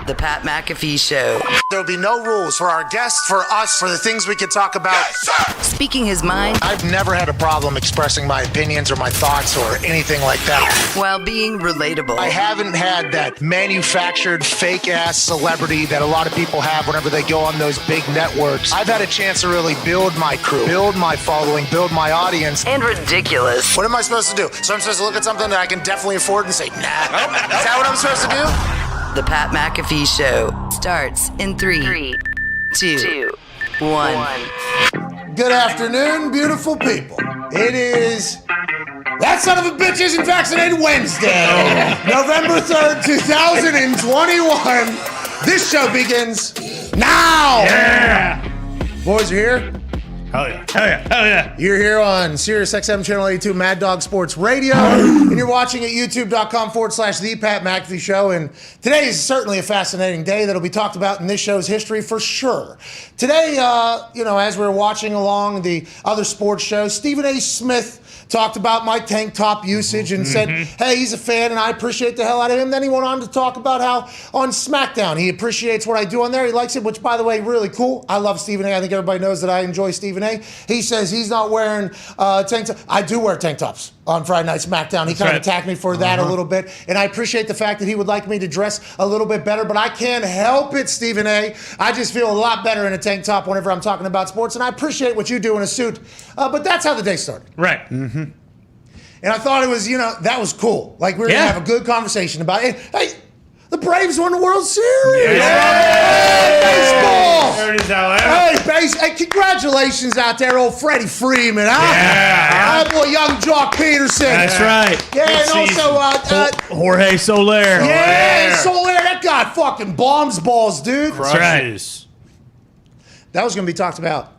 The Pat McAfee Show. There'll be no rules for our guests, for us, for the things we can talk about. Yes, speaking his mind. I've never had a problem expressing my opinions or my thoughts or anything like that. While being relatable. I haven't had that manufactured fake-ass celebrity that a lot of people have whenever they go on those big networks. I've had a chance to really build my crew, build my following, build my audience. And ridiculous. What am I supposed to do? So I'm supposed to look at something that I can definitely afford and say, nah. Is that what I'm supposed to do? The Pat McAfee Show starts in 3, 2, 1. Good afternoon, beautiful people. It is That Son of a Bitch Isn't Vaccinated Wednesday, November 3rd, 2021. This show begins now. Yeah. Boys are here. Hell yeah. Hell yeah. Hell yeah. You're here on Sirius XM Channel 82 Mad Dog Sports Radio, and you're watching at youtube.com/The Pat McAfee Show. And today is certainly a fascinating day that'll be talked about in this show's history for sure. Today, as we're watching along the other sports shows, Stephen A. Smith talked about my tank top usage and said, hey, he's a fan and I appreciate the hell out of him. Then he went on to talk about how on SmackDown he appreciates what I do on there. He likes it, which, by the way, really cool. I love Stephen A. I think everybody knows that I enjoy Stephen A. He says he's not wearing tank tops. I do wear tank tops on Friday Night SmackDown. He kind of attacked me for that a little bit. And I appreciate the fact that he would like me to dress a little bit better, but I can't help it, Stephen A. I just feel a lot better in a tank top whenever I'm talking about sports, and I appreciate what you do in a suit. But that's how the day started. Right. And I thought it was, that was cool. Like, we were going to have a good conversation about it. Hey, the Braves won the World Series. Hey, baseball. There it is, Alex. Hey, congratulations out there, old Freddie Freeman, huh? Yeah. Our boy, young Jock Peterson. That's right. Yeah, Good and season. also, Jorge Soler. yeah, Soler, that guy fucking bombs balls, dude. That's right. That was going to be talked about.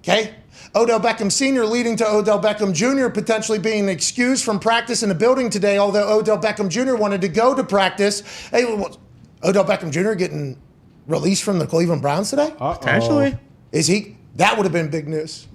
Okay? Odell Beckham Sr. leading to Odell Beckham Jr. potentially being excused from practice in the building today, although Odell Beckham Jr. wanted to go to practice. Hey, Odell Beckham Jr. getting released from the Cleveland Browns today? Potentially. Is he? That would have been big news.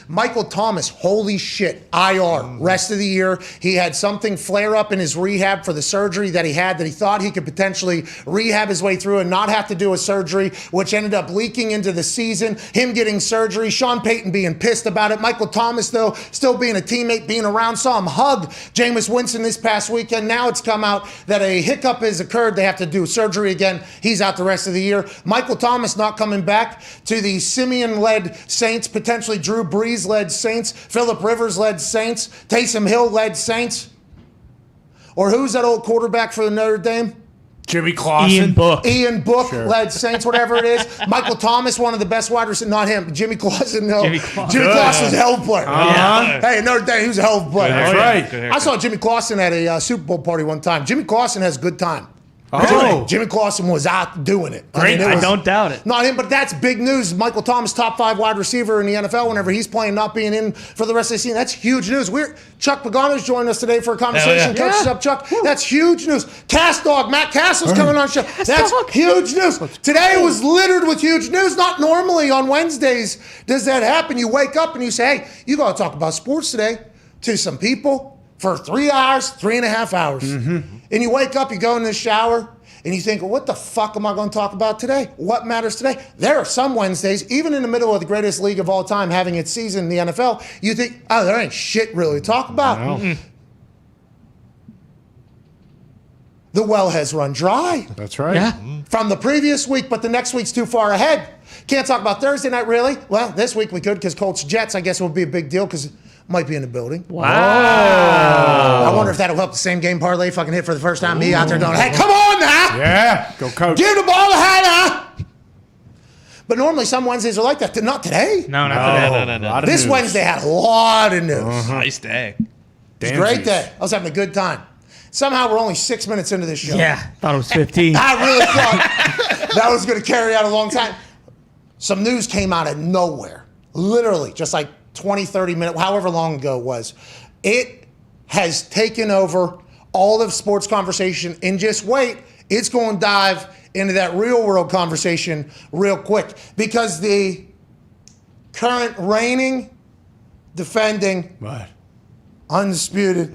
Michael Thomas, holy shit, IR, rest of the year. He had something flare up in his rehab for the surgery that he had that he thought he could potentially rehab his way through and not have to do a surgery, which ended up leaking into the season, him getting surgery, Sean Payton being pissed about it. Michael Thomas, though, still being a teammate, being around, saw him hug Jameis Winston this past weekend. Now it's come out that a hiccup has occurred. They have to do surgery again. He's out the rest of the year. Michael Thomas not coming back to the Simeon-led Saints, potentially Drew Brees-led Saints, Phillip Rivers-led Saints, Taysom Hill-led Saints. Or who's that old quarterback for the Notre Dame? Jimmy Clausen. Ian Book led Saints, whatever it is. Michael Thomas, one of the best wide receivers. Not him. Jimmy Clausen, no. Jimmy Clausen's a hell of a player. Hey, Notre Dame, he was a hell of a player. That's right. I saw Jimmy Clausen at a Super Bowl party one time. Jimmy Clausen has a good time. Jimmy Clausen was out doing it. Great. I don't doubt it. Not him, but that's big news. Michael Thomas, top 5 wide receiver in the NFL whenever he's playing, not being in for the rest of the season. That's huge news. Chuck Pagano's joined us today for a conversation. Coach us up, Chuck. That's huge news. Cast Dog, Matt Castle's coming on the show. That's huge news. Today was littered with huge news. Not normally on Wednesdays does that happen. You wake up and you say, hey, you got to talk about sports today to some people for 3 hours, 3.5 hours. And you wake up, you go in the shower, and you think, well, what the fuck am I going to talk about today? What matters today? There are some Wednesdays, even in the middle of the greatest league of all time, having its season in the NFL, you think, oh, there ain't shit really to talk about. The well has run dry. That's right. From the previous week, but the next week's too far ahead. Can't talk about Thursday night, really. Well, this week we could, because Colts-Jets, I guess, would be a big deal, because might be in the building. Wow. I wonder if that'll help the same game parlay if I can hit for the first time. Me out there going, hey, come on now. Yeah. Go Coach. Give the ball to Hannah. But normally some Wednesdays are like that. Not today. No, not today. No. This Wednesday had a lot of news. Nice day. It was a great day. I was having a good time. Somehow we're only 6 minutes into this show. Yeah. Thought it was 15. I really thought that was going to carry out a long time. Some news came out of nowhere. Literally, just like 20, 30 minutes, however long ago it was. It has taken over all of sports conversation, and just wait, it's going to dive into that real world conversation real quick, because the current reigning, defending, undisputed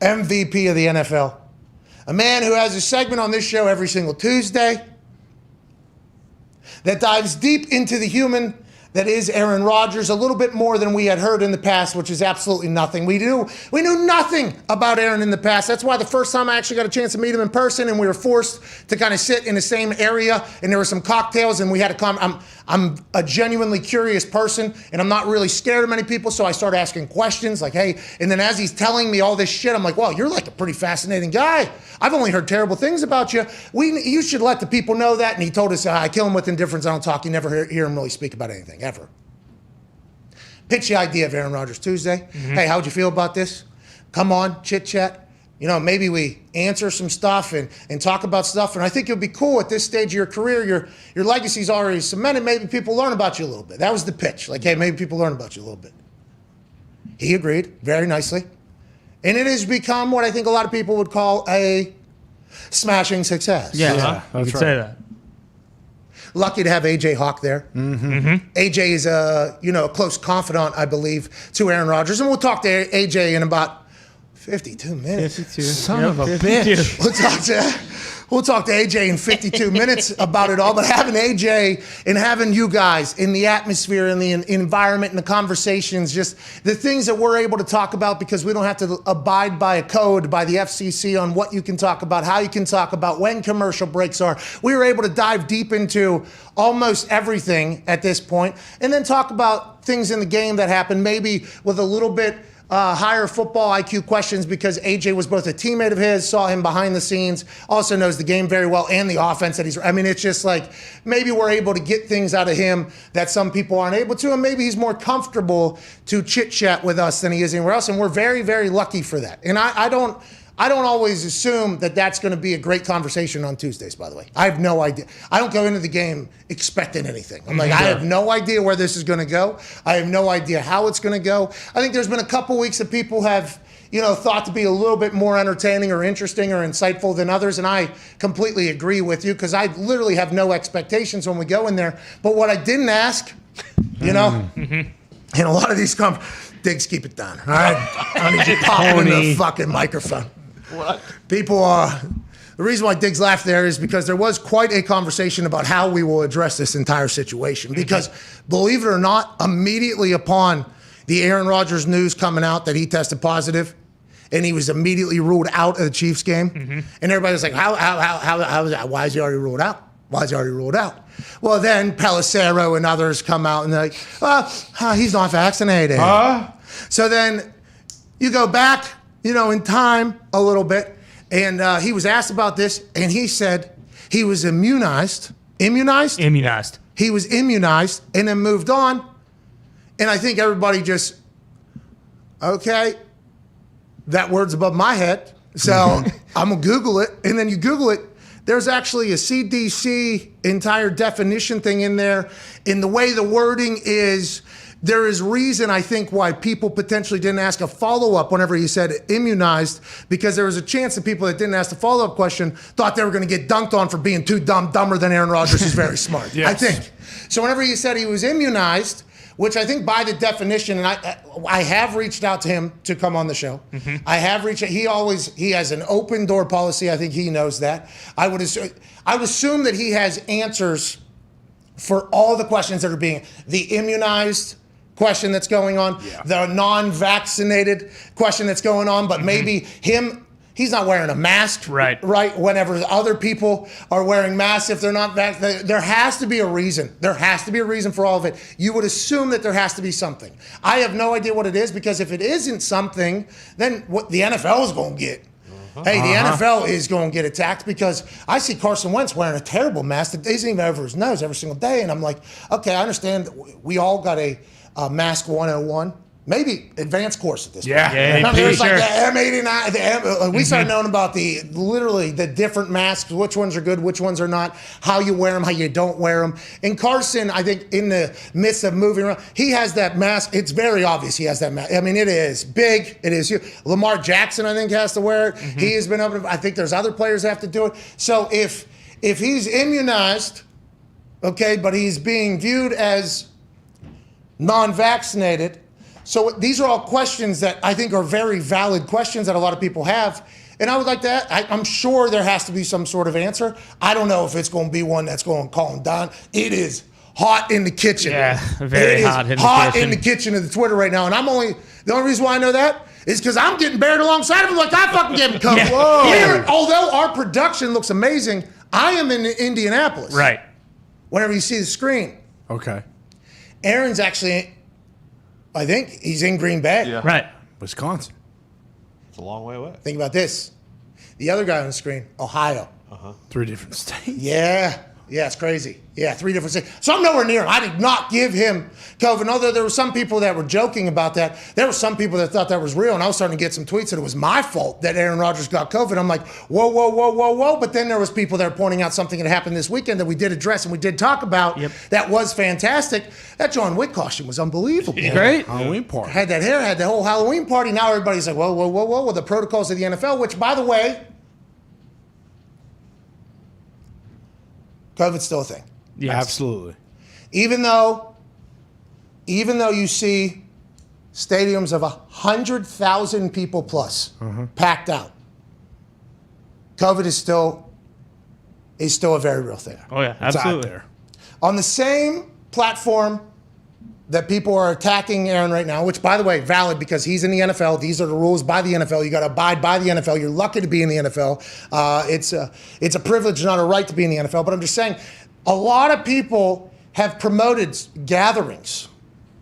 MVP of the NFL, A man who has a segment on this show every single Tuesday that dives deep into the human that is Aaron Rodgers, a little bit more than we had heard in the past, which is absolutely nothing. We knew nothing about Aaron in the past. That's why the first time I actually got a chance to meet him in person, and we were forced to kind of sit in the same area, and there were some cocktails, and we had I'm a genuinely curious person, and I'm not really scared of many people, so I started asking questions like, hey, and then as he's telling me all this shit, I'm like, wow, you're like a pretty fascinating guy. I've only heard terrible things about you. You should let the people know that. And he told us, I kill him with indifference. I don't talk. You never hear him really speak about anything, ever. Pitch the idea of Aaron Rodgers Tuesday. Hey, how'd you feel about this? Come on, chit chat. You know, maybe we answer some stuff and talk about stuff. And I think it'll be cool at this stage of your career. Your legacy's already cemented. Maybe people learn about you a little bit. That was the pitch. Like, hey, maybe people learn about you a little bit. He agreed very nicely. And it has become what I think a lot of people would call a smashing success. Yeah, you could say that. Lucky to have AJ Hawk there. AJ is a close confidant, I believe, to Aaron Rodgers. And we'll talk to AJ in about 52 minutes. 52. Son of a bitch. We'll talk to AJ in 52 minutes about it all. But having AJ and having you guys in the atmosphere and the environment and the conversations, just the things that we're able to talk about because we don't have to abide by a code by the FCC on what you can talk about, how you can talk about, when commercial breaks are. We were able to dive deep into almost everything at this point and then talk about things in the game that happened, maybe with a little bit higher football IQ questions because AJ was both a teammate of his, saw him behind the scenes, also knows the game very well and the offense that it's just like maybe we're able to get things out of him that some people aren't able to, and maybe he's more comfortable to chit chat with us than he is anywhere else, and we're very, very lucky for that. And I don't always assume that that's going to be a great conversation on Tuesdays, by the way. I have no idea. I don't go into the game expecting anything. I'm like, I have no idea where this is going to go. I have no idea how it's going to go. I think there's been a couple weeks that people have, thought to be a little bit more entertaining or interesting or insightful than others, and I completely agree with you because I literally have no expectations when we go in there. But what I didn't ask, and a lot of these Diggs, keep it down, all right? I need you popping in the fucking microphone. What? People are. The reason why Diggs laughed there is because there was quite a conversation about how we will address this entire situation. Because believe it or not, immediately upon the Aaron Rodgers news coming out that he tested positive, and he was immediately ruled out of the Chiefs game, and everybody was like, how is that? Why is he already ruled out? Why is he already ruled out? Well, then Pelissero and others come out and they're like, he's not vaccinated. So then you go back, in time a little bit, and he was asked about this, and he said he was immunized. Immunized? Immunized. He was immunized and then moved on. And I think everybody just, okay, that word's above my head. So I'm going to Google it. And then you Google it. There's actually a CDC entire definition thing in there. In the way the wording is, there is reason, I think, why people potentially didn't ask a follow-up whenever he said immunized, because there was a chance that people that didn't ask the follow-up question thought they were going to get dunked on for being too dumber than Aaron Rodgers is very smart. Yes. I think. So whenever he said he was immunized, which I think by the definition, and I have reached out to him to come on the show. I have reached out. He has an open door policy. I think he knows that. I would assume that he has answers for all the questions that are being, the immunized question that's going on, the non-vaccinated question that's going on, but maybe he's not wearing a mask, right? Whenever other people are wearing masks, if they're not vaccinated, there has to be a reason. There has to be a reason for all of it. You would assume that there has to be something. I have no idea what it is, because if it isn't something, then what the NFL is going to get. Hey, the NFL is going to get attacked, because I see Carson Wentz wearing a terrible mask that isn't even over his nose every single day. And I'm like, okay, I understand we all got a mask 101. Maybe advanced course at this point. There's like the M89. We started knowing about literally the different masks, which ones are good, which ones are not, how you wear them, how you don't wear them. And Carson, I think in the midst of moving around, he has that mask. It's very obvious he has that mask. I mean, it is big. It is huge. Lamar Jackson, I think, has to wear it. He has been able to, I think there's other players that have to do it. So if he's immunized, okay, but he's being viewed as non-vaccinated. So these are all questions that I think are very valid questions that a lot of people have. And I would like that. I'm sure there has to be some sort of answer. I don't know if it's going to be one that's going to call him Dahn. It is hot in the kitchen. Yeah, very hot in the hot kitchen. in the kitchen of the Twitter right now. And the only reason why I know that is because I'm getting buried alongside of him like I fucking gave him cover. Yeah. Although our production looks amazing, I am in Indianapolis. Right. Whenever you see the screen. Okay. Aaron's actually, I think he's in Green Bay. Yeah. Right. Wisconsin. It's a long way away. Think about this. The other guy on the screen, Ohio. 3 different states. Yeah. Yeah, it's crazy. Yeah, 3 different states. So I'm nowhere near him. I did not give him COVID. Although there were some people that were joking about that. There were some people that thought that was real, and I was starting to get some tweets that it was my fault that Aaron Rodgers got COVID. I'm like, whoa, whoa, whoa, whoa, whoa. But then there was people that were pointing out something that happened this weekend that we did address and we did talk about. Yep. That was fantastic. That John Wick costume was unbelievable. Great. Halloween party. Had that hair, had the whole Halloween party. Now everybody's like, whoa, whoa, whoa, whoa, with the protocols of the NFL, which, by the way, COVID's still a thing. Yes. Absolutely. Even though you see stadiums of 100,000 people plus packed out, COVID is still a very real thing. Oh yeah, It's absolutely. out there. On the same platform that people are attacking Aaron right now, which, by the way, valid because he's in the NFL. These are the rules by the NFL. You got to abide by the NFL. You're lucky to be in the NFL. It's a privilege, not a right, to be in the NFL. But I'm just saying, a lot of people have promoted gatherings,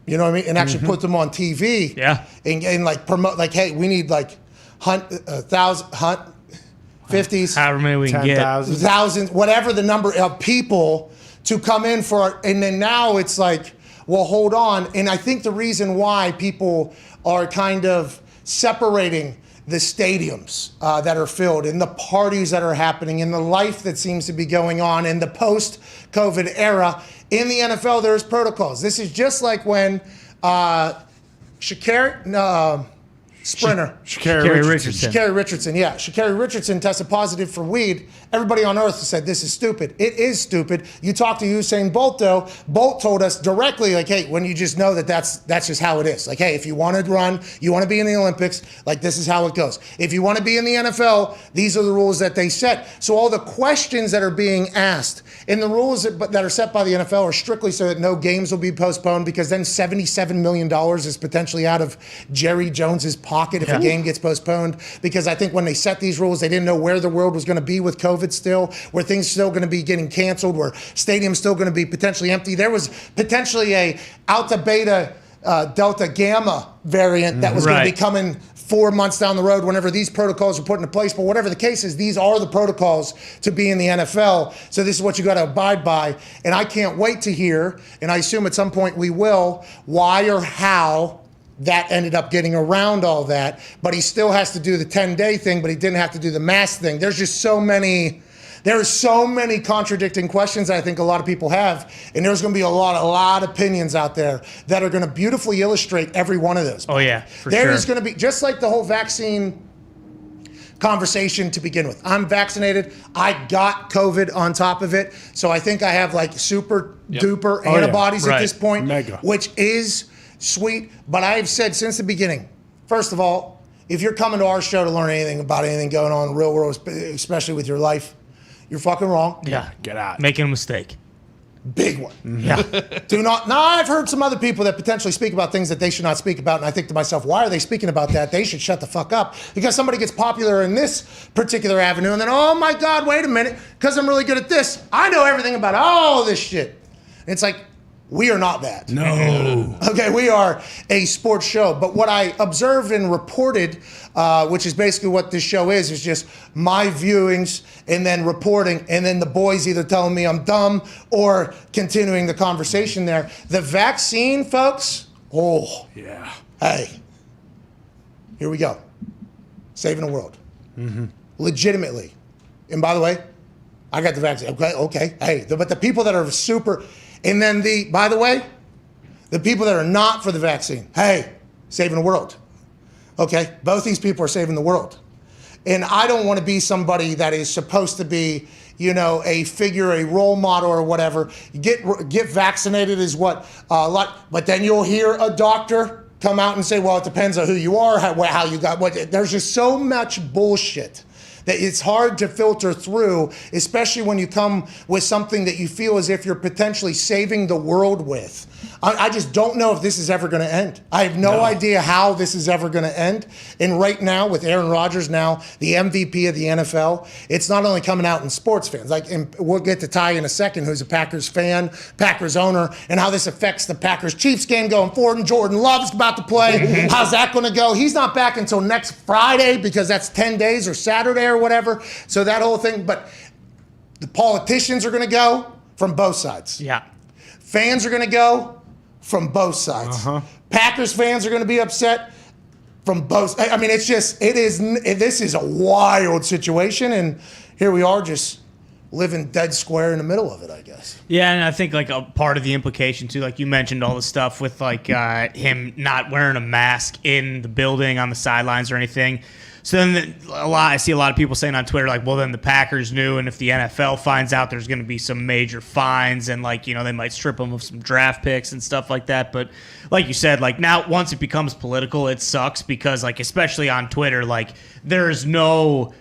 you know what I mean, and actually put them on TV. Yeah. And like promote, like, hey, we need like 50s, However many we can get. 10,000. thousands, whatever the number of people to come in for, and then now it's like, well, hold on. And I think the reason why people are kind of separating the stadiums that are filled and the parties that are happening and the life that seems to be going on in the post-COVID era, in the NFL, there's protocols. This is just like when Sha'Carri Richardson. Sha'Carri Richardson, yeah. Sha'Carri Richardson tested positive for weed. Everybody on earth said, this is stupid. It is stupid. You talk to Usain Bolt, though. Bolt told us directly, like, hey, when you just know that that's just how it is. Like, hey, if you want to run, you want to be in the Olympics, like, this is how it goes. If you want to be in the NFL, these are the rules that they set. So all the questions that are being asked and the rules that are set by the NFL are strictly so that no games will be postponed, because then $77 million is potentially out of Jerry Jones's pocket if a game gets postponed. Because I think when they set these rules, they didn't know where the world was going to be with COVID still, where things still going to be getting canceled, where stadiums still going to be potentially empty. There was potentially a Alpha Beta Delta Gamma variant that was going to be coming 4 months down the road whenever these protocols are put into place. But whatever the case is, these are the protocols to be in the NFL. So this is what you got to abide by. And I can't wait to hear, and I assume at some point we will, why or how that ended up getting around all that. But he still has to do the 10-day thing, but he didn't have to do the mask thing. There's just so many contradicting questions I think a lot of people have, and there's going to be a lot of opinions out there that are going to beautifully illustrate every one of those. Oh yeah, for There sure. is going to be, just like the whole vaccine conversation to begin with. I'm vaccinated. I got COVID on top of it, so I think I have like super duper antibodies at this point, Mega. which is sweet. But I have said since the beginning, first of all, if you're coming to our show to learn anything about anything going on in the real world, especially with your life, you're fucking wrong. Yeah. Get out. Making a mistake. Big one. Yeah. Do not. Now, I've heard some other people that potentially speak about things that they should not speak about, and I think to myself, why are they speaking about that? They should shut the fuck up, because somebody gets popular in this particular avenue, and then, oh my God, wait a minute, because I'm really good at this, I know everything about all this shit. And it's like, we are not that. No. Okay, we are a sports show. But what I observed and reported, which is basically what this show is just my viewings and then reporting, and then the boys either telling me I'm dumb or continuing the conversation there. The vaccine, folks, Yeah. hey, here we go. Saving the world. Legitimately. And by the way, I got the vaccine. Okay. Hey, but the people that are super... And then by the way, the people that are not for the vaccine, hey, saving the world. Okay, both these people are saving the world. And I don't want to be somebody that is supposed to be, a figure, a role model or whatever. Get vaccinated is what a lot, but then you'll hear a doctor come out and say, well, it depends on who you are, how you got what. There's just so much bullshit that it's hard to filter through, especially when you come with something that you feel as if you're potentially saving the world with. I just don't know if this is ever going to end. I have no idea how this is ever going to end. And right now, with Aaron Rodgers now the MVP of the NFL, it's not only coming out in sports fans. And we'll get to Ty in a second, who's a Packers fan, Packers owner, and how this affects the Packers-Chiefs game going forward. And Jordan Love's about to play. How's that going to go? He's not back until next Friday because that's 10 days or Saturday or whatever. So that whole thing. But the politicians are going to go from both sides. Yeah. Fans are going to go from both sides. Packers fans are going to be upset from both. I mean, this is a wild situation, and here we are just living dead square in the middle of it, I guess. Yeah, and I think like a part of the implication too, like you mentioned all the stuff with like him not wearing a mask in the building on the sidelines or anything. So then I see a lot of people saying on Twitter, like, well, then the Packers knew, and if the NFL finds out, there's going to be some major fines, and, like, they might strip them of some draft picks and stuff like that. But like you said, like, now once it becomes political, it sucks because, like, especially on Twitter, like, there's no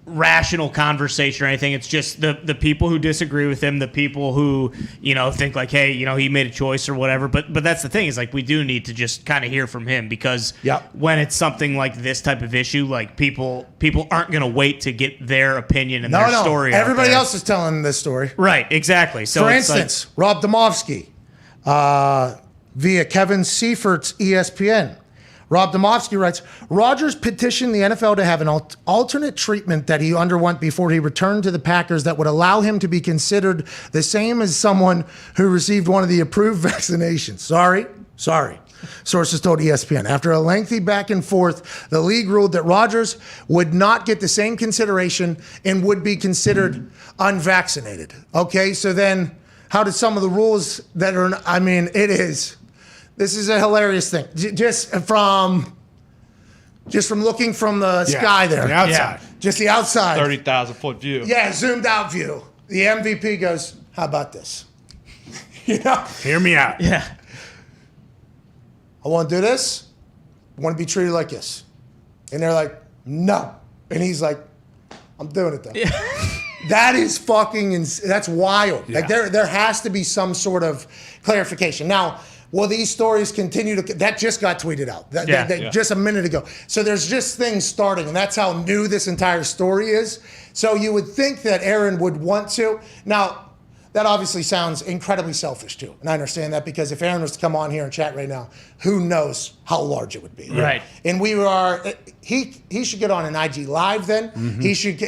rational conversation or anything. It's just the people who disagree with him, the people who think like, hey, he made a choice or whatever. But that's the thing, is like we do need to just kind of hear from him, because when it's something like this type of issue, like people aren't going to wait to get their opinion and their story. Everybody else is telling this story. Right, exactly. So for instance, Rob Domofsky via Kevin Seifert's ESPN. Rob Domofsky writes, Rodgers petitioned the NFL to have an alternate treatment that he underwent before he returned to the Packers that would allow him to be considered the same as someone who received one of the approved vaccinations. Sorry. Sources told ESPN. After a lengthy back and forth, the league ruled that Rodgers would not get the same consideration and would be considered unvaccinated. Okay, so then how did some of the rules that are, this is a hilarious thing. Just from looking from the sky there. The outside. Just the outside. 30,000-foot view. Yeah, zoomed out view. The MVP goes, how about this? Hear me out. Yeah. I want to do this. I want to be treated like this. And they're like, no. And he's like, I'm doing it though. Yeah. That is that's wild. Yeah. Like there has to be some sort of clarification. Now, will these stories continue to? That just got tweeted out. Just a minute ago. So there's just things starting, and that's how new this entire story is. So you would think that Aaron would want to. Now, that obviously sounds incredibly selfish too, and I understand that, because if Aaron was to come on here and chat right now, who knows how large it would be. Right. And he should get on an IG Live then. Mm-hmm. He should,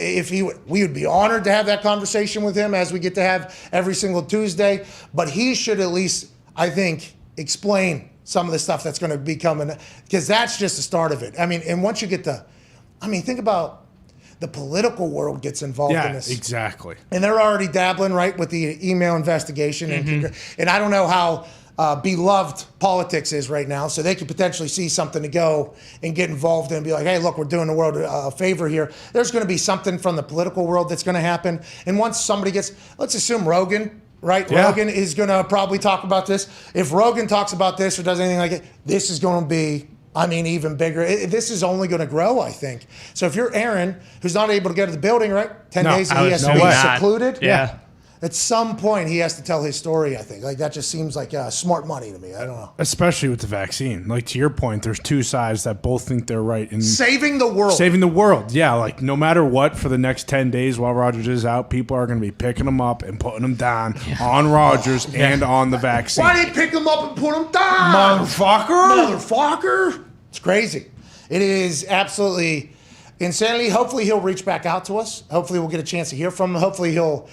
we would be honored to have that conversation with him, as we get to have every single Tuesday. But he should at least, I think, explain some of the stuff that's going to be coming, because that's just the start of it. And once you get think about the political world gets involved in this. Yeah, exactly. And they're already dabbling, right, with the email investigation. And I don't know how beloved politics is right now, so they could potentially see something to go and get involved in and be like, hey, look, we're doing the world a favor here. There's going to be something from the political world that's going to happen. And once somebody let's assume Rogan, right? Yeah. Rogan is going to probably talk about this. If Rogan talks about this or does anything like it, this is going to be, even bigger. This is only going to grow, I think. So if you're Aaron, who's not able to get to the building, right? 10 days, he has to be secluded. Yeah. At some point, he has to tell his story, I think. Like, that just seems like smart money to me. I don't know. Especially with the vaccine. Like, to your point, there's two sides that both think they're right. In saving the world. Saving the world. Yeah, like, no matter what, for the next 10 days while Rodgers is out, people are going to be picking him up and putting him down on Rodgers and on the vaccine. Why did he pick him up and put him down? Motherfucker. It's crazy. It is absolutely insanity. Hopefully he'll reach back out to us. Hopefully we'll get a chance to hear from him. Hopefully he'll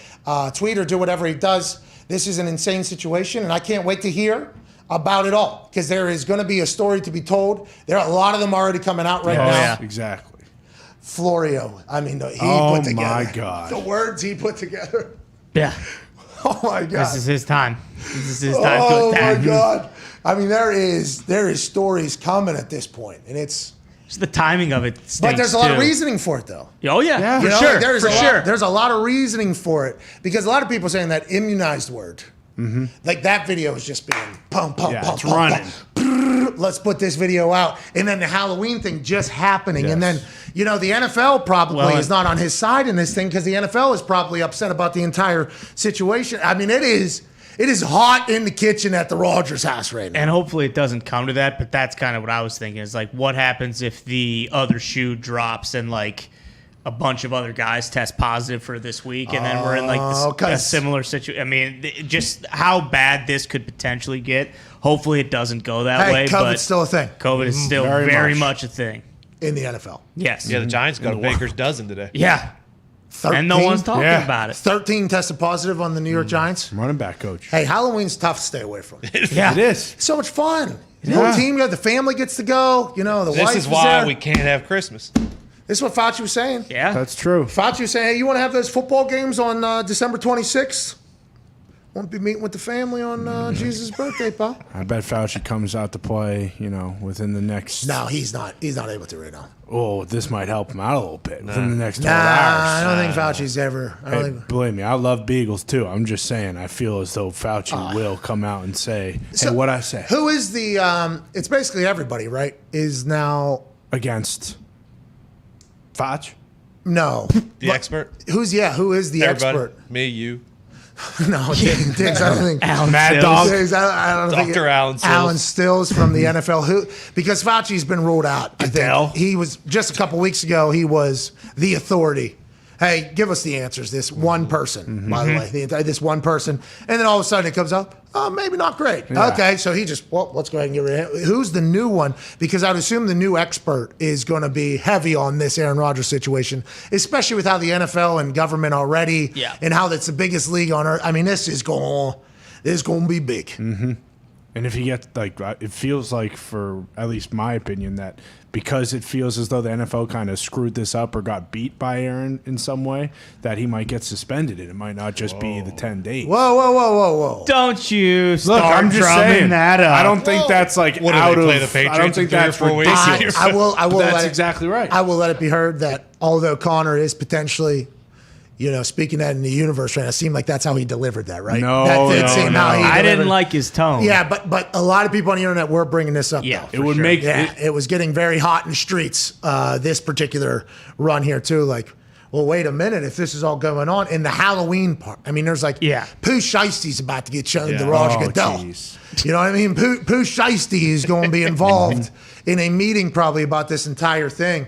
tweet or do whatever he does. This is an insane situation, and I can't wait to hear about it all, because there is going to be a story to be told. There are a lot of them already coming out right now. Yeah, exactly. Florio. He put together. My God. The words he put together. Yeah. Oh, my God. This is his time. This is his time to attack. Oh, my God. There is stories coming at this point, and it's just the timing of it stinks. But there's a lot of reasoning for it, though. Oh, yeah. For sure. There's a lot of reasoning for it, because a lot of people are saying that immunized word. Mm-hmm. Like, that video is just being pump, it's running. let's put this video out. And then the Halloween thing just happening. Yes. And then, the NFL probably is not on his side in this thing because the NFL is probably upset about the entire situation. I mean, it is hot in the kitchen at the Rodgers house right now. And hopefully it doesn't come to that, but that's kind of what I was thinking is like, what happens if the other shoe drops and like a bunch of other guys test positive for this week, and then we're in like a similar situation. I mean, just how bad this could potentially get. Hopefully it doesn't go that way. COVID's still a thing. COVID is still very much a thing. In the NFL. Yes. Yeah, the Giants got a baker's dozen today. Yeah. 13? And no one's talking about it. 13 tested positive on the New York Giants. Running back coach. Hey, Halloween's tough to stay away from. Yeah. It is. So much fun. The whole team, the family gets to go. The wife This is is why there. we can't have Christmas. This is what Fauci was saying. Yeah. That's true. Fauci was saying, hey, you want to have those football games on December 26th? Want to be meeting with the family on Jesus' birthday, pal? I bet Fauci comes out to play, within the next. No, he's not. He's not able to right now. Oh, this might help him out a little bit within the next 12 Nah, hours. I don't think Fauci's ever. I don't Hey, think. believe me, I love Beagles too. I'm just saying, I feel as though Fauci will come out and say, So, hey, what I say Who is the? It's basically everybody, right? Is now against Fauci. no. The expert? Who is the Everybody? expert? Me, you. No, Diggs, I don't think. Mad Dog. Diggs, I don't think. Dr. Alan Sills. Alan Stills from the NFL, because Fauci's been ruled out. I Goodell. think he was just a couple weeks ago. He was the authority. Hey, give us the answers. This one person, by the way, this one person, and then all of a sudden it comes up. Oh, maybe not great. Yeah. Okay, so he just let's go ahead and get rid of him. Who's the new one? Because I would assume the new expert is going to be heavy on this Aaron Rodgers situation, especially with how the NFL and government already, and how that's the biggest league on earth. I mean, this is going to be big. And if he gets it feels like, for at least my opinion, that because it feels as though the NFL kind of screwed this up or got beat by Aaron in some way, that he might get suspended, and it might not just be the 10 days. Whoa. Don't you Look, start I'm just drumming saying. that up. I don't think that's like What, do out they of. play the Patriots I don't think in 3 or that's 4 weeks? ridiculous. I will. That's let it- exactly right. I will let it be heard that although Connor is potentially, speaking that in the universe right now, it seemed like that's how he delivered that, right? No, that did no, seem no. how he I didn't delivered. like his tone. Yeah, but a lot of people on the internet were bringing this up. Yeah, though. It would make It was getting very hot in the streets. This particular run here too, like. Well, wait a minute. If this is all going on in the Halloween part, I mean, there's like Pooh Shiesty's about to get shown to Roger Goodell. Geez. You know what I mean? Pooh Shiesty is going to be involved in a meeting probably about this entire thing.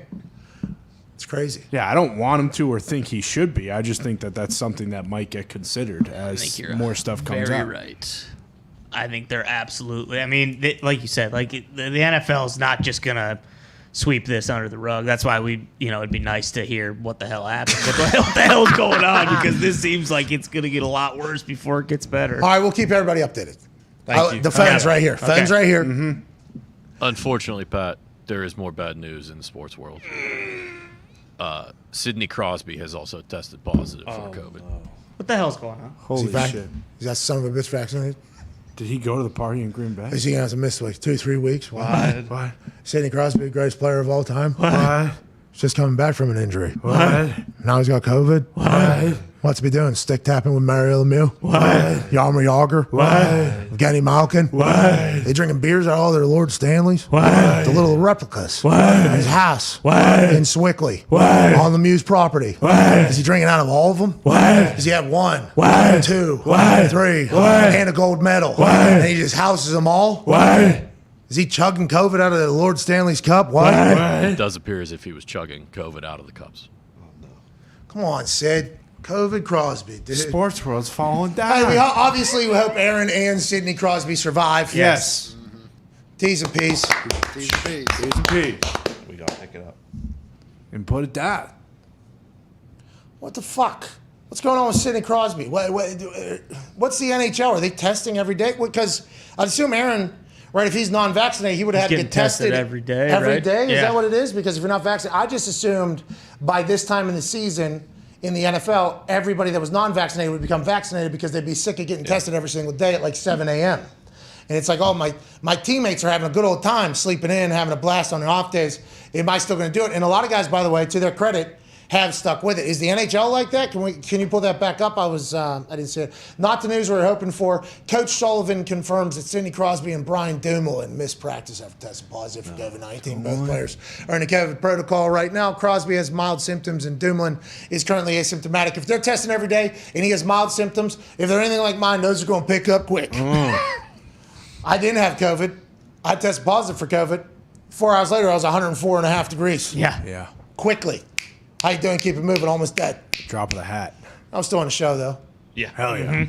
It's crazy. Yeah, I don't want him to or think he should be. I just think that that's something that might get considered as more stuff comes very out. right. I think they're absolutely. I mean, like you said, like the NFL is not just gonna sweep this under the rug. That's why it'd be nice to hear what the hell happened, what the hell's going on, because this seems like it's gonna get a lot worse before it gets better. All right, we'll keep everybody updated. Thank you. The phone's right here. Phone's right here. Unfortunately, Pat, there is more bad news in the sports world. Sidney Crosby has also tested positive for COVID. What the hell's going on? Holy shit. Is that son of a bitch vaccinated? Did he go to the party in Green Bay? Is he going to have to miss like 2-3 weeks? What? Sidney Crosby, the greatest player of all time. What? He's just coming back from an injury. What? Now he's got COVID. What? What's he doing? Stick tapping with Mario Lemieux? What? Yarmer Yager? What? Genny Malkin? What? They drinking beers out of all their Lord Stanleys? What? The little replicas. What? In his house. What? In Swickley. What? On the Muse property. What? Is he drinking out of all of them? What? Does he have 1? What? 2? What? 3? What? And a gold medal. What? And he just houses them all? What? Is he chugging COVID out of the Lord Stanley's cup? What? It does appear as if he was chugging COVID out of the cups. Come on, Sid. COVID Crosby. Sports world's falling Hey, down. obviously we hope Aaron and Sidney Crosby survive. Yes. T's and P's. Here's a P. We got to pick it up. And put it down. What the fuck? What's going on with Sidney Crosby? What's the NHL? Are they testing every day? Because I'd assume Aaron, right, if he's non-vaccinated, he would have had to getting get tested every day, Every right? day? Is Yeah. that what it is? Because if you're not vaccinated, I just assumed by this time in the season in the NFL, everybody that was non-vaccinated would become vaccinated because they'd be sick of getting tested every single day at like 7 a.m. And it's like, oh, my teammates are having a good old time sleeping in, having a blast on their off days. Am I still going to do it? And a lot of guys, by the way, to their credit, have stuck with it. Is the NHL like that? Can you pull that back up? I didn't see it. Not the news we were hoping for. Coach Sullivan confirms that Sidney Crosby and Brian Dumoulin missed practice after testing positive for COVID-19. Both players are in a COVID protocol right now. Crosby has mild symptoms and Dumoulin is currently asymptomatic. If they're testing every day and he has mild symptoms, if they're anything like mine, those are going to pick up quick. I didn't have COVID. I tested positive for COVID. 4 hours later, I was 104.5 degrees. Yeah. Quickly. How you doing? Keep it moving. Almost dead. Drop of the hat. I'm still on the show, though. Yeah. Hell yeah.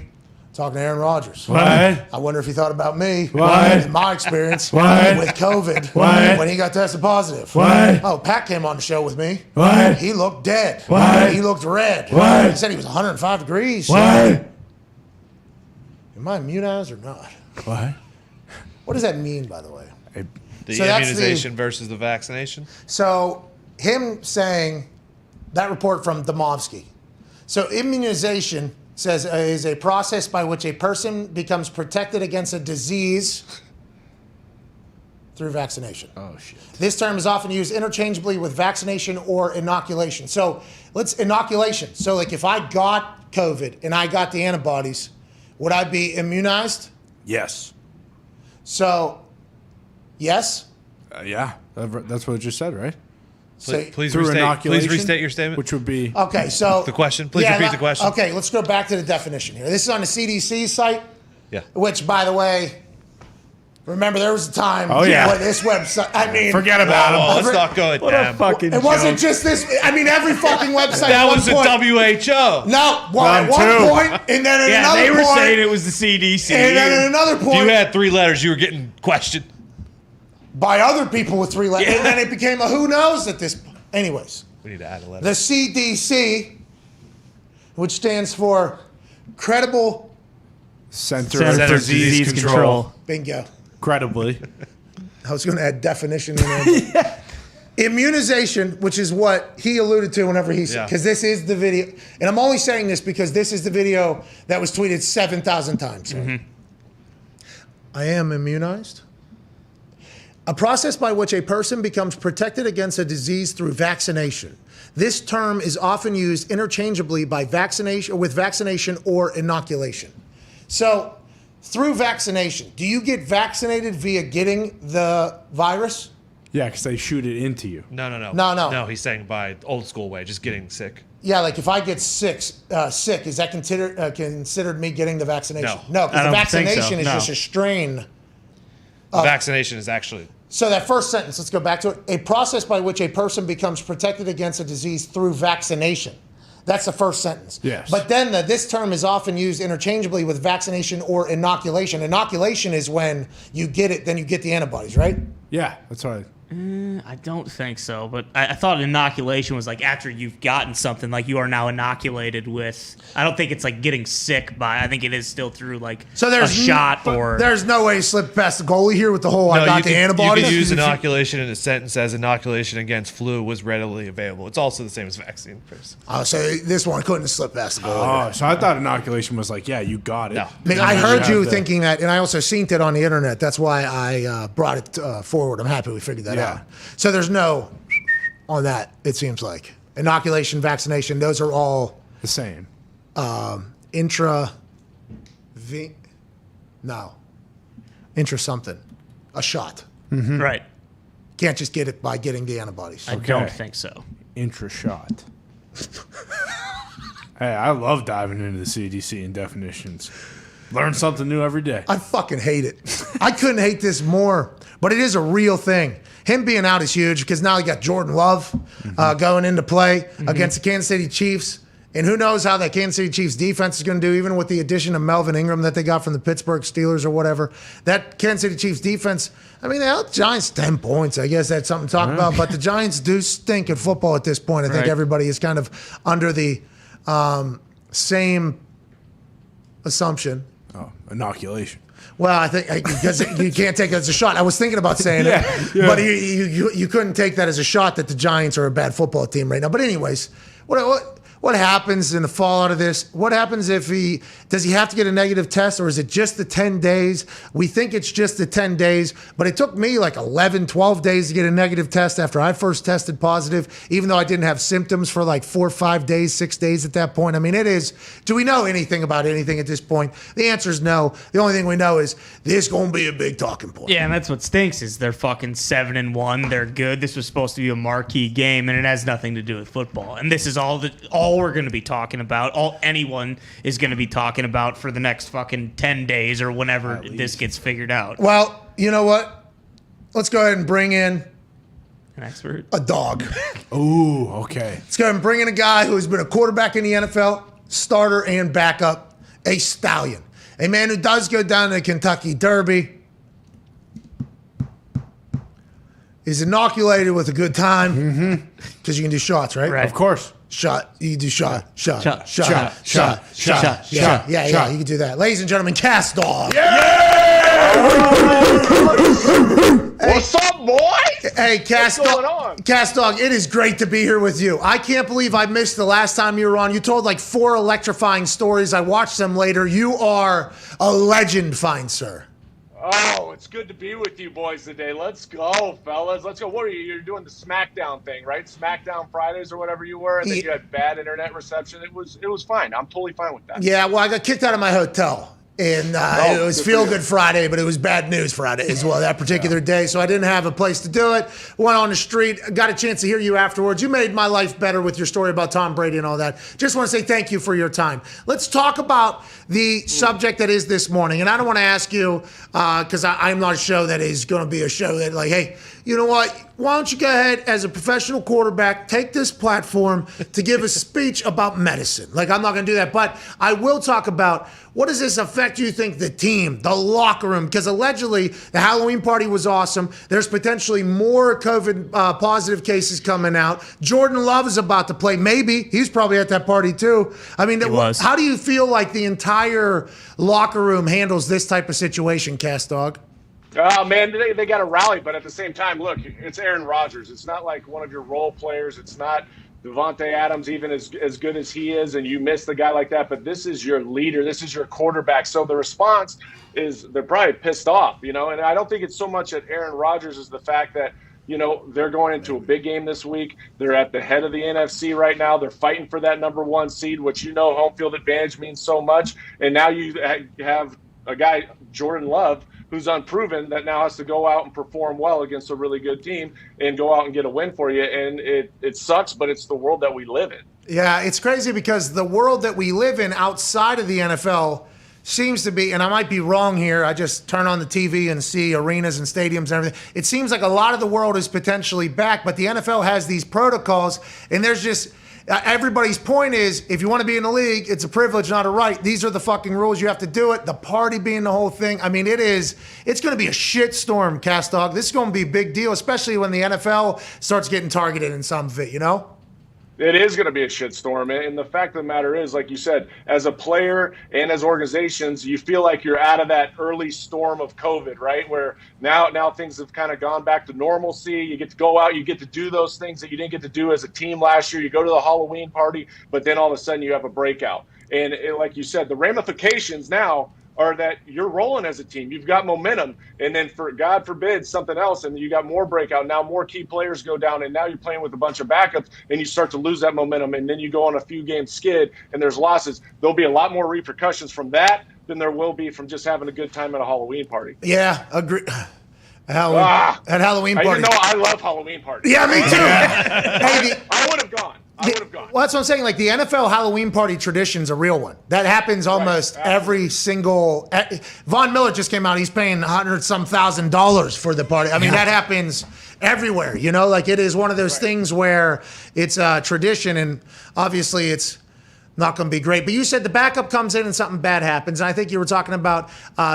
Talking to Aaron Rodgers. What? I wonder if he thought about me. What? In my experience What? with COVID. What? When he got tested positive. What? Oh, Pat came on the show with me. What? He looked dead. What? He looked red. What? He said he was 105 degrees. What? Am I immunized or not? What? What does that mean, by the way? The So that's immunization versus the vaccination. So him saying that report from Domovsky. So immunization says is a process by which a person becomes protected against a disease through vaccination. Oh, shit. This term is often used interchangeably with vaccination or inoculation. So inoculation. So like if I got COVID and I got the antibodies, would I be immunized? Yes. So, yes. Yeah. That's what it just said, right? So, Please Through inoculation, restate your statement. Which would be okay, so The question? Please repeat the question. Okay, let's go back to the definition here. This is on the CDC site, Yeah. which, by the way, remember there was a time Oh, yeah. when this website. I mean, forget about Oh, him. let's not go at them. fucking it wasn't just this. I mean, every fucking website. That at was the one point, WHO. No, well, at Mine one too. point, and then at Yeah, another they were point, saying it was the CDC. and then at another If point, you had 3 letters, you were getting questioned. by other people with 3 letters, and then it became a who knows at this point. Anyways. We need to add a letter. The CDC, which stands for Credible Center Center for for Disease Disease Control. Control. Bingo. Credibly. I was going to add definition in there. Immunization, which is what he alluded to whenever he said, Yeah. because this is the video, and I'm only saying this because this is the video that was tweeted 7,000 times. I am immunized. A process by which a person becomes protected against a disease through vaccination. This term is often used interchangeably by with vaccination or inoculation. So, through vaccination, do you get vaccinated via getting the virus? Yeah, because they shoot it into you. No. No. No, he's saying by old school way, just getting sick. Yeah, like if I get sick, is that considered me getting the vaccination? No. because I the don't think so, vaccination is no. just a strain. The vaccination is actually So that first sentence, let's go back to it. A process by which a person becomes protected against a disease through vaccination. That's the first sentence. Yes. But then this term is often used interchangeably with vaccination or inoculation. Inoculation is when you get it, then you get the antibodies, right? Yeah, that's right. I don't think so, but I thought inoculation was like after you've gotten something, like you are now inoculated with. I don't think it's like getting sick by. I think it is still through like So there's a shot but or. there's no way to slip past the goalie here with the whole I got the antibodies. You could use inoculation in a sentence as inoculation against flu was readily available. It's also the same as vaccine. Oh, so this one couldn't slip past the goalie. Oh, so I thought inoculation was like, yeah, you got it. No. I mean, I Then heard have you the- thinking that, and I also seen it on the internet. That's why I brought it forward. I'm happy we figured that Yeah. out. So there's no on that, it seems like. Inoculation, vaccination, those are all the same. intra something. A shot. Right. Can't just get it by getting the antibodies. I don't think so. Intra shot. Hey, I love diving into the CDC and definitions. Learn something new every day. I fucking hate it. I couldn't hate this more, but it is a real thing. Him being out is huge because now you got Jordan Love going into play against the Kansas City Chiefs. And who knows how that Kansas City Chiefs defense is going to do, even with the addition of Melvin Ingram that they got from the Pittsburgh Steelers or whatever. That Kansas City Chiefs defense, I mean, they held the Giants 10 points. I guess that's something to talk about. But the Giants do stink at football at this point. I think Right. everybody is kind of under the same assumption. Oh, inoculation. Well, I think because you can't take it as a shot. I was thinking about saying Yeah, it, yeah. but you couldn't take that as a shot that the Giants are a bad football team right now. But anyways, what happens in the fallout of this? What happens if does he have to get a negative test, or is it just the 10 days? We think it's just the 10 days, but it took me like 11, 12 days to get a negative test after I first tested positive, even though I didn't have symptoms for like 4 or 5 days, 6 days at that point. I mean, do we know anything about anything at this point? The answer is no. The only thing we know is this is going to be a big talking point. Yeah, and that's what stinks is they're fucking 7-1. They're good. This was supposed to be a marquee game, and it has nothing to do with football. And this is all we're going to be talking about. All anyone is going to be talking about for the next fucking 10 days or whenever this gets figured out. Well, you know what? Let's go ahead and bring in An expert. a dog. Ooh, okay. Let's go ahead and bring in a guy who has been a quarterback in the NFL, starter and backup, a stallion. A man who does go down to the Kentucky Derby. Is inoculated with a good time. Because you can do shots, right? Right. Of course. Shot. You can do shot. Shot. Yeah, you can do that. Ladies and gentlemen, Cast Dog. What's up, boy? Hey, Cast What's going Dog. on? Cast Dog, it is great to be here with you. I can't believe I missed the last time you were on. You told like 4 electrifying stories. I watched them later. You are a legend, fine sir. Oh, it's good to be with you boys today. Let's go, fellas. Let's go. What are you? You're doing the SmackDown thing, right? SmackDown Fridays or whatever you were, and then you had bad internet reception. It was fine. I'm totally fine with that. Yeah, well, I got kicked out of my hotel. And it was Feel Good Friday, but it was Bad News Friday as well that particular day. So I didn't have a place to do it. Went on the street, got a chance to hear you afterwards. You made my life better with your story about Tom Brady and all that. Just want to say thank you for your time. Let's talk about the subject that is this morning. And I don't want to ask you, because I'm not a show that is going to be a show that like, hey, you know what? Why don't you go ahead as a professional quarterback, take this platform to give a speech about medicine? Like, I'm not going to do that. But I will talk about what does this affect, you think, the team, the locker room? Because allegedly the Halloween party was awesome. There's potentially more COVID positive cases coming out. Jordan Love is about to play. Maybe. He's probably at that party too. I mean, how do you feel like the entire locker room handles this type of situation, Cast Dog? Oh, man, they got to rally. But at the same time, look, it's Aaron Rodgers. It's not like one of your role players. It's not Devontae Adams, even as good as he is, and you miss the guy like that. But this is your leader. This is your quarterback. So the response is they're probably pissed off, you know. And I don't think it's so much at Aaron Rodgers as the fact that, you know, they're going into a big game this week. They're at the head of the NFC right now. They're fighting for that number 1 seed, which, you know, home field advantage means so much. And now you have a guy, Jordan Love, who's unproven, that now has to go out and perform well against a really good team and go out and get a win for you. And it sucks, but it's the world that we live in. Yeah, it's crazy because the world that we live in outside of the NFL seems to be, and I might be wrong here, I just turn on the TV and see arenas and stadiums and everything. It seems like a lot of the world is potentially back, but the NFL has these protocols, and there's just, everybody's point is, if you want to be in the league, it's a privilege, not a right. These are the fucking rules. You have to do it. The party being the whole thing. I mean, it's going to be a shit storm, Cast Dog. This is going to be a big deal, especially when the NFL starts getting targeted in some of it, you know? It is going to be a shitstorm. And the fact of the matter is, like you said, as a player and as organizations, you feel like you're out of that early storm of COVID, right? Where now things have kind of gone back to normalcy. You get to go out, you get to do those things that you didn't get to do as a team last year. You go to the Halloween party, but then all of a sudden you have a breakout. And like you said, the ramifications now are that you're rolling as a team. You've got momentum. And then for God forbid something else, and you got more breakout. Now more key players go down, and now you're playing with a bunch of backups, and you start to lose that momentum. And then you go on a few game skid, and there's losses. There'll be a lot more repercussions from that than there will be from just having a good time at a Halloween party. Yeah, agree. At Halloween party. Even though I love Halloween parties. Yeah, me too. I would have gone. Well, that's what I'm saying. Like, the NFL Halloween party tradition's a real one. That happens almost every single. Von Miller just came out. He's paying $100-some thousand for the party. I mean, that happens everywhere. You know, like, it is one of those things where it's a tradition, and obviously it's not going to be great. But you said the backup comes in and something bad happens. And I think you were talking about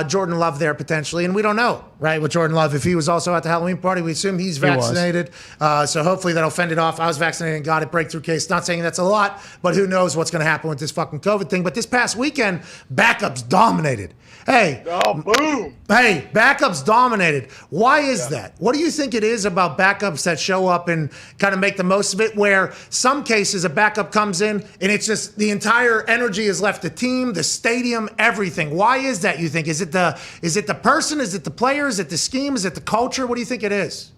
Jordan Love there potentially. And we don't know, right, with Jordan Love. If he was also at the Halloween party, we assume he's vaccinated. So hopefully that'll fend it off. I was vaccinated and got it, breakthrough case. Not saying that's a lot, but who knows what's going to happen with this fucking COVID thing. But this past weekend, backups dominated. Hey, boom. Hey, backups dominated. Why is that? What do you think it is about backups that show up and kind of make the most of it, where some cases a backup comes in and it's just the entire energy has left the team, the stadium, everything? Why is that, you think? Is it the person? Is it the player? Is it the scheme? Is it the culture? What do you think it is?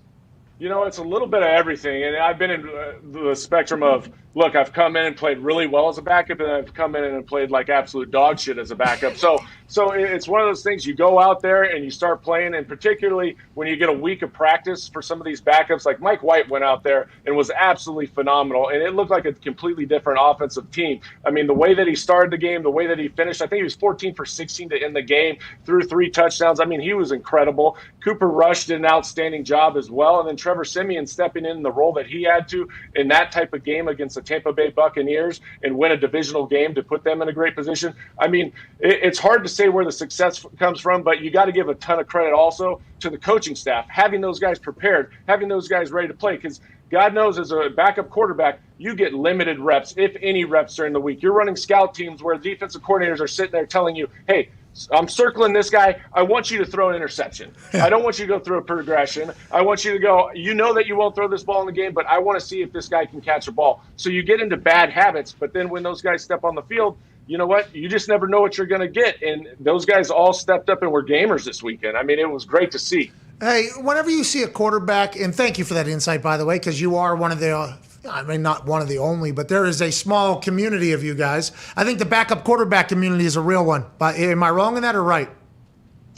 It's a little bit of everything. And I've been in the spectrum of, look, I've come in and played really well as a backup, and I've come in and played like absolute dog shit as a backup. So it's one of those things, you go out there and you start playing, and particularly when you get a week of practice for some of these backups, like Mike White went out there and was absolutely phenomenal, and it looked like a completely different offensive team. I mean, the way that he started the game, the way that he finished, I think he was 14 for 16 to end the game, threw 3 touchdowns. I mean, he was incredible. Cooper Rush did an outstanding job as well, and then Trevor Siemian stepping in the role that he had to in that type of game against the Tampa Bay Buccaneers and win a divisional game to put them in a great position. I mean, it's hard to say where the success comes from, but you got to give a ton of credit also to the coaching staff, having those guys prepared, having those guys ready to play, because God knows as a backup quarterback, you get limited reps, if any reps during the week. You're running scout teams where defensive coordinators are sitting there telling you, hey, I'm circling this guy. I want you to throw an interception. I don't want you to go through a progression. I want you to go, you know that you won't throw this ball in the game, but I want to see if this guy can catch a ball. So you get into bad habits, but then when those guys step on the field, you know what? You just never know what you're going to get. And those guys all stepped up and were gamers this weekend. I mean, it was great to see. Hey, whenever you see a quarterback, and thank you for that insight, by the way, because you are one of the not one of the only, but there is a small community of you guys. I think the backup quarterback community is a real one. But am I wrong in that or right?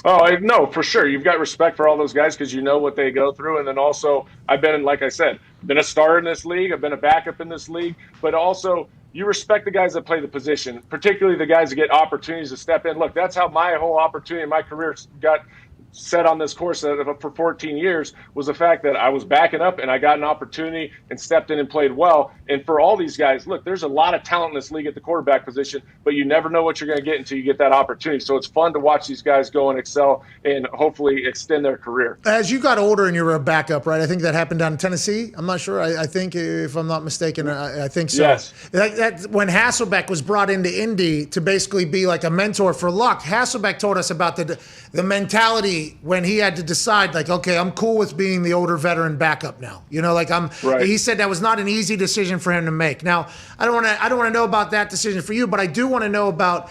Oh, no, for sure. You've got respect for all those guys because you know what they go through. And then also, I've been, like I said, been a starter in this league. I've been a backup in this league. But also, you respect the guys that play the position, particularly the guys that get opportunities to step in. Look, that's how my whole opportunity in my career got set on this course for 14 years, was the fact that I was backing up and I got an opportunity and stepped in and played well. And for all these guys, look, there's a lot of talent in this league at the quarterback position, but you never know what you're going to get until you get that opportunity. So it's fun to watch these guys go and excel and hopefully extend their career. As you got older and you were a backup, right? I think that happened down in Tennessee. I'm not sure. I think, if I'm not mistaken, I think so. Yes. That when Hasselbeck was brought into Indy to basically be like a mentor for Luck, Hasselbeck told us about the mentality when he had to decide, like, okay, I'm cool with being the older veteran backup now. Right. He said that was not an easy decision for him to make. Now, I don't want to know about that decision for you, but I do want to know about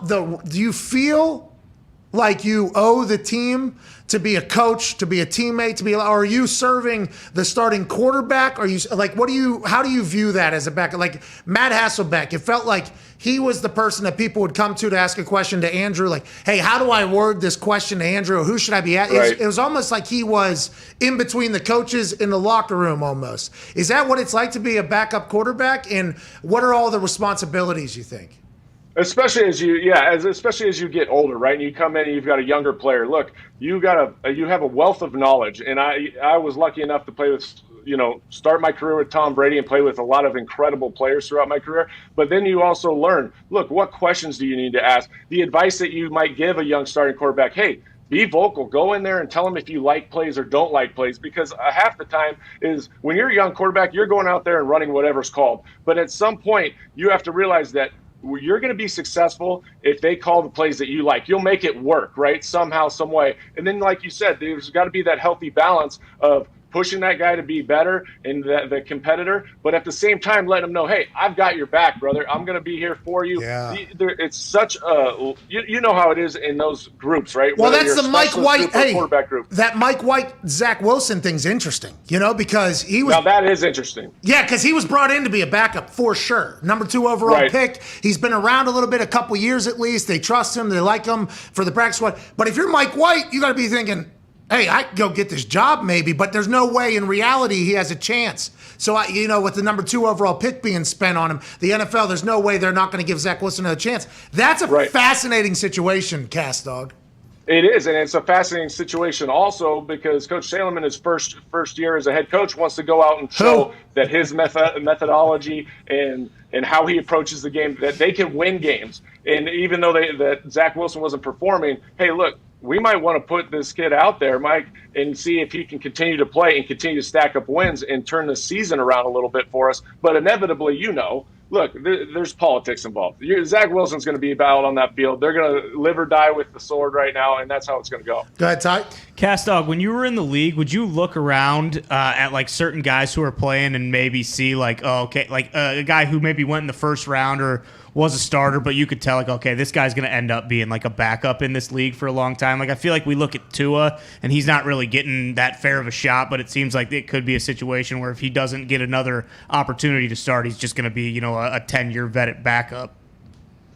do you feel like you owe the team to be a coach, to be a teammate, or are you serving the starting quarterback? Are you like, how do you view that as a backup? Like Matt Hasselbeck, it felt like he was the person that people would come to ask a question to Andrew, like, hey, how do I word this question to Andrew? Who should I be at? Right. It was almost like he was in between the coaches in the locker room almost. Is that what it's like to be a backup quarterback? And what are all the responsibilities, you think? Especially as you get older, right? And you come in and you've got a younger player. Look, you have a wealth of knowledge, and I was lucky enough to play with, start my career with Tom Brady and play with a lot of incredible players throughout my career. But then you also learn, look, what questions do you need to ask? The advice that you might give a young starting quarterback, hey, be vocal. Go in there and tell them if you like plays or don't like plays, because half the time is when you're a young quarterback, you're going out there and running whatever's called. But at some point, you have to realize that you're going to be successful if they call the plays that you like. You'll make it work, right? Somehow, some way. And then, like you said, there's got to be that healthy balance of pushing that guy to be better and the competitor, but at the same time, letting him know, hey, I've got your back, brother. I'm going to be here for you. Yeah. It's such a, you know how it is in those groups, right? Well, Whether that's you're the a Mike specialist White. group or Hey, quarterback group. that Mike White, Zach Wilson thing's interesting, because he was. Now that is interesting. Yeah, because he was brought in to be a backup for sure. Number 2 overall Right. pick. He's been around a little bit, a couple years at least. They trust him. They like him for the practice squad. But if you're Mike White, you got to be thinking, hey, I can go get this job maybe, but there's no way in reality he has a chance. So, with the number 2 overall pick being spent on him, the NFL, there's no way they're not going to give Zach Wilson a chance. That's a Right. fascinating situation, Cass Dog. It is, and it's a fascinating situation also because Coach Salem in his first year as a head coach wants to go out and show that his methodology and how he approaches the game, that they can win games. And even though that Zach Wilson wasn't performing, hey, look, we might want to put this kid out there, Mike, and see if he can continue to play and continue to stack up wins and turn the season around a little bit for us. But inevitably, look, there's politics involved. Zach Wilson's going to be out on that field. They're going to live or die with the sword right now, and that's how it's going to go. Go ahead, Ty. Cast Dog, when you were in the league, would you look around at like certain guys who are playing and maybe see like, oh, okay, like a guy who maybe went in the first round or was a starter, but you could tell like, okay, this guy's going to end up being like a backup in this league for a long time. Like I feel like we look at Tua and he's not really getting that fair of a shot, but it seems like it could be a situation where if he doesn't get another opportunity to start, he's just going to be, a 10-year vetted backup.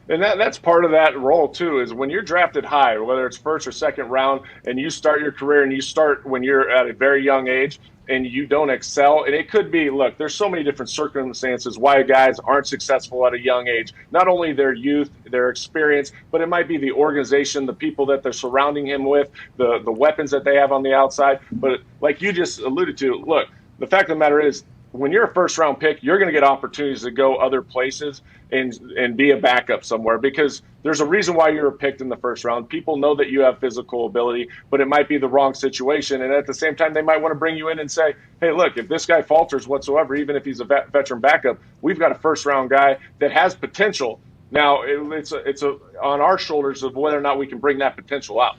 And that's part of that role, too, is when you're drafted high, whether it's first or second round, and you start your career and you start when you're at a very young age and you don't excel. And it could be, look, there's so many different circumstances why guys aren't successful at a young age. Not only their youth, their experience, but it might be the organization, the people that they're surrounding him with, the weapons that they have on the outside. But like you just alluded to, look, the fact of the matter is, when you're a first-round pick, you're going to get opportunities to go other places and be a backup somewhere because there's a reason why you were picked in the first round. People know that you have physical ability, but it might be the wrong situation. And at the same time, they might want to bring you in and say, hey, look, if this guy falters whatsoever, even if he's a veteran backup, we've got a first-round guy that has potential. Now, it's on our shoulders of whether or not we can bring that potential out.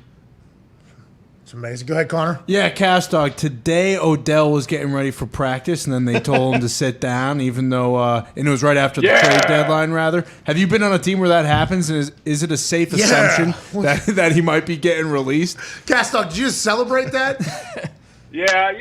It's amazing. Go ahead, Connor. Yeah, Cast Dog. Today, Odell was getting ready for practice, and then they told him to sit down, even though and it was right after the trade deadline, rather. Have you been on a team where that happens, and is it a safe assumption that he might be getting released? Cast Dog, did you just celebrate that? Yeah,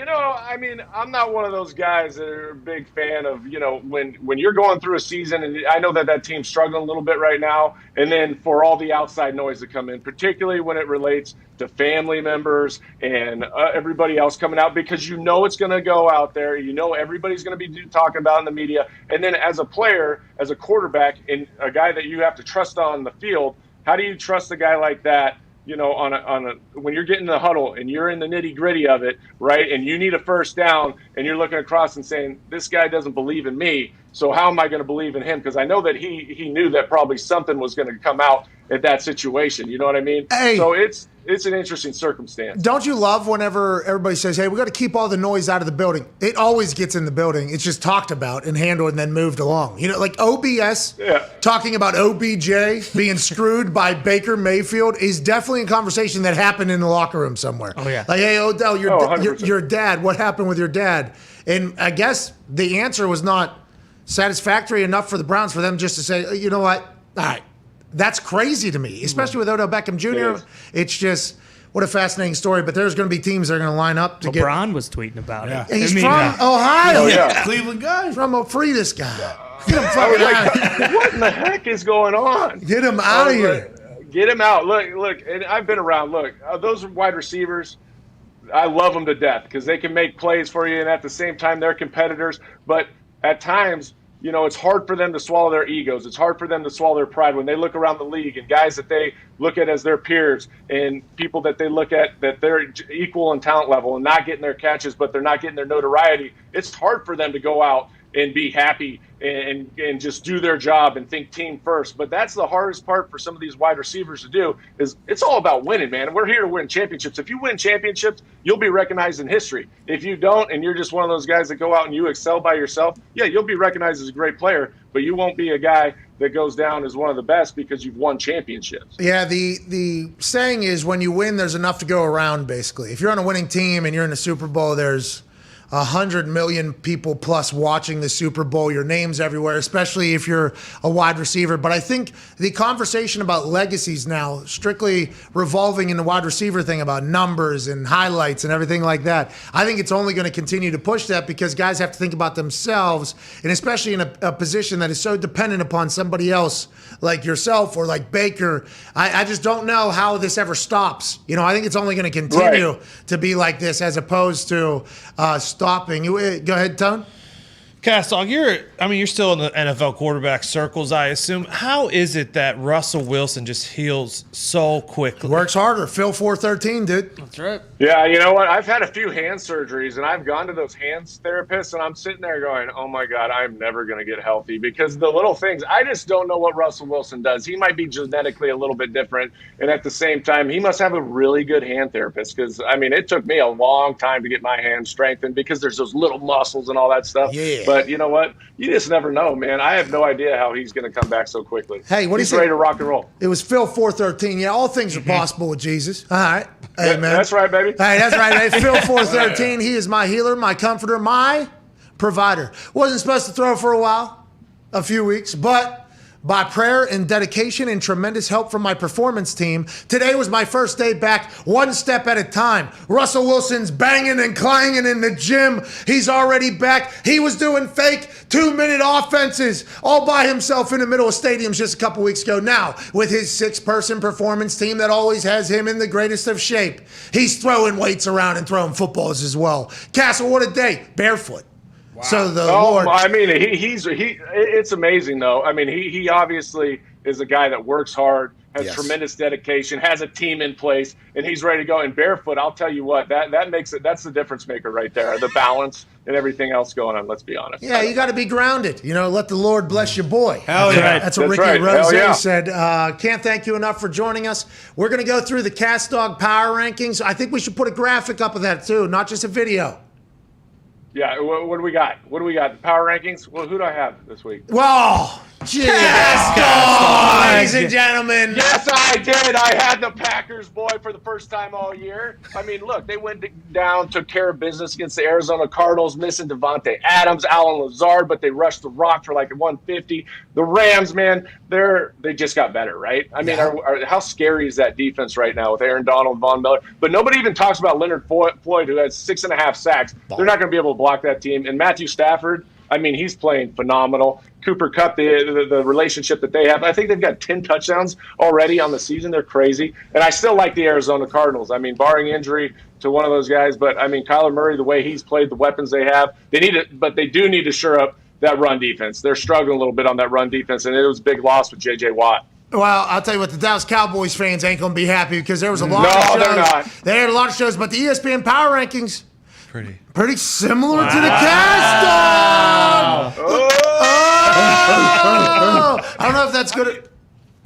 I mean, I'm not one of those guys that are a big fan of, when you're going through a season, and I know that team's struggling a little bit right now, and then for all the outside noise to come in, particularly when it relates to family members and everybody else coming out, because it's going to go out there, everybody's going to be talking about it in the media, and then as a player, as a quarterback, and a guy that you have to trust on the field, how do you trust a guy like that? When you're getting the huddle and you're in the nitty gritty of it, right? And you need a first down and you're looking across and saying, this guy doesn't believe in me. So how am I going to believe in him? Because I know that he knew that probably something was going to come out at that situation. You know what I mean? Hey. So it's an interesting circumstance. Don't you love whenever everybody says, hey, we got to keep all the noise out of the building? It always gets in the building. It's just talked about and handled and then moved along. Like OBS talking about OBJ being screwed by Baker Mayfield is definitely a conversation that happened in the locker room somewhere. Oh, yeah. Like, hey, Odell, your dad, what happened with your dad? And I guess the answer was not satisfactory enough for the Browns for them just to say, you know what? All right. That's crazy to me, especially with Odell Beckham Jr. It's just, what a fascinating story. But there's going to be teams that are going to line up to get. LeBron was tweeting about it. He's from Ohio. Cleveland guy. From free this guy. Get him What in the heck is going on? Get him out of here. Get him out. Look, and I've been around. Look, those wide receivers, I love them to death because they can make plays for you, and at the same time, they're competitors. But at times, it's hard for them to swallow their egos. It's hard for them to swallow their pride when they look around the league and guys that they look at as their peers and people that they look at that they're equal in talent level and not getting their catches, but they're not getting their notoriety. It's hard for them to go out and be happy and just do their job and think team first. But that's the hardest part for some of these wide receivers to do is it's all about winning, man. We're here to win championships. If you win championships, you'll be recognized in history. If you don't and you're just one of those guys that go out and you excel by yourself, you'll be recognized as a great player, but you won't be a guy that goes down as one of the best because you've won championships. Yeah, the saying is when you win, there's enough to go around, basically. If you're on a winning team and you're in the Super Bowl, there's 100 million people plus watching the Super Bowl. Your name's everywhere, especially if you're a wide receiver. But I think the conversation about legacies now, strictly revolving in the wide receiver thing about numbers and highlights and everything like that, I think it's only going to continue to push that because guys have to think about themselves, and especially in a position that is so dependent upon somebody else like yourself or like Baker. I just don't know how this ever stops. I think it's only going to continue to be like this as opposed to stopping. Go ahead, Tone. Castog, you're still in the NFL quarterback circles, I assume. How is it that Russell Wilson just heals so quickly? Works harder. Phil 413, dude. That's right. Yeah, you know what? I've had a few hand surgeries, and I've gone to those hands therapists, and I'm sitting there going, oh, my God, I'm never going to get healthy because the little things, I just don't know what Russell Wilson does. He might be genetically a little bit different, and at the same time, he must have a really good hand therapist because, I mean, it took me a long time to get my hands strengthened because there's those little muscles and all that stuff. Yeah. But you know what? You just never know, man. I have no idea how he's going to come back so quickly. Hey, what do you He's think? ready to rock and roll. It was Phil 413. Yeah, all things are possible with Jesus. All right. Hey, man. That's right, baby. Hey, that's right. Hey, Phil 413. He is my healer, my comforter, my provider. Wasn't supposed to throw for a while, a few weeks, but by prayer and dedication and tremendous help from my performance team, today was my first day back, one step at a time. Russell Wilson's banging and clanging in the gym. He's already back. He was doing fake 2-minute offenses all by himself in the middle of stadiums just a couple weeks ago. Now, with his 6-person performance team that always has him in the greatest of shape, he's throwing weights around and throwing footballs as well. Castle, what a day. Barefoot. Wow. So the Lord. I mean, it's amazing though. I mean, he obviously is a guy that works hard, has tremendous dedication, has a team in place, and he's ready to go. And barefoot, I'll tell you what, that makes it. That's the difference maker right there. The balance and everything else going on. Let's be honest. Yeah, you got to be grounded. You know, let the Lord bless your boy. Hell yeah. That's what Ricky Rose said. Can't thank you enough for joining us. We're going to go through the Cast Dog Power Rankings. I think we should put a graphic up of that too, not just a video. Yeah, what do we got? What do we got? The power rankings? Well, who do I have this week? Whoa! Ladies and gentlemen. Yes, I did. I had the Packers, boy, for the first time all year. I mean, look, they went down, took care of business against the Arizona Cardinals, missing Devontae Adams, Allen Lazard, but they rushed the rock for like 150. The Rams, man, they just got better, right? I mean, how scary is that defense right now with Aaron Donald, Von Miller? But nobody even talks about Leonard Floyd, who has 6.5 sacks. They're not going to be able to block that team. And Matthew Stafford, I mean, he's playing phenomenal. Cooper Kupp, the relationship that they have, I think they've got 10 touchdowns already on the season. They're crazy. And I still like the Arizona Cardinals. I mean, barring injury to one of those guys. But, I mean, Kyler Murray, the way he's played, the weapons they have, but they do need to shore up that run defense. They're struggling a little bit on that run defense, and it was a big loss with J.J. Watt. Well, I'll tell you what, the Dallas Cowboys fans ain't going to be happy because there was a lot of shows. They're not. They had a lot of shows, but the ESPN Power Rankings, pretty similar to the Cast Dog. I don't know if that's good.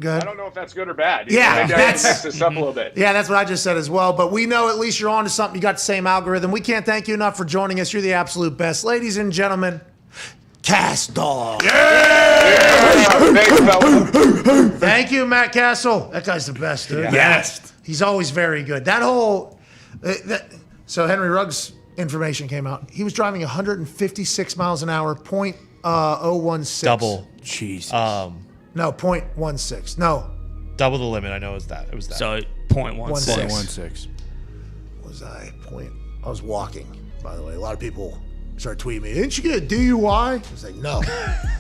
Good. I don't know if that's good or bad. Yeah, maybe I can mix this up a little bit. Yeah, that's what I just said as well. But we know at least you're on to something. You got the same algorithm. We can't thank you enough for joining us. You're the absolute best. Ladies and gentlemen, Cast Dog. Thank you, Matt Castle. That guy's the best, dude. Yes. He's always very good. That whole... so Henry Ruggs' information came out. He was driving 156 miles an hour, .016. Double. Jesus. No, .16. No. Double the limit. I know it was that. So 0.16. 0.16. Was I was walking, by the way. A lot of people started tweeting me, didn't you get a DUI? I was like, no.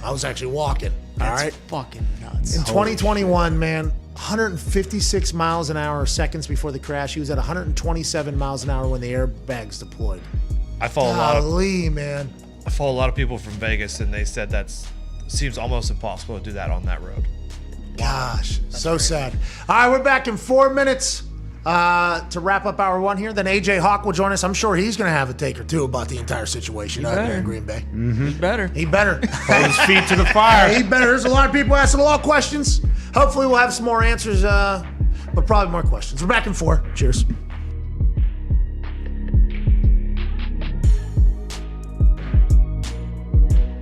I was actually walking. That's all right? fucking nuts. In 2021, man, 156 miles an hour seconds before the crash. He was at 127 miles an hour when the airbags deployed. I follow man. a lot of people from Vegas, and they said seems almost impossible to do that on that road. Gosh, so sad. All right, we're back in 4 minutes to wrap up hour one here. Then AJ Hawk will join us. I'm sure he's going to have a take or two about the entire situation out there in Green Bay. Mm-hmm. He better. Hold his feet to the fire. He better. There's a lot of people asking a lot of questions. Hopefully we'll have some more answers, but probably more questions. We're back in 4. Cheers.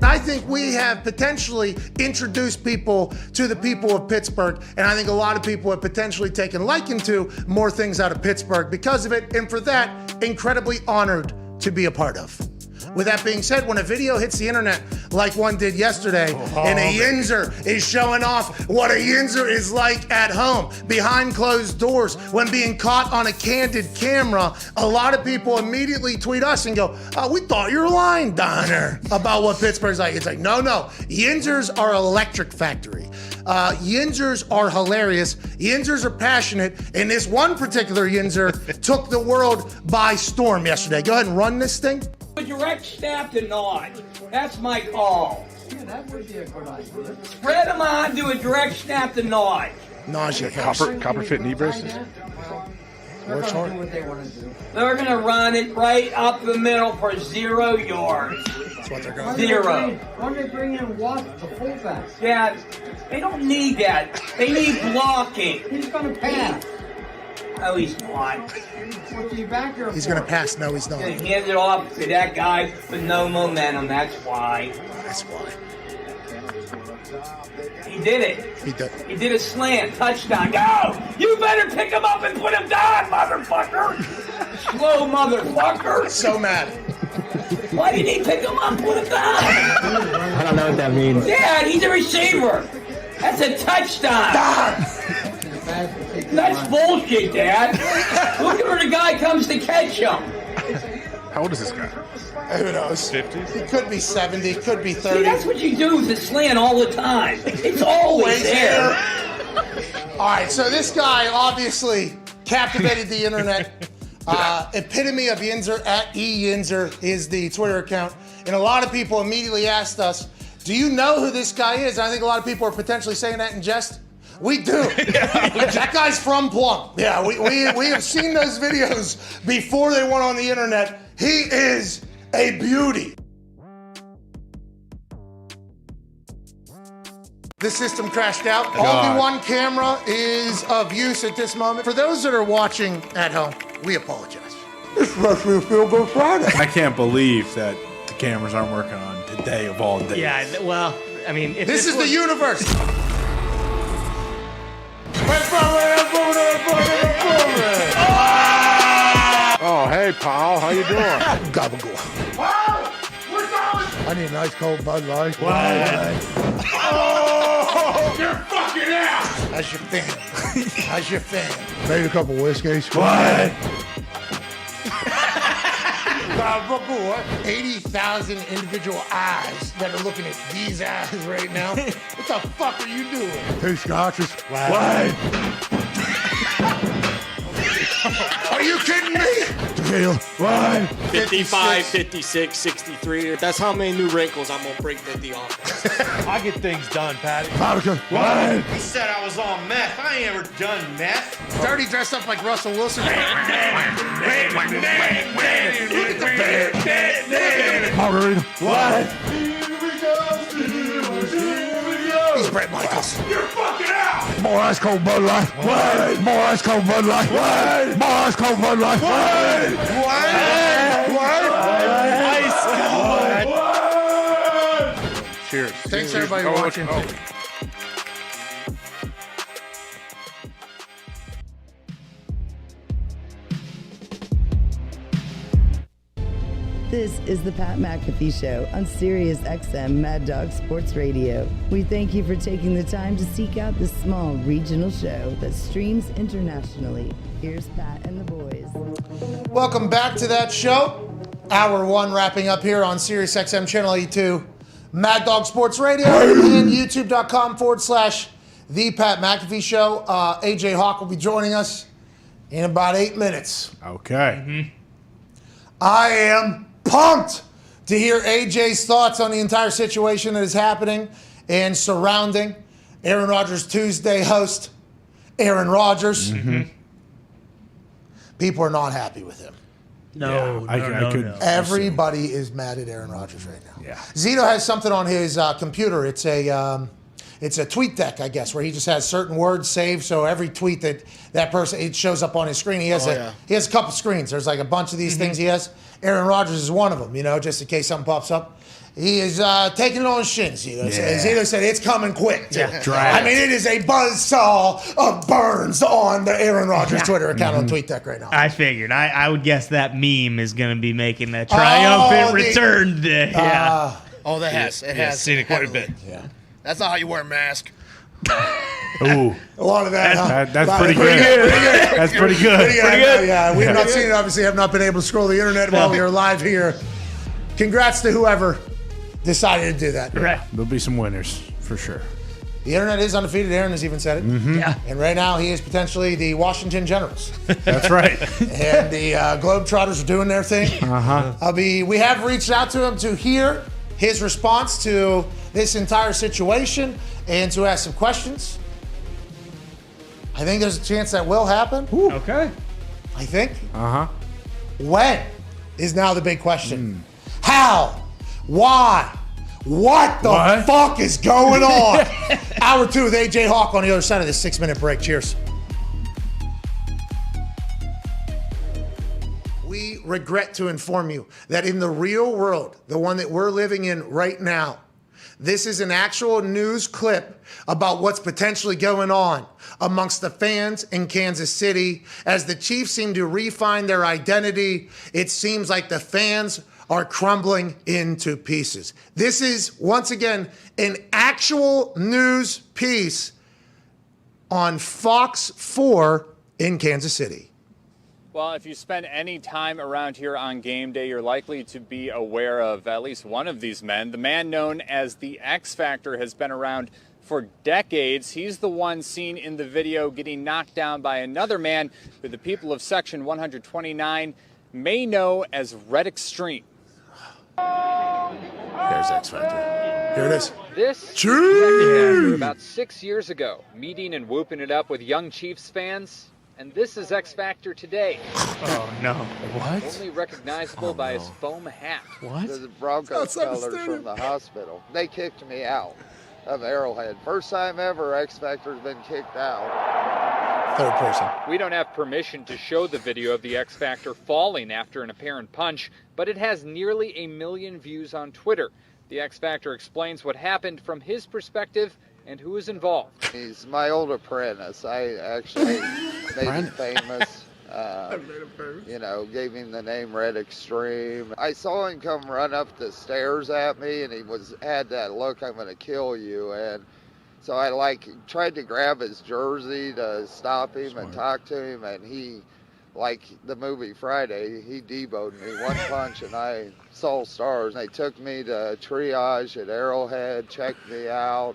I think we have potentially introduced people to the people of Pittsburgh, and I think a lot of people have potentially taken liking to more things out of Pittsburgh because of it, and for that, incredibly honored to be a part of. With that being said, when a video hits the internet like one did yesterday, and a Yinzer is showing off what a Yinzer is like at home, behind closed doors, when being caught on a candid camera, a lot of people immediately tweet us and go, oh, we thought you were lying, Donner, about what Pittsburgh's like. It's like, no. Yinzers are electric factory. Yinzers are hilarious. Yinzers are passionate. And this one particular Yinzer took the world by storm yesterday. Go ahead and run this thing. A direct snap to Nod. That's my call. Yeah, that would be a good idea. Spread them on, do a direct snap to Nod. Nausea. Copper fit knee braces. They're going to do what they want to do. They're going to run it right up the middle for 0 yards. That's what they're going to 0. Why don't they bring in Watt, the fullback? Yeah, they don't need that. They need blocking. He's going to pass. Oh, he's not. What's he back there He's for? going to pass. No, he's not. He's going to hand it off to that guy with no momentum. That's why. That's why. He did it. He did. He did a slant. Touchdown. Go! You better pick him up and put him down, motherfucker! Slow motherfucker! So mad. Why did he pick him up and put him down? I don't know what that means. Dad, he's a receiver. That's a touchdown. That's bullshit, Dad. Look at where the guy comes to catch him. How old is this guy? Who knows? 50? He could be 70, could be 30. See, that's what you do with the slant all the time. It's always there. All right, so this guy obviously captivated the internet. Epitome of Yinzer, at eYinzer is the Twitter account. And a lot of people immediately asked us, do you know who this guy is? And I think a lot of people are potentially saying that in jest. We do. That guy's from Plum. Yeah, we have seen those videos before they went on the internet. He is a beauty. The system crashed out. Only one camera is of use at this moment. For those that are watching at home, we apologize. This must be a Field Goal Friday. I can't believe that the cameras aren't working on today of all days. Yeah, well, I mean, if This is the universe. Oh, hey, pal. How you doing? Gabagool. Wow! We're going! I need a nice cold Bud Light. Oh, you're fucking out. How's your fan? How's your fan? Maybe a couple whiskeys. What? Gabagool. 80,000 individual eyes that are looking at these eyes right now. What the fuck are you doing? 2 scotches. What? Are you kidding me? Tequila. What? 55, 56, 63. That's how many new wrinkles I'm going to bring to the office. I get things done, Patty. Vodka. What? He said I was on meth. I ain't ever done meth. Dirty dressed up like Russell Wilson. Margarita. What? He's Brett Michaels. You're fucking out. More ice cold Bud Light. What? More ice cold Bud Light. What? More ice cold Bud Light. What? What? Ice cold. Cheers. Thanks everybody for watching. This is the Pat McAfee Show on Sirius XM Mad Dog Sports Radio. We thank you for taking the time to seek out this small regional show that streams internationally. Here's Pat and the boys. Welcome back to that show. Hour 1 wrapping up here on Sirius XM Channel 82, Mad Dog Sports Radio, and YouTube.com/The Pat McAfee Show. AJ Hawk will be joining us in about 8 minutes. Okay. I am pumped to hear AJ's thoughts on the entire situation that is happening and surrounding Aaron Rodgers Tuesday host, Aaron Rodgers. People are not happy with him. No, I could. Everybody is mad at Aaron Rodgers right now. Yeah. Zito has something on his computer. It's a tweet deck, I guess, where he just has certain words saved. So every tweet that person, it shows up on his screen. He has a couple screens. There's like a bunch of these things he has. Aaron Rodgers is one of them, just in case something pops up. He is taking it on his shins. Zito said it's coming quick. Yeah. I mean, it is a buzzsaw of burns on the Aaron Rodgers Twitter account on TweetDeck right now. I figured. I would guess that meme is going to be making a triumphant return today. It has. It has. Seen it quite a bit. Yeah. That's not how you wear a mask. Ooh. A lot of that. That's pretty good. That's pretty good. Pretty good. Yeah, we have not seen it. Obviously, have not been able to scroll the internet while we are live here. Congrats to whoever decided to do that. Right. There'll be some winners for sure. The internet is undefeated. Aaron has even said it. Yeah. And right now, he is potentially the Washington Generals. That's right. And the Globetrotters are doing their thing. We have reached out to him to hear his response to this entire situation and to ask some questions. I think there's a chance that will happen. Okay. I think. When is now the big question. How? Why? What the fuck is going on? Hour 2 with AJ Hawk on the other side of this 6-minute break. Cheers. We regret to inform you that in the real world, the one that we're living in right now, this is an actual news clip about what's potentially going on amongst the fans in Kansas City. As the Chiefs seem to refine their identity, it seems like the fans are crumbling into pieces. This is, once again, an actual news piece on Fox 4 in Kansas City. Well, if you spend any time around here on game day, you're likely to be aware of at least one of these men. The man known as the X Factor has been around for decades. He's the one seen in the video getting knocked down by another man who the people of Section 129 may know as Red Extreme. There's X Factor. Here it is. This is about 6 years ago, meeting and whooping it up with young Chiefs fans. And this is X Factor today. Oh, no. What? Only recognizable by his foam hat. What? The Broncos colors from the hospital. They kicked me out of Arrowhead. First time ever X Factor's been kicked out. Third person. We don't have permission to show the video of the X Factor falling after an apparent punch, but it has nearly 1 million views on Twitter. The X Factor explains what happened from his perspective and who is involved. He's my old apprentice. I actually made him famous. You know, gave him the name Red Extreme. I saw him come run up the stairs at me, and he had that look, I'm going to kill you. And so I tried to grab his jersey to stop him and talk to him, and he, like the movie Friday, he deboed me one punch, and I saw stars. They took me to triage at Arrowhead, checked me out.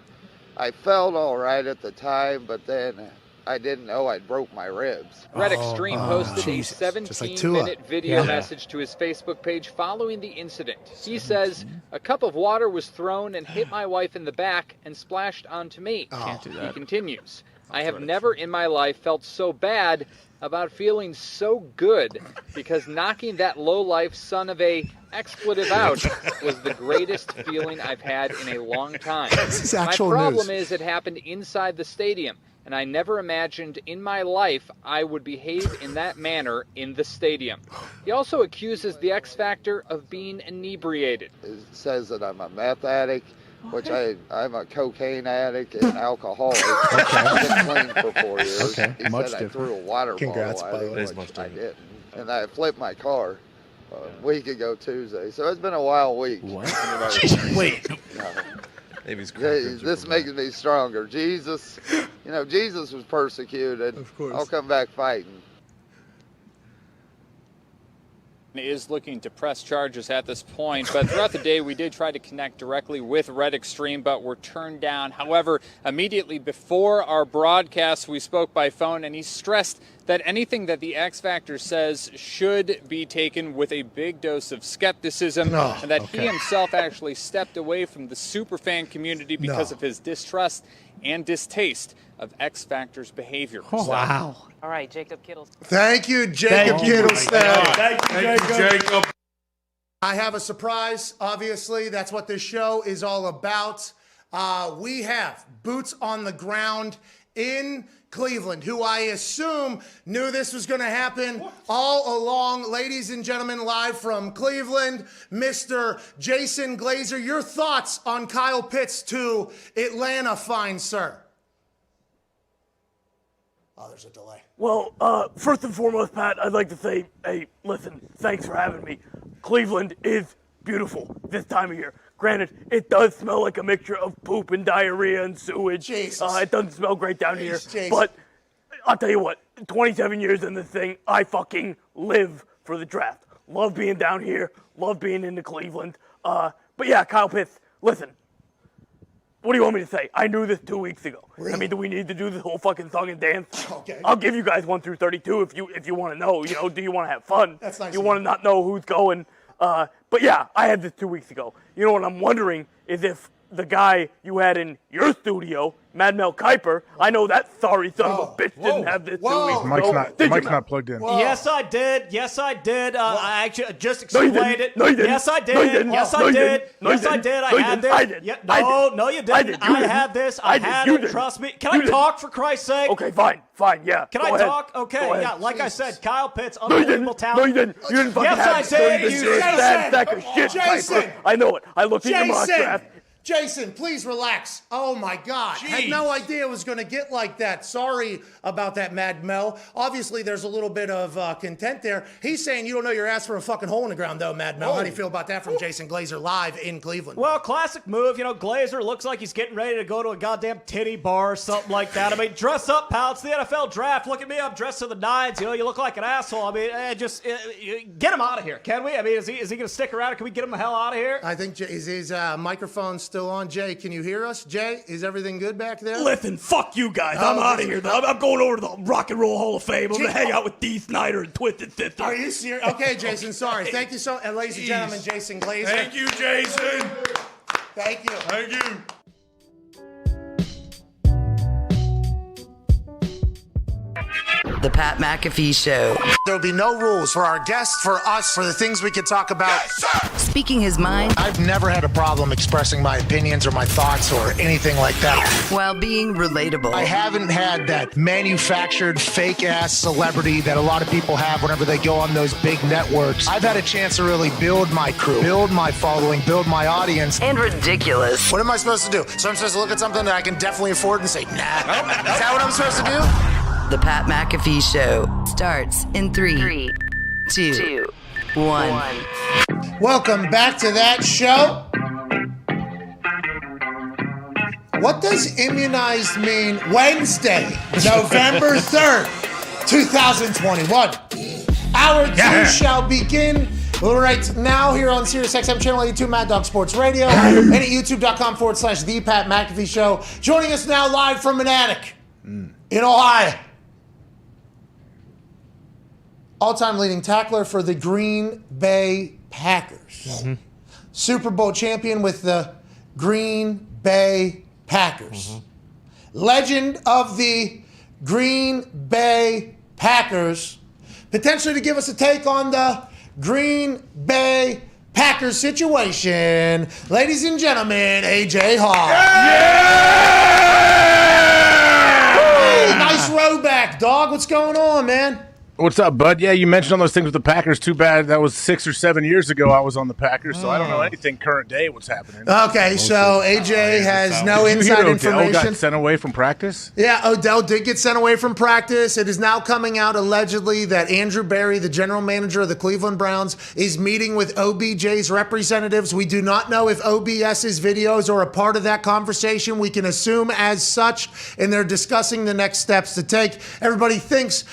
I felt all right at the time, but then I didn't know I'd broke my ribs. Red Extreme posted a 17-minute video message to his Facebook page following the incident. He says, "A cup of water was thrown and hit my wife in the back and splashed onto me." Can't do that. He continues, "I have never in my life felt so bad about feeling so good because knocking that low-life son of a expletive out was the greatest feeling I've had in a long time. My problem is it happened inside the stadium, and I never imagined in my life I would behave in that manner in the stadium." He also accuses the X Factor of being inebriated. It says that I'm a meth addict, which I'm a cocaine addict and alcoholic. I've been clean for 4 years. Okay. He said I threw a water bottle at him, which I didn't. And I flipped my car a week ago Tuesday. So it's been a wild week. What? Wait. This makes me stronger. Jesus, Jesus was persecuted. Of course. I'll come back fighting. Is looking to press charges at this point, but throughout the day we did try to connect directly with Red Extreme, but were turned down. However, immediately before our broadcast we spoke by phone, and he stressed that anything that the X Factor says should be taken with a big dose of skepticism, and that he himself actually stepped away from the superfan community because of his distrust and distaste of X Factor's behavior. Wow. All right, Jacob Kittle. Thank you, Jacob Kittlestad. Thank you, Jacob. I have a surprise, obviously. That's what this show is all about. We have boots on the ground in Cleveland, who I assume knew this was going to happen all along. Ladies and gentlemen, live from Cleveland, Mr. Jason Glazer. Your thoughts on Kyle Pitts to Atlanta, fine sir? Oh, there's a delay. Well, first and foremost, Pat, I'd like to say, hey, listen, thanks for having me. Cleveland is beautiful this time of year. Granted, it does smell like a mixture of poop and diarrhea and sewage. Jesus. It doesn't smell great down here. Jesus. But I'll tell you what, 27 years in this thing, I fucking live for the draft. Love being down here. Love being into Cleveland. But yeah, Kyle Pitts, listen. what do you want me to say? I knew this 2 weeks ago. Really? I mean, do we need to do this whole fucking song and dance? Okay. I'll give you guys 1 through 32 if you want to know. You know, do you want to have fun? That's nice. You want to not know who's going? But yeah, I had this 2 weeks ago. You know what I'm wondering is if the guy you had in your studio, Mad Mel Kiper, I know that sorry son of a bitch didn't have this 2 weeks ago. Mike's not plugged in. Whoa. Yes, I did. I actually just explained it. No, you didn't. Yes, I did. No, you didn't. Yes, No, I you did. didn't. No, you Yes, I didn't. did. No, I you had didn't. this. I did. Yeah, I no, did. no, you I didn't. did. You I didn't. had this. I I did. had You it. didn't. Trust me. Can You I didn't. talk for Christ's sake? Okay, fine, yeah. Can Go I ahead. talk? Okay, Go ahead. yeah. Like I said, Kyle Pitts, No, you unbelievable didn't. talent. No, you didn't. You didn't fucking Yes, have I it. did. You're a sad sack of shit, Jason. Piper. I know it. I looked at your mock draft. Jason, please relax. Oh my God. Had no idea it was going to get like that. Sorry about that, Mad Mel. Obviously, there's a little bit of content there. He's saying you don't know your ass from a fucking hole in the ground, though, Mad Mel. How do you feel about that from Jason Glazer live in Cleveland? Well, classic move. You know, Glazer looks like he's getting ready to go to a goddamn titty bar or something like that. I mean, dress up, pal. It's the NFL draft. Look at me. I'm dressed to the nines. You know, you look like an asshole. I mean, get him out of here, can we? I mean, is he going to stick around? Can we get him the hell out of here? I think is his microphone still on? Jay, can you hear us? Jay, is everything good back there? Listen, fuck you guys. I'm out of here. I'm going over to the Rock and Roll Hall of Fame. I'm going to hang out with Dee Snyder and Twisted Sister. Are you serious? Okay, Jason, sorry. Thank you so much. And ladies and gentlemen, Jason Glazer. Thank you, Jason. Thank you. Thank you. The Pat McAfee Show. There'll be no rules for our guests, for us, for the things we can talk about. Speaking his mind I've never had a problem expressing my opinions or my thoughts or anything like that. while being relatable. I haven't had that manufactured fake-ass celebrity that a lot of people have whenever they go on those big networks. I've had a chance to really build my crew, build my following, build my audience. And ridiculous. What am I supposed to do? So I'm supposed to look at something that I can definitely afford and say, nah. Is that what I'm supposed to do? The Pat McAfee Show starts in 3, 2, 1. Welcome back to that show. What does immunized mean? Wednesday, November 3rd, 2021. Hour 2 shall begin right now here on SiriusXM Channel 82, Mad Dog Sports Radio, and at youtube.com/The Pat McAfee Show. Joining us now live from an attic in Ohio. All-time leading tackler for the Green Bay Packers. Super Bowl champion with the Green Bay Packers. Legend of the Green Bay Packers. Potentially to give us a take on the Green Bay Packers situation. Ladies and gentlemen, AJ Hawk. Hey, nice row back, dog. What's going on, man? What's up, bud? Yeah, you mentioned all those things with the Packers. Too bad that was 6 or 7 years ago I was on the Packers, so I don't know anything current day what's happening. Okay, so AJ has no Did you hear inside Odell information. got sent away from practice? Yeah, Odell did get sent away from practice. It is now coming out allegedly that Andrew Berry, the general manager of the Cleveland Browns, is meeting with OBJ's representatives. We do not know if OBS's videos are a part of that conversation. We can assume as such, and they're discussing the next steps to take. Everybody thinks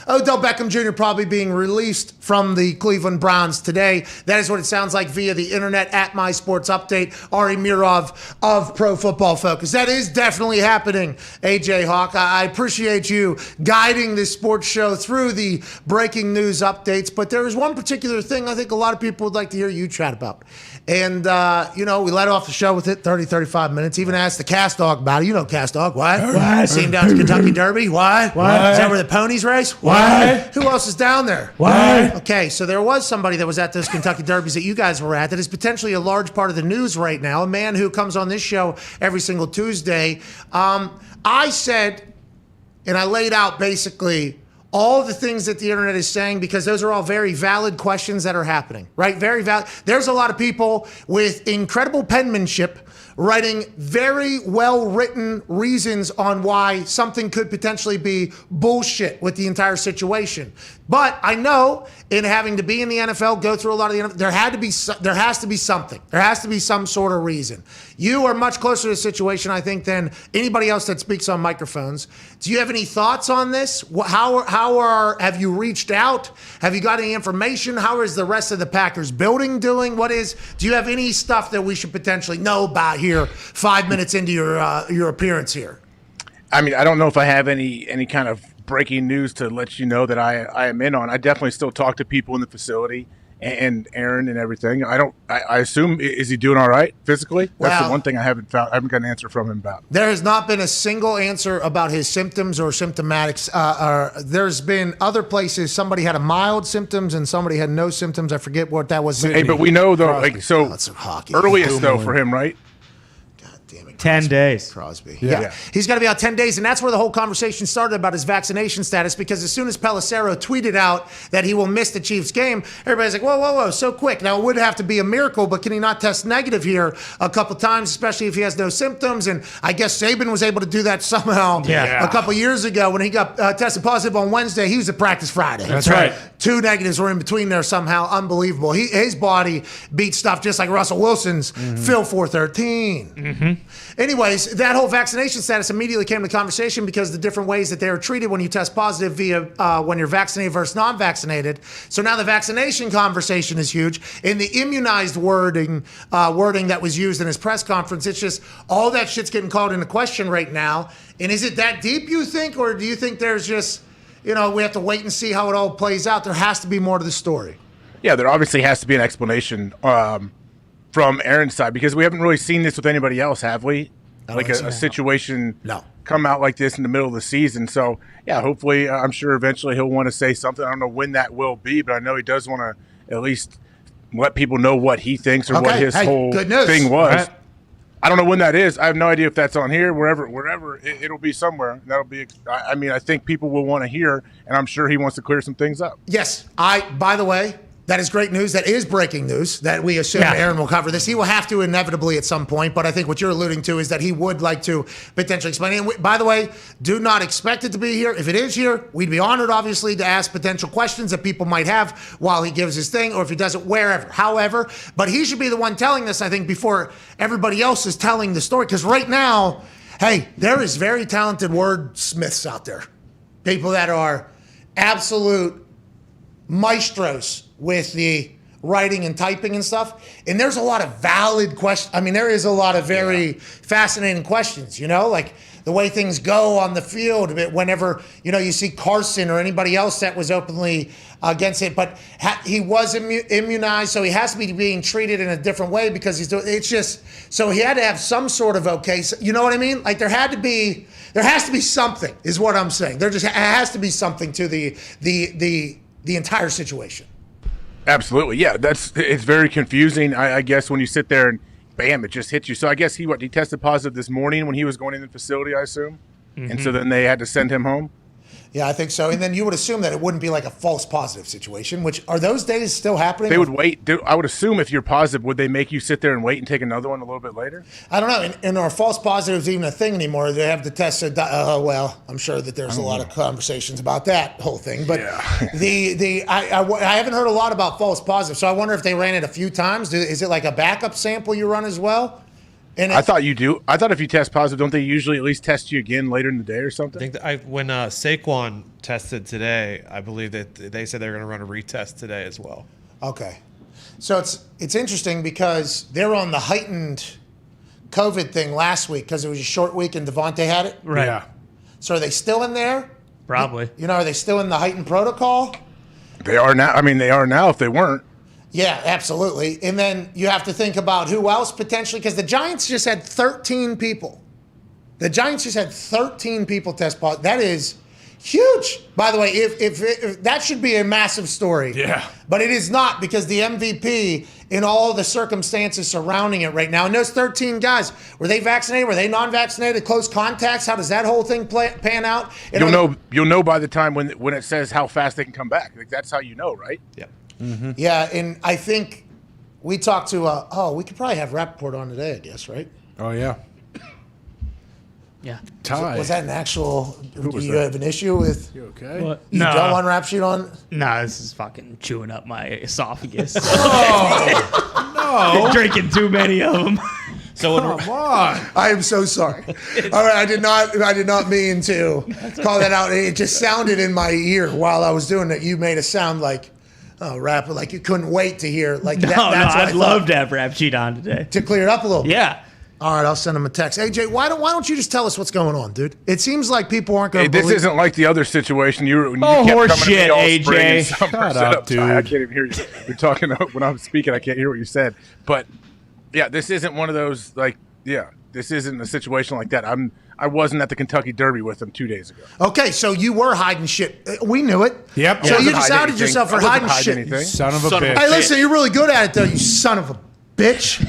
Odell Beckham Jr. probably being released from the Cleveland Browns today. That is what it sounds like via the internet at My Sports Update. Ari Mirov of Pro Football Focus. That is definitely happening, AJ Hawk. I appreciate you guiding this sports show through the breaking news updates, but there is one particular thing I think a lot of people would like to hear you chat about. And, we let off the show with it 30, 35 minutes. Even asked the Cast Dog about it. You know Cast Dog. Why? See him down to Kentucky Derby. Why? Is that where the ponies race? Why? Who else is down there? Why? Okay, so there was somebody that was at those Kentucky Derbies that you guys were at that is potentially a large part of the news right now. A man who comes on this show every single Tuesday. I said, and I laid out basically all the things that the internet is saying, because those are all very valid questions that are happening, right? Very valid. There's a lot of people with incredible penmanship writing very well-written reasons on why something could potentially be bullshit with the entire situation. But I know in having to be in the NFL, go through a lot of the NFL, there has to be something. There has to be some sort of reason. You are much closer to the situation, I think, than anybody else that speaks on microphones. Do you have any thoughts on this? Have you reached out? Have you got any information? How is the rest of the Packers building doing? Do you have any stuff that we should potentially know about here here 5 minutes into your appearance here? I mean, I don't know if I have any kind of breaking news to let you know that I am in on. I definitely still talk to people in the facility and Aaron and everything. I assume, is he doing all right physically? That's the one thing I haven't got an answer from him about. There has not been a single answer about his symptoms or symptomatics. There's been other places somebody had a mild symptoms and somebody had no symptoms. I forget what that was. Hey, but we know though, earliest though Boom. for him, right? 10 days. Crosby. Yeah. He's got to be out 10 days. And that's where the whole conversation started about his vaccination status, because as soon as Pelissero tweeted out that he will miss the Chiefs game, everybody's like, whoa, so quick. Now, it would have to be a miracle, but can he not test negative here a couple times, especially if he has no symptoms? And I guess Saban was able to do that somehow a couple years ago when he got tested positive on Wednesday. He was at practice Friday. That's right. 2 negatives were in between there somehow. Unbelievable. His body beat stuff just like Russell Wilson's. Phil 413. Anyways, that whole vaccination status immediately came to conversation because the different ways that they are treated when you test positive via when you're vaccinated versus non-vaccinated. So now the vaccination conversation is huge. In the immunized wording that was used in his press conference, it's just all that shit's getting called into question right now. And is it that deep, you think, or do you think there's just, we have to wait and see how it all plays out? There has to be more to the story. Yeah, there obviously has to be an explanation from Aaron's side, because we haven't really seen this with anybody else, have we? Like a situation come out like this in the middle of the season. So, yeah, hopefully, I'm sure eventually he'll want to say something. I don't know when that will be, but I know he does want to at least let people know what he thinks or what his whole thing was. Right. I don't know when that is. I have no idea if that's on here, wherever it'll be somewhere. That'll be. I mean, I think people will want to hear, and I'm sure he wants to clear some things up. Yes. By the way, that is great news. That is breaking news that we assume Aaron will cover this. He will have to inevitably at some point, but I think what you're alluding to is that he would like to potentially explain it. And by the way, do not expect it to be here. If it is here, we'd be honored, obviously, to ask potential questions that people might have while he gives his thing, or if he does it wherever. However, but he should be the one telling this, I think, before everybody else is telling the story. Because right now, hey, there is very talented wordsmiths out there. People that are absolute maestros with the writing and typing and stuff. And there's a lot of valid questions. I mean, there is a lot of very fascinating questions, like the way things go on the field whenever, you see Carson or anybody else that was openly against it. But he was immunized, so he has to be being treated in a different way because it's just, so he had to have some sort of you know what I mean? Like there has to be something is what I'm saying. There just has to be something to the entire situation. Absolutely, yeah. It's very confusing. I guess when you sit there and bam, it just hits you. So I guess he tested positive this morning when he was going in the facility, I assume, and so then they had to send him home. Yeah, I think so. And then you would assume that it wouldn't be like a false positive situation, which are those days still happening? They would wait. I would assume if you're positive, would they make you sit there and wait and take another one a little bit later? I don't know. And are false positives even a thing anymore? They have the test. Well, I'm sure that there's a lot of conversations about that whole thing. But I haven't heard a lot about false positives. So I wonder if they ran it a few times. Is it like a backup sample you run as well? And I thought you do. I thought if you test positive, don't they usually at least test you again later in the day or something? I think that when Saquon tested today, I believe that they said they're going to run a retest today as well. Okay. So it's interesting because they're on the heightened COVID thing last week because it was a short week and Devontae had it. Right. Yeah. So are they still in there? Probably. Are they still in the heightened protocol? They are now. I mean, they are now if they weren't. Yeah, absolutely. And then you have to think about who else potentially, because the Giants just had 13 people. The Giants just had 13 people test positive. That is huge. By the way, if that should be a massive story. Yeah. But it is not, because the MVP in all the circumstances surrounding it right now, and those 13 guys, were they vaccinated? Were they non-vaccinated? Close contacts? How does that whole thing pan out? You'll know by the time when it says how fast they can come back. Like that's how you know, right? Yeah. Mm-hmm. Yeah, and I think we talked to, we could probably have Rappaport on today, I guess, right? Oh, yeah. Yeah. Ty. Was that an actual, do you have an issue with? You okay? What? You No. don't want Rap Sheet on? Nah, this is fucking chewing up my esophagus. No. Been drinking too many of them. So Come on. I am so sorry. All right, I did not mean to call that out. It just sounded in my ear while I was doing it. You made a sound like, rap, like you couldn't wait to hear. Like I'd love to have Rap Sheet on today. To clear it up a little bit. Yeah. All right, I'll send him a text. AJ, why don't you just tell us what's going on, dude? It seems like people aren't going to This isn't like the other situation. You kept horse coming shit, to me all AJ. spring and summer. Shut Shut up, dude. I can't even hear you. You're talking when I'm speaking. I can't hear what you said. But yeah, this isn't one of those this isn't a situation like that. I wasn't at the Kentucky Derby with him 2 days ago. Okay, so you were hiding shit. We knew it. Yep. So I you wasn't just hiding outed anything. yourself for I wasn't hiding shit. anything. Son of a bitch. Hey, listen, you're really good at it, though, you son of a bitch.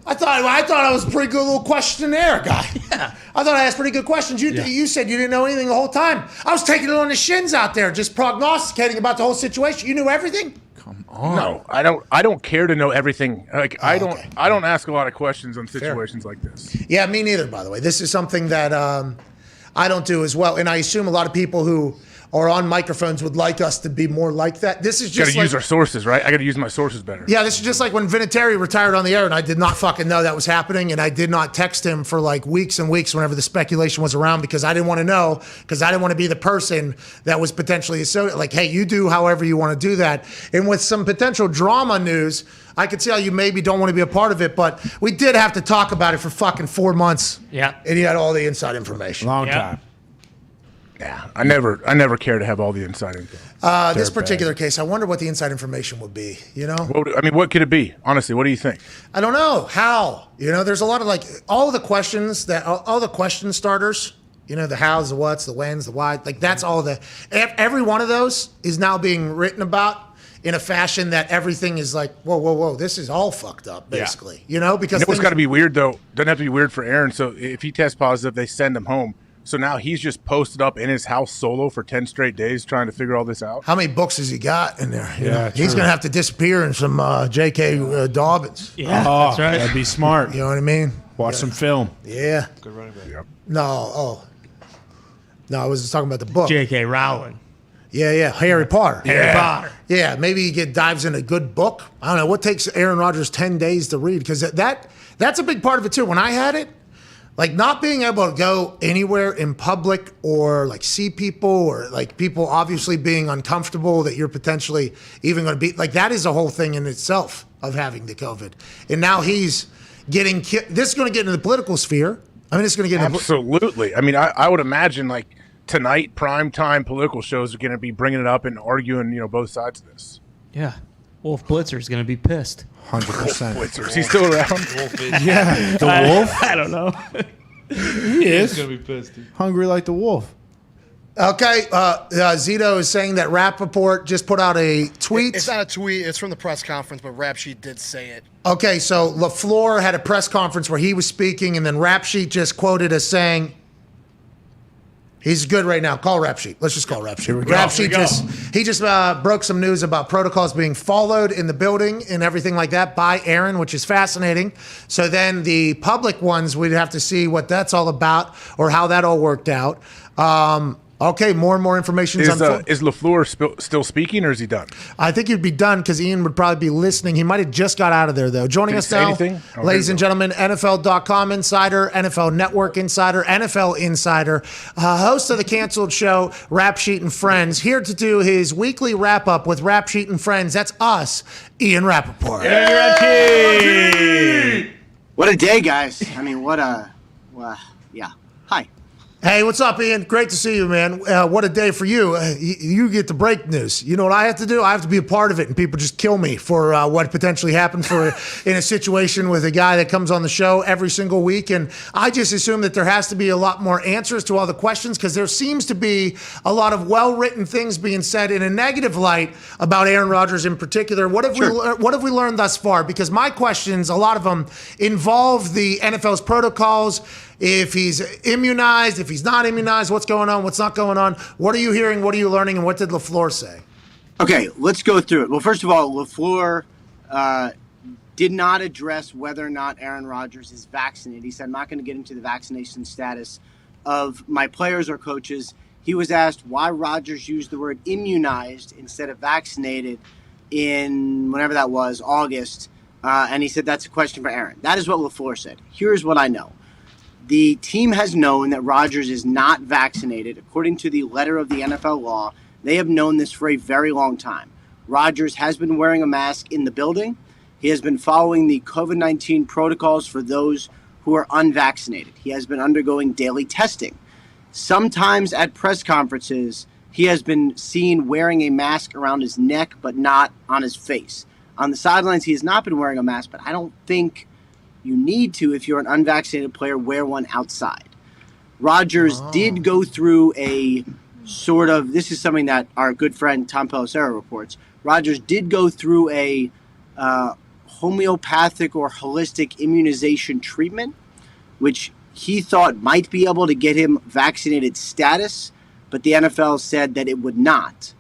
I thought I was a pretty good little questionnaire guy. Yeah. I thought I asked pretty good questions. You said you didn't know anything the whole time. I was taking it on the shins out there, just prognosticating about the whole situation. You knew everything? Come on. No, I don't care to know everything. Like I don't ask a lot of questions on situations like this. Yeah, me neither, by the way. This is something that I don't do as well. And I assume a lot of people who are on microphones would like us to be more like that. This is just Got to use our sources, right? I got to use my sources better. Yeah, this is just like when Vinatieri retired on the air, and I did not fucking know that was happening, and I did not text him for like weeks and weeks whenever the speculation was around because I didn't want to know, because I didn't want to be the person that was potentially associated. Like, hey, you do however you want to do that. And with some potential drama news, I could see how you maybe don't want to be a part of it, but we did have to talk about it for fucking 4 months. Yeah. And you had all the inside information. Long time. Yeah, I never care to have all the inside info. This particular case, I wonder what the inside information would be, you know? What could it be? Honestly, what do you think? I don't know. How? You know, there's a lot of like all the question starters, you know, the hows, the whats, the whens, the why, like that's all every one of those is now being written about in a fashion that everything is like, whoa, this is all fucked up, basically. Yeah. You know, because what's got to be weird though, doesn't have to be weird for Aaron. So if he tests positive, they send him home. So now he's just posted up in his house solo for 10 straight days trying to figure all this out. How many books has he got in there? Yeah, he's going to have to disappear in some J.K. Dobbins. Yeah, that's right. That'd be smart. You know what I mean? Watch some film. Yeah. Good running back. Yep. No, I was just talking about the book. J.K. Rowling. Yeah, Harry Potter. Harry Potter. Yeah, maybe he dives in a good book. I don't know. What takes Aaron Rodgers 10 days to read? Because that's a big part of it, too. When I had it, like not being able to go anywhere in public or like see people or like people obviously being uncomfortable that you're potentially even going to be, like that is a whole thing in itself of having the COVID. And now he's getting, this is going to get into the political sphere. I mean, it's going to get into. Absolutely. I mean, I would imagine like tonight, primetime political shows are going to be bringing it up and arguing, you know, both sides of this. Yeah. Wolf Blitzer's going to be pissed. 100%. Blitzer. Is he still around? Yeah. The wolf? I don't know. He is. He's going to be pissed. Hungry like the wolf. Okay, Zito is saying that Rappaport just put out a tweet. It's not a tweet. It's from the press conference, but Rap Sheet did say it. Okay, so LaFleur had a press conference where he was speaking, and then Rap Sheet just quoted as saying, he's good right now. Call Rap Sheet. Let's just call Rap Sheet. Rap Sheet just broke some news about protocols being followed in the building and everything like that by Aaron, which is fascinating. So then the public ones, we'd have to see what that's all about or how that all worked out. Okay, more and more information is unfolding. Is LaFleur still speaking, or is he done? I think he'd be done because Ian would probably be listening. He might have just got out of there, though. Joining us now, ladies and gentlemen, NFL.com insider, NFL Network insider, NFL insider, host of the canceled show, Rap Sheet and Friends, here to do his weekly wrap-up with Rap Sheet and Friends. That's us, Ian Rappaport. What a day, guys. I mean, yeah. Hi. Hey, what's up, Ian? Great to see you, man. What a day for you. You get to break news. You know what I have to do? I have to be a part of it, and people just kill me for what potentially happened in a situation with a guy that comes on the show every single week. And I just assume that there has to be a lot more answers to all the questions because there seems to be a lot of well-written things being said in a negative light about Aaron Rodgers in particular. What have we learned thus far? Because my questions, a lot of them, involve the NFL's protocols. If he's immunized, if he's not immunized, what's going on, what's not going on? What are you hearing? What are you learning? And what did LaFleur say? Okay, let's go through it. Well, first of all, LaFleur did not address whether or not Aaron Rodgers is vaccinated. He said, I'm not going to get into the vaccination status of my players or coaches. He was asked why Rodgers used the word immunized instead of vaccinated in whenever that was, August. And he said, that's a question for Aaron. That is what LaFleur said. Here's what I know. The team has known that Rodgers is not vaccinated. According to the letter of the NFL law, they have known this for a very long time. Rodgers has been wearing a mask in the building. He has been following the COVID-19 protocols for those who are unvaccinated. He has been undergoing daily testing. Sometimes at press conferences, he has been seen wearing a mask around his neck, but not on his face. On the sidelines, he has not been wearing a mask, but I don't think you need to, if you're an unvaccinated player, wear one outside. Rodgers did go through a sort of, this is something that our good friend Tom Pelissero reports. Rodgers did go through a homeopathic or holistic immunization treatment, which he thought might be able to get him vaccinated status, but the NFL said that it would not.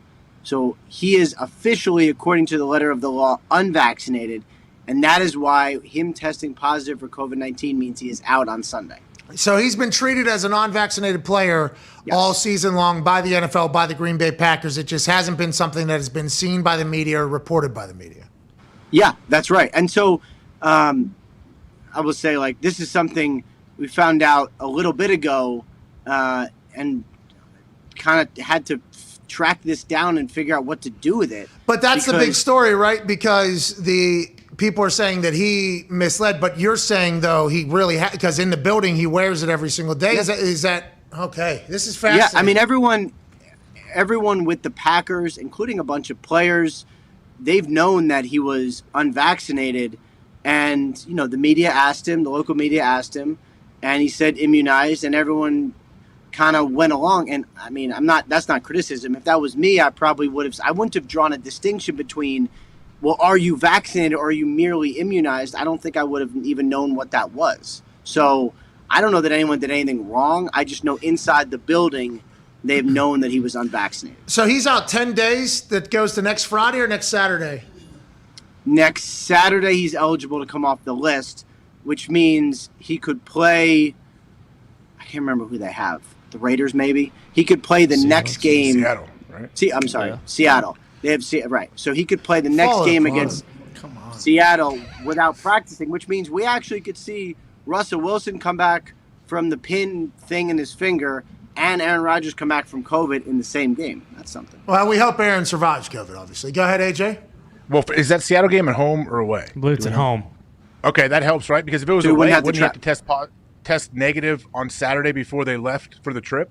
So he is officially, according to the letter of the law, unvaccinated, and that is why him testing positive for COVID-19 means he is out on Sunday. So he's been treated as a non-vaccinated player all season long by the NFL, by the Green Bay Packers. It just hasn't been something that has been seen by the media or reported by the media. Yeah, that's right. And so I will say, like, this is something we found out a little bit ago and kind of had to track this down and figure out what to do with it. But that's the big story, right? Because the people are saying that he misled, but you're saying, though, he really because in the building he wears it every single day. Yeah. Is that okay? This is fascinating. Yeah, I mean, everyone with the Packers, including a bunch of players, they've known that he was unvaccinated, and the media asked him, the local media asked him, and he said immunized, and everyone kind of went along. And I mean, that's not criticism. If that was me, I wouldn't have drawn a distinction between, well, are you vaccinated or are you merely immunized? I don't think I would have even known what that was. So I don't know that anyone did anything wrong. I just know inside the building, they've known that he was unvaccinated. So he's out 10 days. That goes to next Friday or next Saturday? Next Saturday, he's eligible to come off the list, which means he could play. I can't remember who they have. The Raiders, maybe. He could play the next game. Seattle, right? I'm sorry, Seattle. They have right. So he could play the next game against Seattle without practicing, which means we actually could see Russell Wilson come back from the pin thing in his finger and Aaron Rodgers come back from COVID in the same game. That's something. Well, we hope Aaron survives COVID, obviously. Go ahead, AJ. Well, is that Seattle game at home or away? I believe it's at home. Okay, that helps, right? Because if it was away, wouldn't you have to test negative on Saturday before they left for the trip?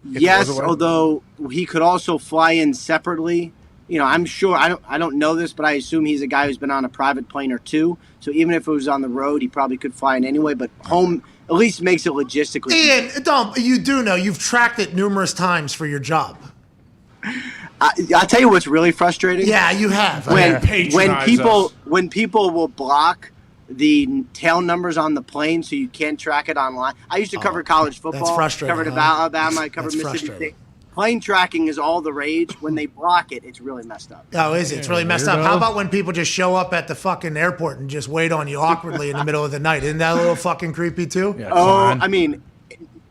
Yes, although he could also fly in separately. I'm sure, I don't know this, but I assume he's a guy who's been on a private plane or two. So even if it was on the road, he probably could fly in anyway. But home at least makes it logistically. Ian, you do know you've tracked it numerous times for your job. I'll tell you what's really frustrating. Yeah, you have. When people will block the tail numbers on the plane so you can't track it online. I used to cover college football. That's frustrating. Covered Alabama. I covered Mississippi State. Plane tracking is all the rage. When they block it, it's really messed up. Oh, is it? It's really messed up. How about when people just show up at the fucking airport and just wait on you awkwardly in the middle of the night? Isn't that a little fucking creepy too? Yeah, I mean,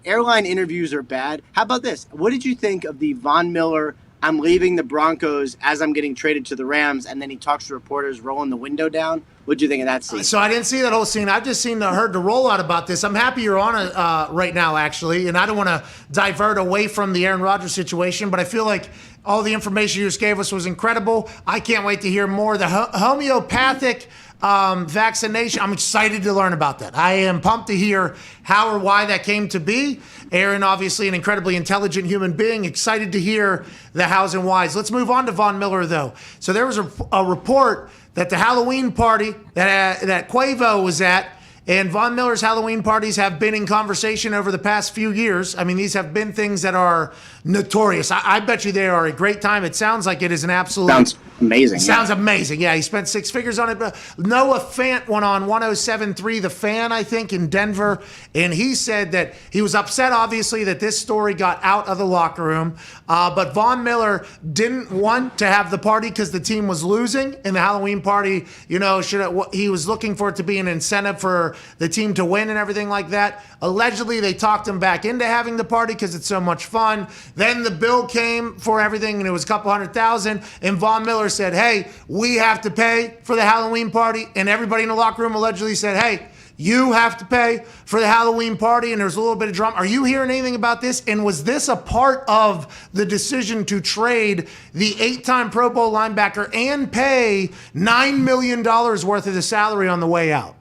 airline interviews are bad. How about this? What did you think of the Von Miller, I'm leaving the Broncos as I'm getting traded to the Rams, and then he talks to reporters rolling the window down? What'd you think of that scene? So I didn't see that whole scene. I've just heard the rollout about this. I'm happy you're on it right now, actually, and I don't want to divert away from the Aaron Rodgers situation, but I feel like all the information you just gave us was incredible. I can't wait to hear more. The homeopathic vaccination, I'm excited to learn about that. I am pumped to hear how or why that came to be. Aaron, obviously an incredibly intelligent human being, excited to hear the hows and whys. Let's move on to Von Miller, though. So there was a report that the Halloween party that Quavo was at, and Von Miller's Halloween parties have been in conversation over the past few years. I mean, these have been things that are notorious. I bet you they are a great time. It sounds like it is an absolute... Sounds amazing. Sounds amazing. Yeah, he spent six figures on it. But Noah Fant went on 107.3 The Fan, I think, in Denver, and he said that he was upset, obviously, that this story got out of the locker room, but Von Miller didn't want to have the party because the team was losing, and the Halloween party, he was looking for it to be an incentive for the team to win and everything like that. Allegedly, they talked him back into having the party because it's so much fun. Then the bill came for everything, and it was a couple $100,000, and Von Miller said, hey, we have to pay for the Halloween party, and everybody in the locker room allegedly said, hey, You have to pay for the Halloween party, and there's a little bit of drama. Are you hearing anything about this? And was this a part of the decision to trade the 8-time Pro Bowl linebacker and pay $9 million worth of the salary on the way out?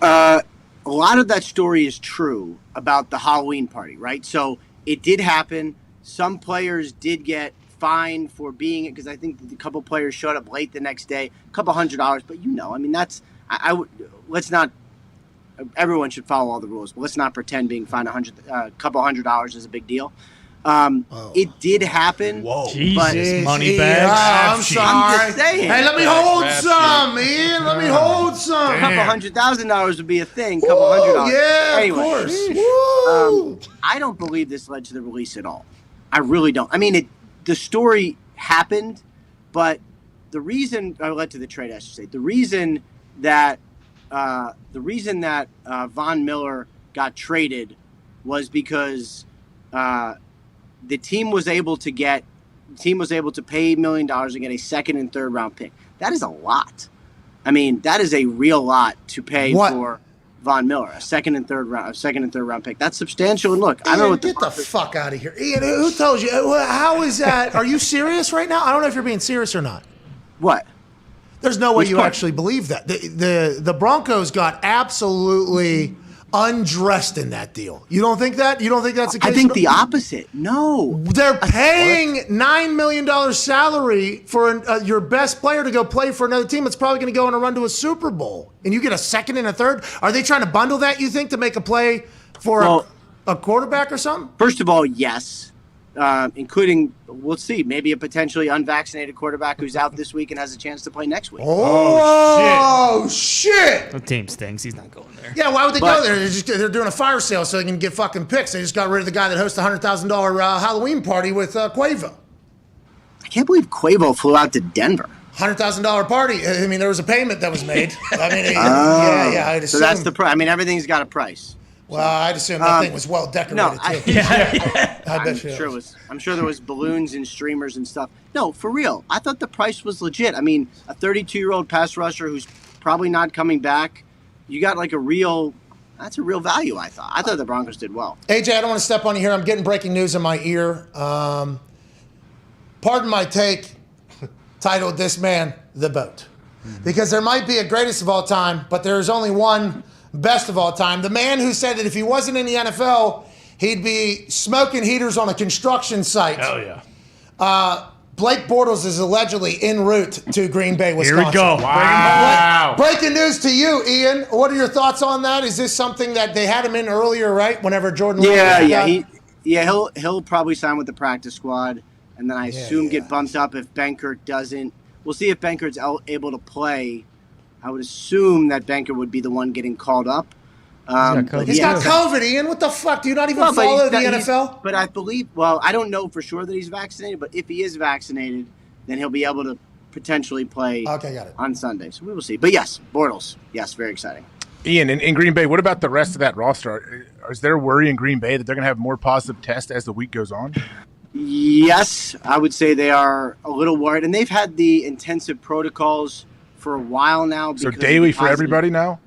A lot of that story is true about the Halloween party, right? So it did happen. Some players did get fined for being it because I think a couple players showed up late the next day, a couple $100. But I mean, that's I would let's not. Everyone should follow all the rules, but let's not pretend being fined a couple $100 is a big deal. It did happen. Whoa, Jesus, money bags. I'm sorry. I'm just saying. Hey, let me hold some, Ian. Let me hold some. A couple $100,000 would be a thing. Couple $100. Yeah, anyway, of course. Woo. I don't believe this led to the release at all. I really don't. I mean, the story happened, but the reason led to the trade, I should say. The reason that Von Miller got traded was because the team was able to pay $1 million and get a second and third round pick. That is a lot. I mean, that is a real lot to pay for Von Miller, a second and third round pick. That's substantial. And look, I don't know what get the fuck out of here, Ian. Who told you? How is that? Are you serious right now? I don't know if you're being serious or not. What? There's no way you actually believe that. The Broncos got absolutely undressed in that deal. You don't think that? You don't think that's the case? I think the opposite. No. They're paying $9 million salary for your best player to go play for another team that's probably going to go on a run to a Super Bowl. And you get a second and a third? Are they trying to bundle that, you think, to make a play for a quarterback or something? First of all, yes. Including, we'll see, maybe a potentially unvaccinated quarterback who's out this week and has a chance to play next week. Oh, shit. The team stinks. He's not going there. Yeah, why would they go there? They're doing a fire sale so they can get fucking picks. They just got rid of the guy that hosts the $100,000 Halloween party with Quavo. I can't believe Quavo flew out to Denver. $100,000 party. I mean, there was a payment that was made. I mean, yeah, I'd assume. So that's the price. I mean, everything's got a price. Well, I'd assume that thing was well decorated too. I'm sure there was balloons and streamers and stuff. No, for real. I thought the price was legit. I mean, a 32-year-old pass rusher who's probably not coming back. You got like that's a real value, I thought. I thought the Broncos did well. AJ, I don't want to step on you here. I'm getting breaking news in my ear. Pardon my take, titled This Man, the Boat. Because there might be a greatest of all time, but there's only one best of all time. The man who said that if he wasn't in the NFL, he'd be smoking heaters on a construction site. Hell yeah. Blake Bortles is allegedly en route to Green Bay, Wisconsin. Here we go. Wow. Breaking news to you, Ian. What are your thoughts on that? Is this something that they had him in earlier, right? Whenever Jordan he'll probably sign with the practice squad, and then I assume get bumped up if Benkert doesn't. We'll see if Benkert's able to play. I would assume that Banker would be the one getting called up. He's got COVID, Ian. What the fuck? Do you not even follow the NFL? But I believe, I don't know for sure that he's vaccinated, but if he is vaccinated, then he'll be able to potentially play on Sunday. So we will see. But yes, Bortles. Yes, very exciting. Ian, in Green Bay, what about the rest of that roster? Is there worry in Green Bay that they're going to have more positive tests as the week goes on? Yes, I would say they are a little worried. And they've had the intensive protocols for a while now. So daily for everybody now?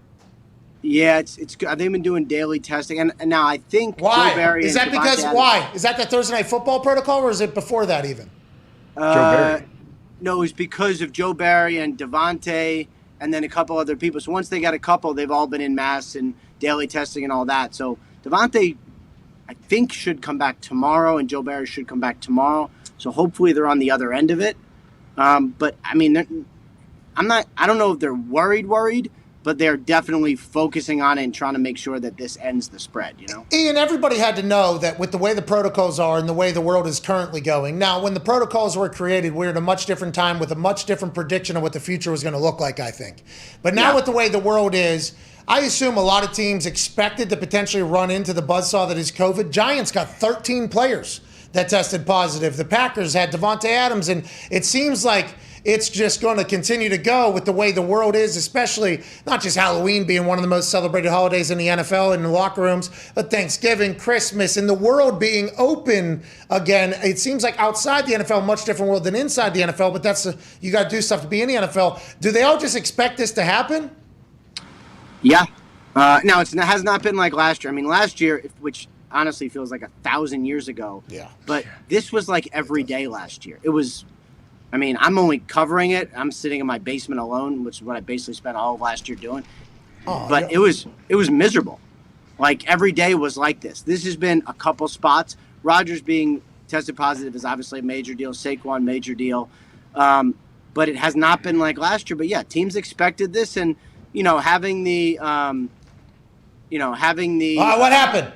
Yeah, it's they've been doing daily testing, and now I think why Joe Barry is that? Because why is that the Thursday Night Football protocol, or is it before that even? Joe Barry. No, it was because of Joe Barry and Devontae, and then a couple other people. So once they got a couple, they've all been in mass and daily testing and all that. So Devontae, I think, should come back tomorrow, and Joe Barry should come back tomorrow. So hopefully they're on the other end of it. But I mean, I don't know if they're worried, but they're definitely focusing on it and trying to make sure that this ends the spread, you know? Ian, everybody had to know that with the way the protocols are and the way the world is currently going. Now, when the protocols were created, we were at a much different time with a much different prediction of what the future was going to look like, I think. But now with the way the world is, I assume a lot of teams expected to potentially run into the buzzsaw that is COVID. Giants got 13 players that tested positive. The Packers had Devontae Adams, and it seems like it's just going to continue to go with the way the world is, especially not just Halloween being one of the most celebrated holidays in the NFL in the locker rooms, but Thanksgiving, Christmas, and the world being open again. It seems like outside the NFL, much different world than inside the NFL, but you got to do stuff to be in the NFL. Do they all just expect this to happen? Yeah, Now, it has not been like last year. I mean, last year, which honestly feels like 1,000 years ago. Yeah. But this was like every day last year. It was, I mean, I'm only covering it. I'm sitting in my basement alone, which is what I basically spent all of last year doing. But it was miserable. Like every day was like this. This has been a couple spots. Rodgers being tested positive is obviously a major deal. Saquon, major deal. But it has not been like last year. But yeah, teams expected this, and having the, what happened?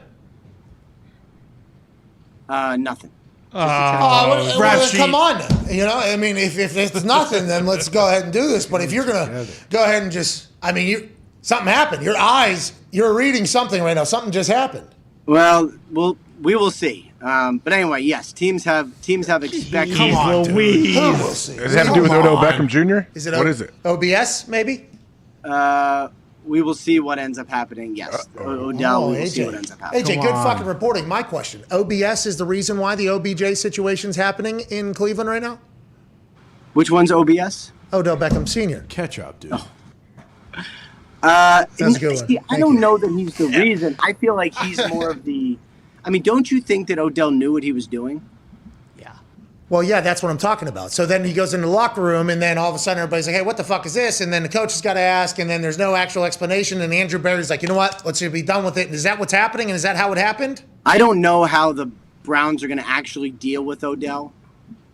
Nothing. Come on. I mean, if it's nothing, then let's go ahead and do this. But if you're gonna go ahead and just, something happened. Your eyes, you're reading something right now. Something just happened. Well, we will see. But anyway, yes, teams have expected. Come on, dude. Who will see? Does it have to do with Odell Beckham Jr.? What is it? OBS, maybe? We will see what ends up happening. Yes, Odell. We will see what ends up happening. AJ, good fucking reporting. My question: OBS is the reason why the OBJ situation's happening in Cleveland right now? Which one's OBS? Odell Beckham Sr. Catch up, dude. That's a good one. I don't know that he's the reason. I feel like he's more of the. I mean, don't you think that Odell knew what he was doing? Well, yeah, that's what I'm talking about. So then he goes into the locker room, and then all of a sudden everybody's like, hey, what the fuck is this? And then the coach has got to ask, and then there's no actual explanation. And Andrew Berry's like, you know what? Let's be done with it. And is that what's happening? And is that how it happened? I don't know how the Browns are going to actually deal with Odell.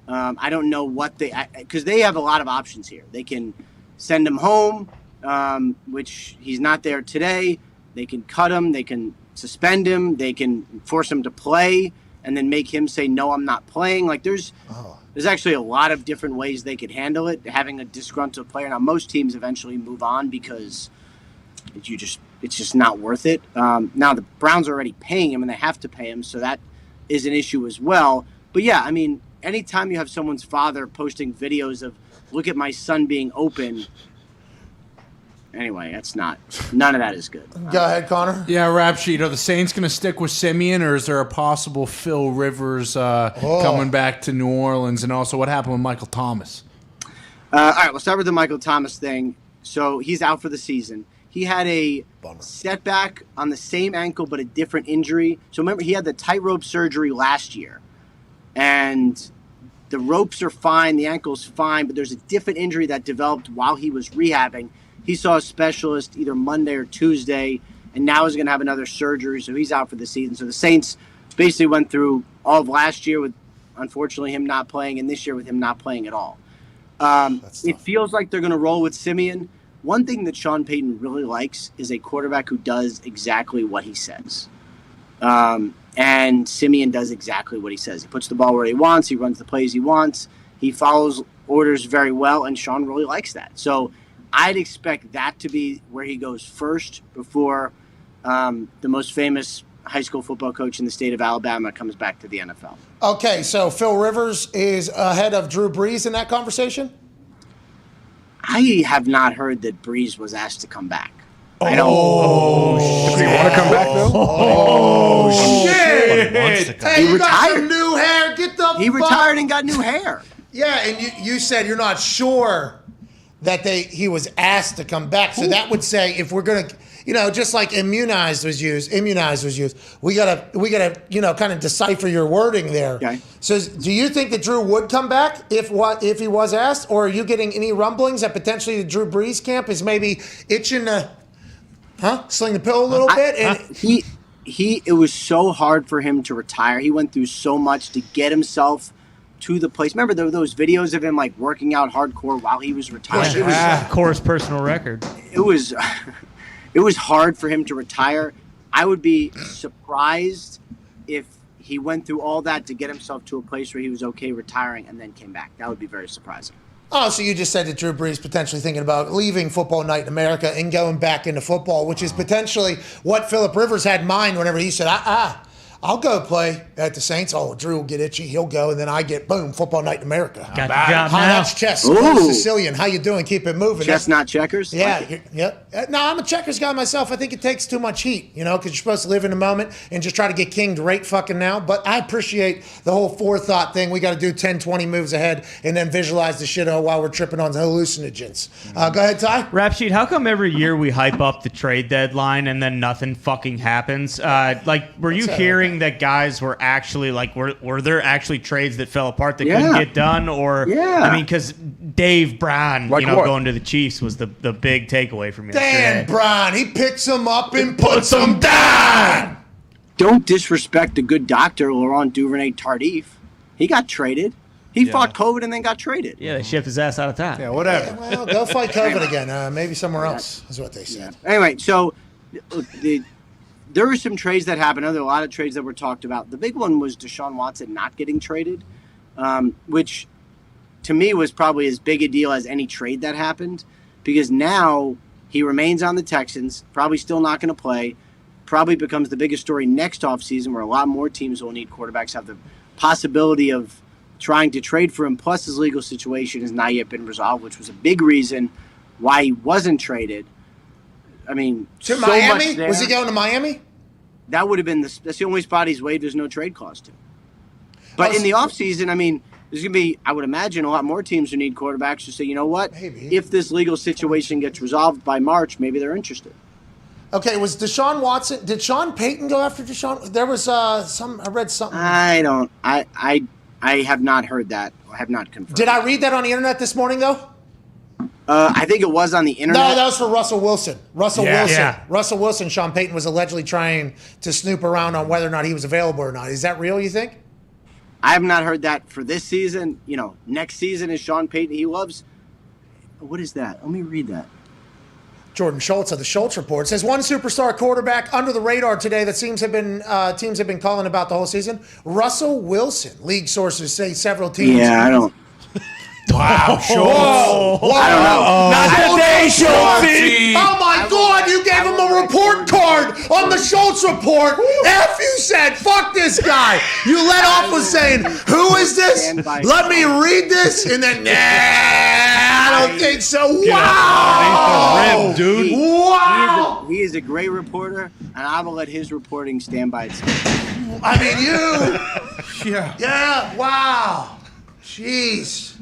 I don't know what because they have a lot of options here. They can send him home, which he's not there today. They can cut him. They can suspend him. They can force him to play and then make him say, no, I'm not playing. Like there's actually a lot of different ways they could handle it. Having a disgruntled player. Now, most teams eventually move on because it's just not worth it. Now, the Browns are already paying him, and they have to pay him, so that is an issue as well. But, yeah, I mean, anytime you have someone's father posting videos of, look at my son being open – anyway, none of that is good. Go ahead, Connor. Yeah, rap sheet. Are the Saints going to stick with Simeon, or is there a possible Phil Rivers coming back to New Orleans? And also, what happened with Michael Thomas? All right, we'll start with the Michael Thomas thing. So he's out for the season. He had a setback on the same ankle, but a different injury. So remember, he had the tightrope surgery last year. And the ropes are fine, the ankle's fine, but there's a different injury that developed while he was rehabbing. He saw a specialist either Monday or Tuesday, and now he's going to have another surgery, so he's out for the season. So the Saints basically went through all of last year with, unfortunately, him not playing, and this year with him not playing at all. It feels like they're going to roll with Simeon. One thing that Sean Payton really likes is a quarterback who does exactly what he says. And Simeon does exactly what he says. He puts the ball where he wants. He runs the plays he wants. He follows orders very well, and Sean really likes that. So I'd expect that to be where he goes first before the most famous high school football coach in the state of Alabama comes back to the NFL. Okay, so Phil Rivers is ahead of Drew Brees in that conversation? I have not heard that Brees was asked to come back. Does he want to come back, though? Shit! Hey, He you got retired. some new hair. Get the He retired and got new hair. Yeah, and you said you're not sure that he was asked to come back. So that would say if we're going to, just like immunized was used, we gotta, kind of decipher your wording there. Okay. So do you think that Drew would come back if he was asked, or are you getting any rumblings that potentially the Drew Brees camp is maybe itching to, sling the pill a little bit? And it was so hard for him to retire. He went through so much to get himself to the place. Remember those videos of him like working out hardcore while he was retired? Of course, personal record. It was hard for him to retire. I would be surprised if he went through all that to get himself to a place where he was okay retiring and then came back. That would be very surprising. Oh, so you just said that Drew Brees potentially thinking about leaving football night in America and going back into football, which is potentially what Phillip Rivers had in mind whenever he said, I'll go play at the Saints. Oh, Drew will get itchy. He'll go, and then I get, boom, football night in America. Got the job Hi, now. that's Chess. Ooh. Sicilian. How you doing? Keep it moving. Chestnut checkers? Yeah. Like Yep. No, I'm a checkers guy myself. I think it takes too much heat, because you're supposed to live in the moment and just try to get kinged right fucking now. But I appreciate the whole forethought thing. We got to do 10, 20 moves ahead and then visualize the shit while we're tripping on hallucinogens. Go ahead, Ty. Rap Sheet, how come every year we hype up the trade deadline and then nothing fucking happens? Were you hearing that guys were actually, were there actually trades that fell apart that couldn't get done? Or, because Dave Brown, going to the Chiefs was the big takeaway for me. Dan Brown, he picks them up and puts them down. Don't disrespect a good doctor, Laurent Duvernay-Tardif. He got traded. He fought COVID and then got traded. Yeah, they shipped his ass out of town. Yeah, whatever. Well, go fight COVID again. Maybe somewhere else is what they said. Anyway, so there were some trades that happened. There were a lot of trades that were talked about. The big one was Deshaun Watson not getting traded, which to me was probably as big a deal as any trade that happened, because now he remains on the Texans, probably still not going to play, probably becomes the biggest story next offseason where a lot more teams will need quarterbacks, have the possibility of trying to trade for him, plus his legal situation has not yet been resolved, which was a big reason why he wasn't traded. I mean, to so Miami? much there. Was he going to Miami? That would have been that's the only spot he's waived. There's no trade clause to. But in the offseason, I mean, there's going to be, I would imagine, a lot more teams who need quarterbacks to say, you know what? Maybe. If this legal situation gets resolved by March, maybe they're interested. Okay, was Deshaun Watson? Did Sean Payton go after Deshaun? There was I read something. I have not heard that. I have not confirmed. Did I read that on the internet this morning though? I think it was on the internet. No, that was for Russell Wilson. Russell Wilson. Yeah. Russell Wilson. Sean Payton was allegedly trying to snoop around on whether or not he was available or not. Is that real? You think? I have not heard that for this season. Next season is Sean Payton. He loves. What is that? Let me read that. Jordan Schultz of the Schultz Report says one superstar quarterback under the radar today that teams have been calling about the whole season. Russell Wilson. League sources say several teams. Yeah, I don't. Wow, Schultz. I don't know. Not today, Schultz. Oh my God, you gave him a report card on the Schultz Report. After you said, fuck this guy. You let off with saying, who is this? Let me read this. And then, nah, I don't think so. Wow. Dude. Wow. He is a great reporter, and I will let his reporting stand by itself. I mean, you. Yeah, wow. Jeez.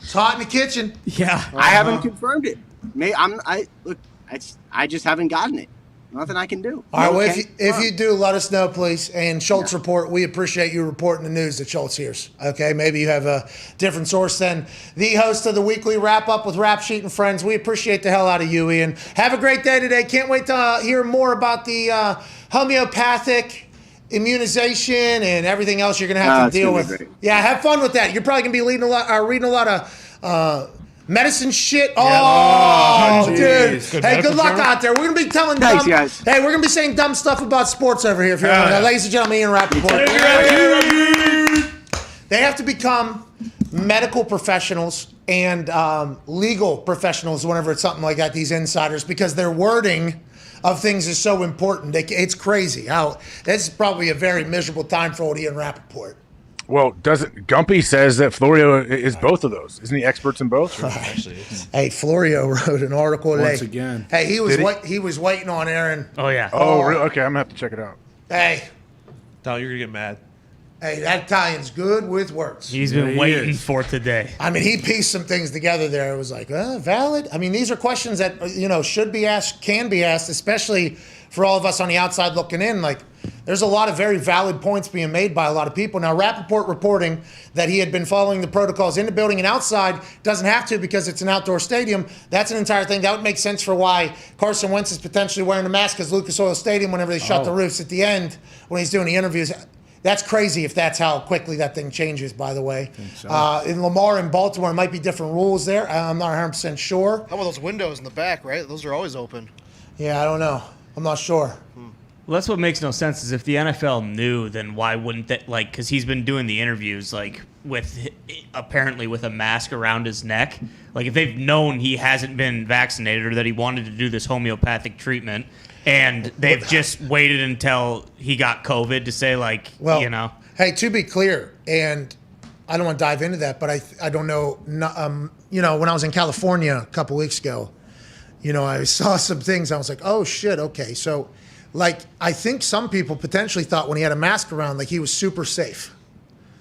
It's hot in the kitchen. Yeah. I haven't confirmed it. I just haven't gotten it. Nothing I can do. All right, well, if you do, let us know, please. And Schultz Report, we appreciate you reporting the news that Schultz hears. Okay, maybe you have a different source than the host of the weekly wrap-up with Rap Sheet and Friends. We appreciate the hell out of you, Ian. Have a great day today. Can't wait to hear more about the homeopathic immunization and everything else you're going to have to deal with. Great. Yeah, have fun with that. You're probably going to be reading a lot of medicine shit. Oh, dude. Hey, good luck out there. We're going to be telling Thanks, guys. Hey, we're going to be saying dumb stuff about sports over here. If you're ladies and gentlemen, Ian Rappaport. They have to become medical professionals and legal professionals whenever it's something like that, these insiders, because their wording of things is so important. It's crazy. This is probably a very miserable time for old Ian Rappaport. Well, Gumpy says that Florio is both of those? Isn't he experts in both? Hey, Florio wrote an article today. Once again. Hey, he was waiting on Aaron. Oh yeah. Oh, really? Okay, I'm gonna have to check it out. Hey, No, you're gonna get mad. Hey, that Italian's good with words. He's been waiting for today. I mean, he pieced some things together there. It was like, valid? I mean, these are questions that, should be asked, can be asked, especially for all of us on the outside looking in. Like, there's a lot of very valid points being made by a lot of people. Now, Rappaport reporting that he had been following the protocols in the building and outside doesn't have to because it's an outdoor stadium. That's an entire thing. That would make sense for why Carson Wentz is potentially wearing a mask as Lucas Oil Stadium whenever they shut the roofs at the end when he's doing the interviews. That's crazy if that's how quickly that thing changes, by the way. In Lamar and Baltimore, it might be different rules there. I'm not 100% sure. How about those windows in the back, right? Those are always open. Yeah, I don't know. I'm not sure. Well, that's what makes no sense. Is if the NFL knew, then why wouldn't they? Like, because he's been doing the interviews, like apparently with a mask around his neck. Like, if they've known he hasn't been vaccinated or that he wanted to do this homeopathic treatment, and they've just waited until he got COVID to say, like, Well, you know. Hey, to be clear, and I don't want to dive into that, but I don't know. You know, when I was in California a couple weeks ago, you know, I saw some things. I was like, oh shit, okay. So, like, I think some people potentially thought when he had a mask around, like he was super safe.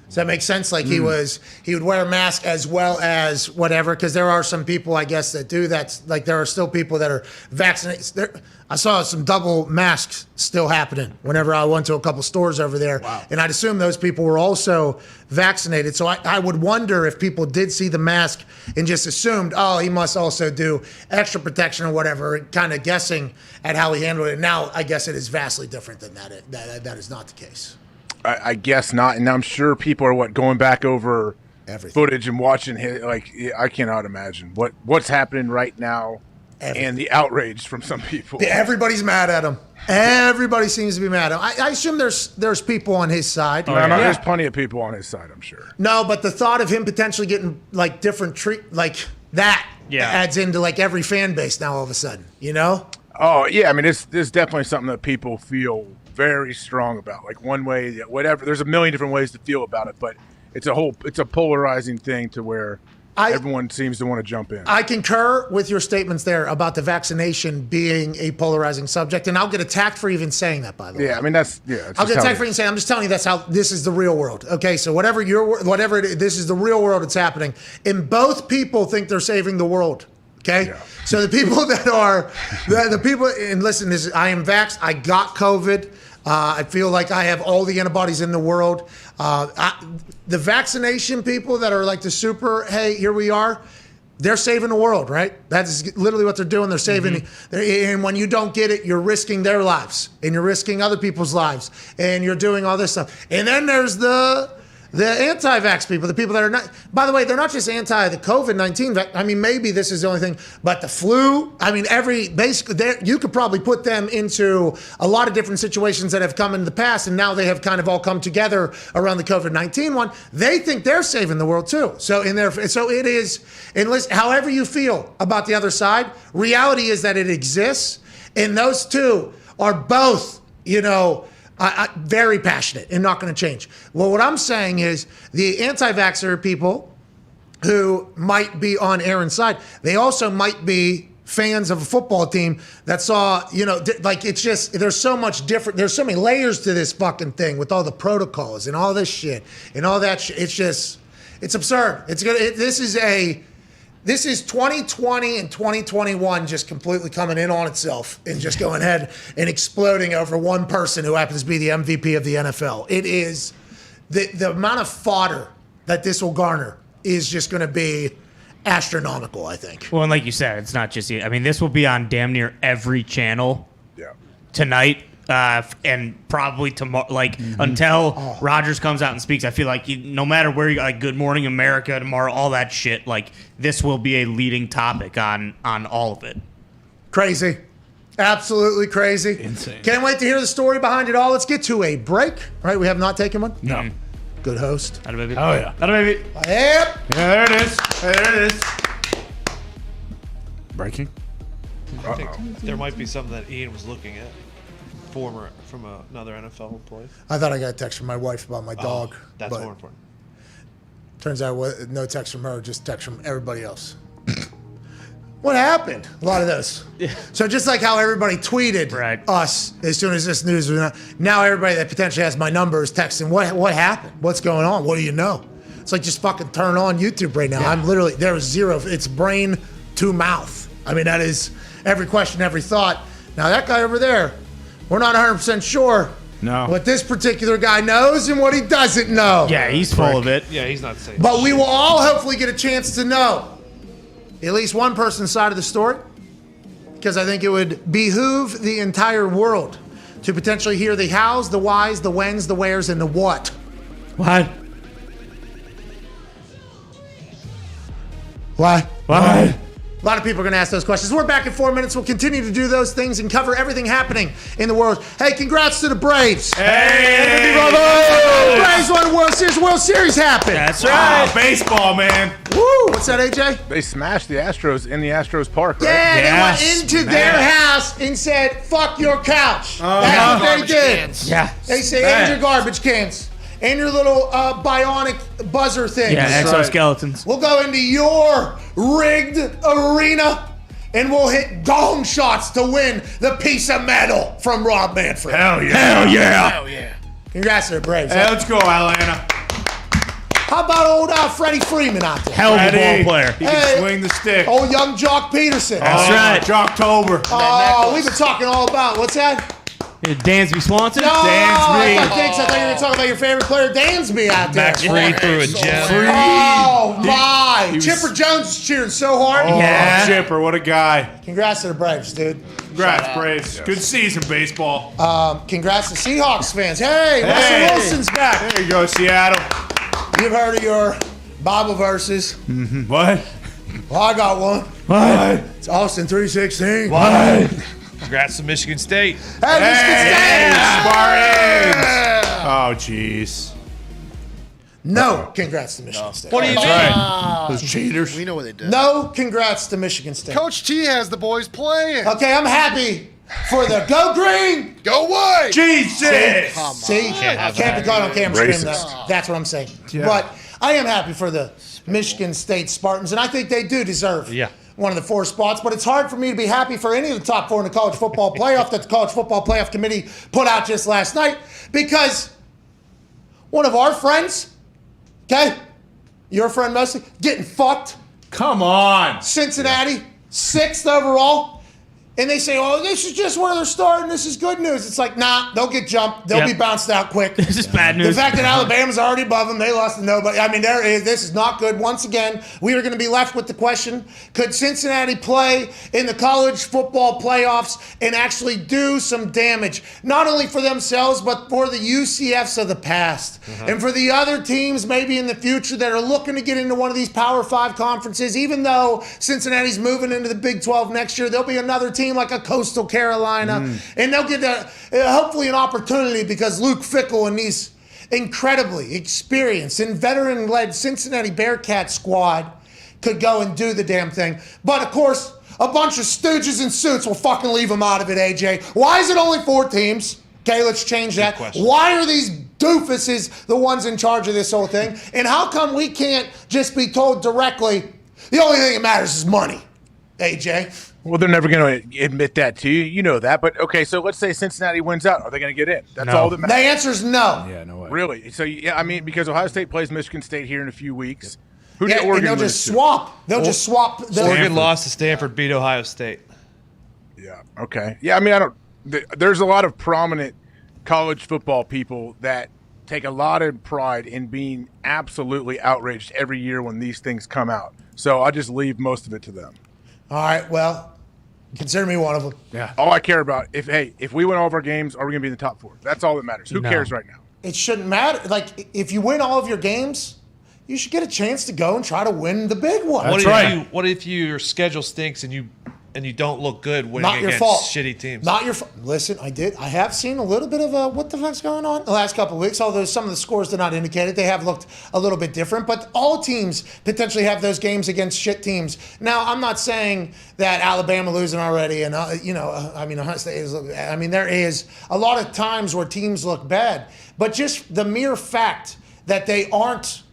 Does that make sense? Like he would wear a mask as well as whatever, because there are some people, I guess, that do that. Like there are still people that are vaccinated. I saw some double masks still happening whenever I went to a couple stores over there. Wow. And I'd assume those people were also vaccinated. So I would wonder if people did see the mask and just assumed, oh, he must also do extra protection or whatever, kind of guessing at how he handled it. Now, I guess it is vastly different than that. That is not the case. I guess not, and I'm sure people are going back over footage and watching his, like, I cannot imagine what's happening right now. And the outrage from some people. Everybody's mad at him. Everybody seems to be mad at him. I assume there's people on his side. There's plenty of people on his side, I'm sure. No, but the thought of him potentially getting like different that adds into like every fan base now all of a sudden, you know? Oh yeah, I mean it's definitely something that people feel very strong about. Like one way, whatever. There's a million different ways to feel about it, but it's a polarizing thing to where everyone seems to want to jump in. I concur with your statements there about the vaccination being a polarizing subject, and I'll get attacked for even saying that, by the way. Yeah, I mean, I'll get attacked for even saying, I'm just telling you that's how, this is the real world. Okay, so this is the real world that's happening. And both people think they're saving the world. Okay? Yeah. So the people that are, the people, and listen, I am vaxxed, I got COVID. I feel like I have all the antibodies in the world. The vaccination people that are like the super, hey, here we are, they're saving the world, right? That's literally what they're doing. They're saving, and when you don't get it, you're risking their lives, and you're risking other people's lives, and you're doing all this stuff. And then there's the anti-vax people, the people that are not, by the way, they're not just anti the COVID-19, I mean, maybe this is the only thing, but the flu, I mean, basically, you could probably put them into a lot of different situations that have come in the past, and now they have kind of all come together around the COVID-19 one. They think they're saving the world too. So it is, and listen, however you feel about the other side, reality is that it exists, and those two are both, you know, very passionate and not going to change. Well, what I'm saying is the anti-vaxxer people who might be on Aaron's side, they also might be fans of a football team that saw, you know, like it's just, there's so much different, there's so many layers to this fucking thing with all the protocols and all this shit and all that shit. It's just, it's absurd. This is 2020 and 2021 just completely coming in on itself and just going ahead and exploding over one person who happens to be the MVP of the NFL. It is the amount of fodder that this will garner is just going to be astronomical, I think. Well, and like you said, it's not just, I mean, this will be on damn near every channel tonight. And probably tomorrow, until Rodgers comes out and speaks, I feel like no matter where you go, like Good Morning America tomorrow, all that shit, like this will be a leading topic on all of it. Crazy. Absolutely crazy. Insane. Can't wait to hear the story behind it all. Let's get to a break. Right, we have not taken one? No. Good host. Atta baby. Oh, yeah. Atta baby. Yep. Yeah, there it is. There it is. Breaking. I think there might be something that Ian was looking at. From another NFL employee. I thought I got a text from my wife about my dog. That's more important. Turns out no text from her, just text from everybody else. What happened? A lot of those. Yeah. So just like how everybody tweeted us as soon as this news was out, now everybody that potentially has my number is texting, what happened? What's going on? What do you know? It's like just fucking turn on YouTube right now. Yeah. There is zero. It's brain to mouth. I mean, that is every question, every thought. Now that guy over there, we're not 100% sure what this particular guy knows and what he doesn't know. Yeah, he's full of it. Yeah, he's not saying But we will all hopefully get a chance to know at least one person's side of the story, because I think it would behoove the entire world to potentially hear the hows, the whys, the whens, the wheres, and the what. What? What? What? A lot of people are going to ask those questions. We're back in 4 minutes. We'll continue to do those things and cover everything happening in the world. Hey, congrats to the Braves. Hey, brother! Braves won the World Series. The World Series happened. That's right. Baseball, man. Woo! What's that, AJ? They smashed the Astros in the Astros park, right? Yeah, they went into their house and said, fuck your couch. That's what they did. Yeah. They say, and your garbage cans. And your little bionic buzzer thing. Yeah, exoskeletons. We'll go into your rigged arena and we'll hit gong shots to win the piece of metal from Rob Manfred. Hell yeah. Hell yeah. Hell yeah. Congrats to the Braves. Hey, let's go, Atlanta. How about old Freddie Freeman out there? Hell of a ball player. He can swing the stick. Old young Jock Peterson. That's right. Jocktober. Oh, we've been talking all about, what's that? Dansby Swanson? No, Dansby. I thought you were going to talk about your favorite player, Dansby, out there. Max Fried threw a gem. Oh, my. Chipper Jones is cheering so hard. Oh, yeah. Chipper, what a guy. Congrats to the Braves, dude. Congrats, Braves. Good season, baseball. Congrats to Seahawks fans. Hey, Russell Wilson's back. There you go, Seattle. You've heard of your Bible verses. Mm-hmm. What? Well, I got one. What? It's Austin 3:16. What? Congrats to Michigan State. Hey, Michigan State! Spartans! Oh, jeez. No, congrats to Michigan State. What do you mean? Right. Those cheaters. We know what they did. No, congrats to Michigan State. Coach T has the boys playing. Okay, I'm happy for the Go Green. Go white. Jesus. See? I can't be caught on camera screaming that. That's what I'm saying. Yeah. But I am happy for the Michigan State Spartans, and I think they do deserve one of the 4 spots. But it's hard for me to be happy for any of the top 4 in the college football playoff that the College Football Playoff Committee put out just last night, because one of our friends, okay, your friend mostly, getting fucked. Come on. Cincinnati, 6th overall. And they say, oh, this is just where they're starting. This is good news. It's like, nah, they'll get jumped. They'll be bounced out quick. This is bad news. The fact that Alabama's already above them, they lost to nobody. I mean, this is not good. Once again, we are going to be left with the question, could Cincinnati play in the college football playoffs and actually do some damage, not only for themselves, but for the UCFs of the past and for the other teams maybe in the future that are looking to get into one of these Power 5 conferences. Even though Cincinnati's moving into the Big 12 next year, there'll be another team like a Coastal Carolina, and they'll get hopefully an opportunity because Luke Fickell and these incredibly experienced and veteran-led Cincinnati Bearcat squad could go and do the damn thing. But of course, a bunch of stooges in suits will fucking leave them out of it, AJ. Why is it only 4 teams? Okay, let's change that. Why are these doofuses the ones in charge of this whole thing? And how come we can't just be told directly, the only thing that matters is money, AJ? Well, they're never going to admit that to you. You know that. But, okay, so let's say Cincinnati wins out. Are they going to get in? That's all that matters. The answer is no. Yeah, no way. Really? So, yeah, I mean, because Ohio State plays Michigan State here in a few weeks. Who did and Oregon they'll lose just to? swap. They'll just swap. Oregon lost to Stanford, beat Ohio State. Yeah, okay. Yeah, I mean, there's a lot of prominent college football people that take a lot of pride in being absolutely outraged every year when these things come out. So I just leave most of it to them. All right, well, consider me one of them. Yeah. All I care about, if we win all of our games, are we going to be in the top 4? That's all that matters. Who cares right now? It shouldn't matter. Like, if you win all of your games, you should get a chance to go and try to win the big one. What if your schedule stinks and you don't look good winning Not your against fault. shitty teams? Not your fault. Listen, I have seen a little bit of what the fuck's going on the last couple of weeks, although some of the scores did not indicate it. They have looked a little bit different, but all teams potentially have those games against shit teams. Now, I'm not saying that Alabama losing already, and Ohio State is. I mean, there is a lot of times where teams look bad, but just the mere fact that they aren't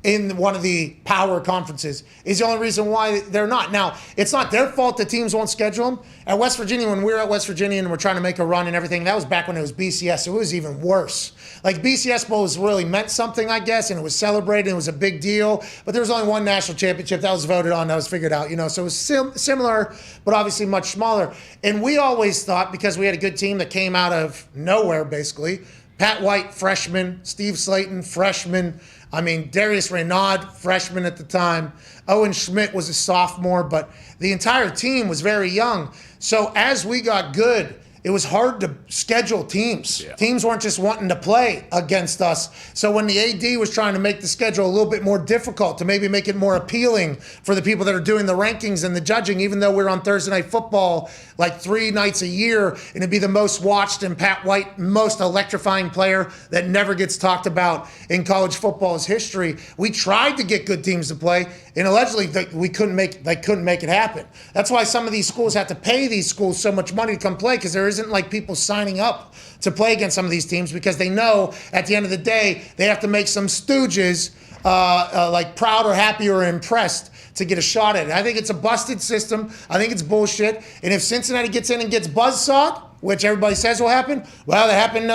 in one of the power conferences is the only reason why they're not. Now, it's not their fault that teams won't schedule them. At West Virginia, when we were at West Virginia and we're trying to make a run and everything, that was back when it was BCS, so it was even worse. Like, BCS Bowl was really meant something, I guess, and it was celebrated, and it was a big deal, but there was only one national championship that was voted on, that was figured out, so it was similar, but obviously much smaller. And we always thought, because we had a good team that came out of nowhere, basically, Pat White, freshman, Steve Slayton, freshman, Darius Reynaud, freshman at the time. Owen Schmidt was a sophomore, but the entire team was very young. So as we got good it was hard to schedule teams. Yeah. Teams weren't just wanting to play against us. So when the AD was trying to make the schedule a little bit more difficult to maybe make it more appealing for the people that are doing the rankings and the judging, even though we're on Thursday Night Football like 3 nights a year, and it'd be the most watched and Pat White, most electrifying player that never gets talked about in college football's history. We tried to get good teams to play, and allegedly they couldn't make it happen. That's why some of these schools have to pay these schools so much money to come play, because there isn't like people signing up to play against some of these teams, because they know at the end of the day they have to make some stooges like proud or happy or impressed to get a shot at it. I think it's a busted system. I think it's bullshit. And if Cincinnati gets in and gets buzzsawed, which everybody says will happen, well, that happened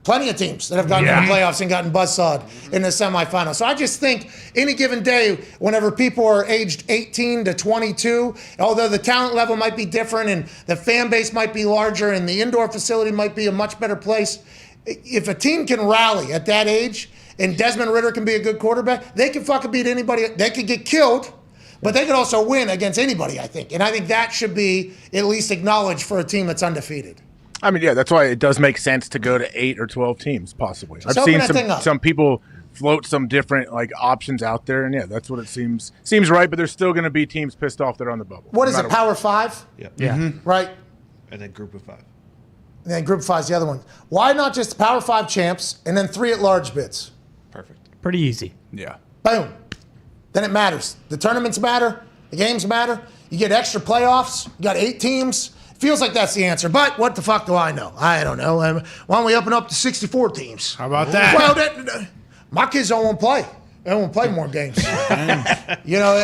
plenty of teams that have gotten in the playoffs and gotten buzzsawed in the semifinals. So I just think any given day, whenever people are aged 18 to 22, although the talent level might be different and the fan base might be larger and the indoor facility might be a much better place, if a team can rally at that age and Desmond Ridder can be a good quarterback, they can fucking beat anybody. They could get killed, but they could also win against anybody, I think. And I think that should be at least acknowledged for a team that's undefeated. I mean, yeah, that's why it does make sense to go to 8 or 12 teams, possibly. Just I've open seen that thing up. some people float some different like options out there, and yeah, that's what it seems right. But there's still going to be teams pissed off that are on the bubble. What is it, Power 5? Yeah. Mm-hmm. Right? And then Group of 5. And then Group of 5 is the other one. Why not just Power 5 champs and then 3 at-large bids? Perfect. Pretty easy. Yeah. Boom. Then it matters. The tournaments matter. The games matter. You get extra playoffs. You got 8 teams. Feels like that's the answer. But what the fuck do I know? I don't know. Why don't we open up to 64 teams? How about that? Well, my kids don't want to play. They don't want to play more games. You know,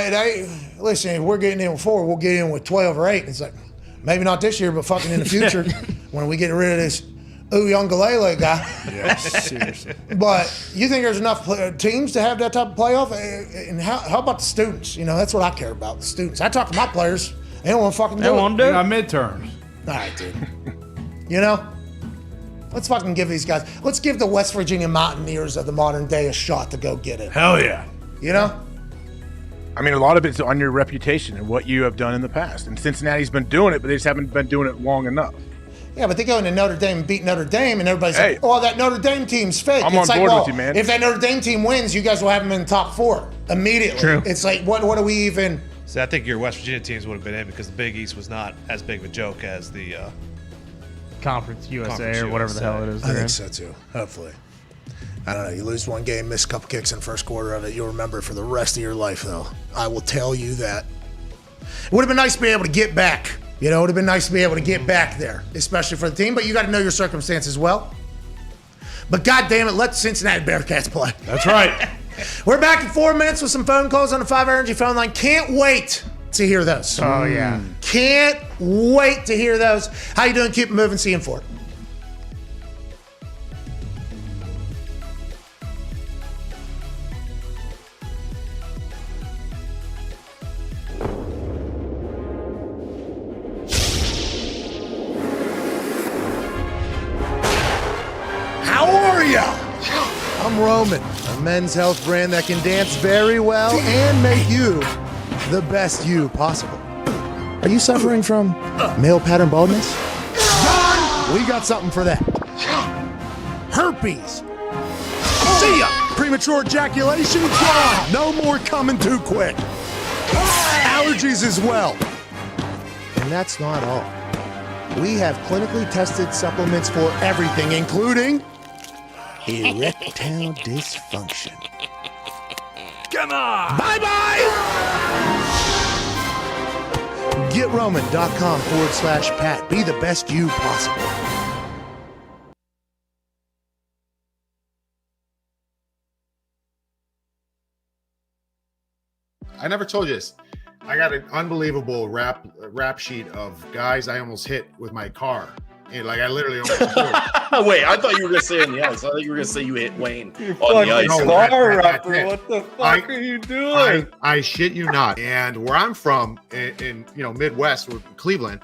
listen, if we're getting in with 4, we'll get in with 12 or 8. It's like, maybe not this year, but fucking in the future when we get rid of this Uyangalele guy. Yeah, seriously. But you think there's enough teams to have that type of playoff? And how about the students? You know, that's what I care about, the students. I talk to my players. They don't want to fucking do it. They want to do it. Got midterms. All right, dude. You know? Let's fucking give these guys, let's give the West Virginia Mountaineers of the modern day a shot to go get it. Hell yeah. You know? I mean, a lot of it's on your reputation and what you have done in the past. And Cincinnati's been doing it, but they just haven't been doing it long enough. Yeah, but they go into Notre Dame and beat Notre Dame, and everybody's like, oh, that Notre Dame team's fake. I'm it's on like, board well, with you, man. If that Notre Dame team wins, you guys will have them in the top 4 immediately. True. It's like, what do we even... So I think your West Virginia teams would have been in because the Big East was not as big of a joke as the Conference USA Conference or whatever the USA. hell it is. I they're think in. so, too. Hopefully. I don't know. You lose one game, miss a couple kicks in the first quarter of it, you'll remember it for the rest of your life, though. I will tell you that. It would have been nice to be able to get back. You know, it would have been nice to be able to get back there, especially for the team. But you got to know your circumstances well. But God damn it, let the Cincinnati Bearcats play. That's right. We're back in 4 minutes with some phone calls on the 5 Energy phone line. Can't wait to hear those. Oh, yeah. Can't wait to hear those. How you doing? Keep it moving. See you in 4. How are ya? I'm Roman, a men's health brand that can dance very well and make you the best you possible. Are you suffering from male pattern baldness? Dahn, we got something for that. Herpes. See ya. Premature ejaculation? Gone. No more coming too quick. Allergies as well. And that's not all. We have clinically tested supplements for everything, including erectile dysfunction. Come on! Bye-bye! GetRoman.com/Pat. Be the best you possible. I never told you this. I got an unbelievable rap sheet of guys I almost hit with my car. And like I literally almost Wait, I thought you were gonna say on the ice. I thought you were gonna say you hit Wayne on the ice. What the fuck are you doing? I shit you not. And where I'm from, in Midwest, Cleveland,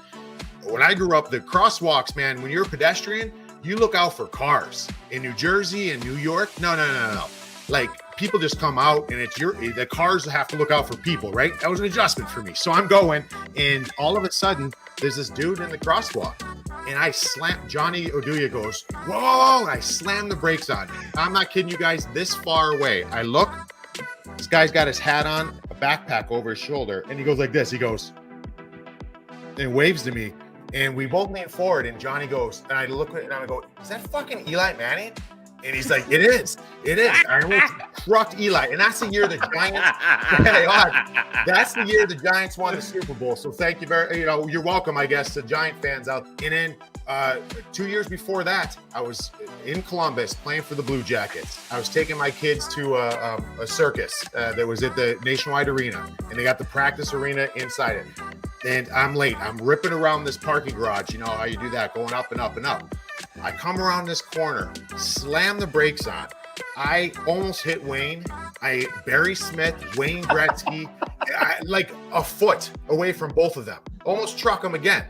when I grew up, the crosswalks, man, when you're a pedestrian, you look out for cars. In New Jersey and New York, no. Like people just come out and the cars have to look out for people, right? That was an adjustment for me. So I'm going, and all of a sudden, there's this dude in the crosswalk. and I slammed. Johnny Oduya goes, whoa, and I slammed the brakes on. I'm not kidding you guys, this far away. I look, this guy's got his hat on, a backpack over his shoulder, and he goes like this. He goes, and waves to me, and we both lean forward, and Johnny goes, and I look at it, and I go, is that fucking Eli Manning? And he's like, it is. I almost trucked Eli. And that's the year the Giants, that's the year the Giants won the Super Bowl. So thank you you're welcome, I guess, to Giant fans out. And then 2 years before that, I was in Columbus playing for the Blue Jackets. I was taking my kids to a circus that was at the Nationwide Arena, and they got the practice arena inside it. And I'm late. I'm ripping around this parking garage. You know how you do that, going up and up and up. I come around this corner, slam the brakes on. I almost hit Wayne. Barry Smith, Wayne Gretzky, like a foot away from both of them. Almost truck them again.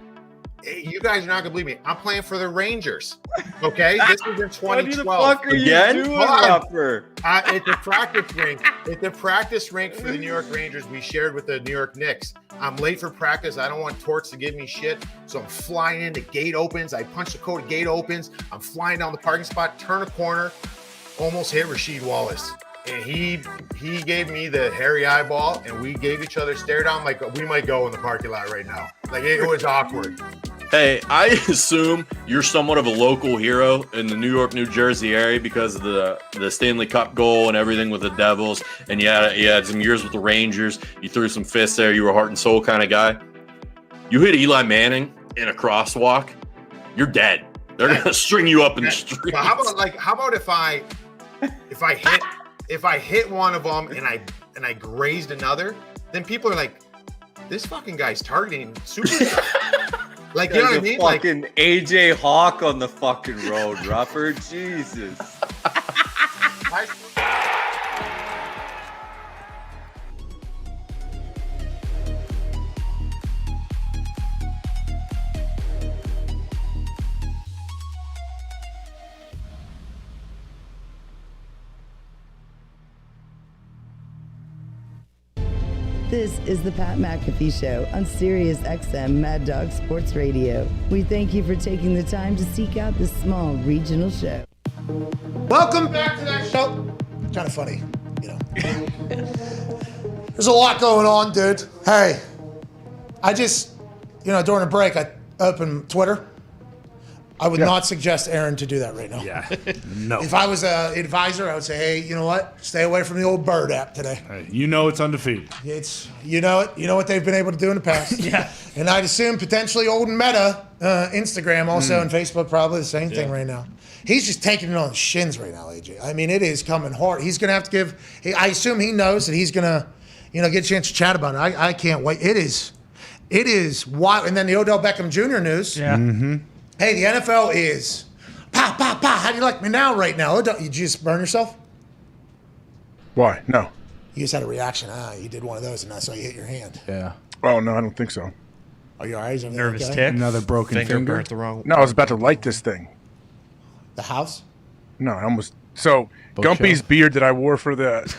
You guys are not gonna believe me. I'm playing for the Rangers. Okay, this was in 2012. What the fuck are you doing, Rupper? At the practice rink. At the practice rink for the New York Rangers, we shared with the New York Knicks. I'm late for practice. I don't want Torts to give me shit, so I'm flying in. The gate opens. I punch the code. The gate opens. I'm flying down the parking spot. Turn a corner. Almost hit Rasheed Wallace. And he gave me the hairy eyeball, and we gave each other stare down like we might go in the parking lot right now. Like it was awkward. Hey, I assume you're somewhat of a local hero in the New York, New Jersey area because of the Stanley Cup goal and everything with the Devils, and you had some years with the Rangers. You threw some fists there. You were a heart and soul kind of guy. You hit Eli Manning in a crosswalk, you're dead. They're gonna string you up in the street. How about if I hit one of them and I grazed another, then people are like, this fucking guy's targeting superstars. Like, you know what I mean? Fucking like, AJ Hawk on the fucking road, Rupper. Jesus. This is the Pat McAfee Show on Sirius XM Mad Dog Sports Radio. We thank you for taking the time to seek out this small regional show. Welcome back to that show. Kind of funny, you know. There's a lot going on, dude. Hey, I just, during a break, I opened Twitter. I would not suggest Aaron to do that right now. Yeah, no. If I was an advisor, I would say, hey, you know what? Stay away from the old Bird app today. Hey, it's undefeated. It's you know what they've been able to do in the past. Yeah. And I'd assume potentially old Meta, Instagram also, and Facebook probably the same thing right now. He's just taking it on the shins right now, AJ. I mean, it is coming hard. He's going to have to give. I assume he knows that he's going to, get a chance to chat about it. I can't wait. It is wild. And then the Odell Beckham Jr. news. Yeah. Mm-hmm. Hey, the NFL is pow, pow, pow. How do you like me now right now? You just burn yourself? Why? No. You just had a reaction. You did one of those, and I saw you hit your hand. Yeah. Oh, no, I don't think so. Are your eyes nervous okay? tick? Another broken finger. No, I was about to light this thing. The house? No, I almost. So Gumpy's beard that I wore for the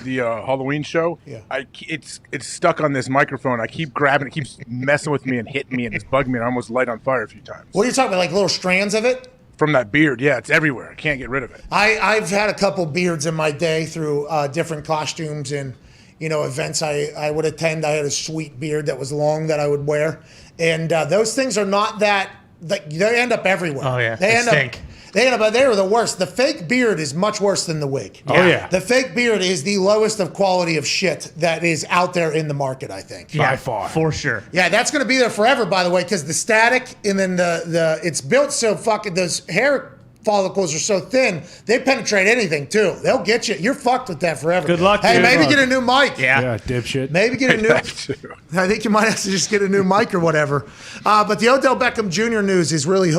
Halloween show, it's stuck on this microphone. I keep grabbing it, keeps messing with me and hitting me, and it's bugging me. And I almost light on fire a few times. What are you talking about? Like little strands of it? From that beard, yeah, it's everywhere. I can't get rid of it. I've had a couple beards in my day through different costumes and events I would attend. I had a sweet beard that was long that I would wear, and those things are not that. They end up everywhere. Oh yeah, they end stink. up. They were the worst. The fake beard is much worse than the wig. Oh, yeah. The fake beard is the lowest of quality of shit that is out there in the market, I think. Yeah, by far. For sure. Yeah, that's going to be there forever, by the way, because the static and then the it's built so fucking, those hair follicles are so thin, they penetrate anything, too. They'll get you. You're fucked with that forever. Good luck, Hey, dude. maybe get a new mic. Yeah, dipshit. Maybe get a new. I think you might have to just get a new mic or whatever. But the Odell Beckham Jr. news is really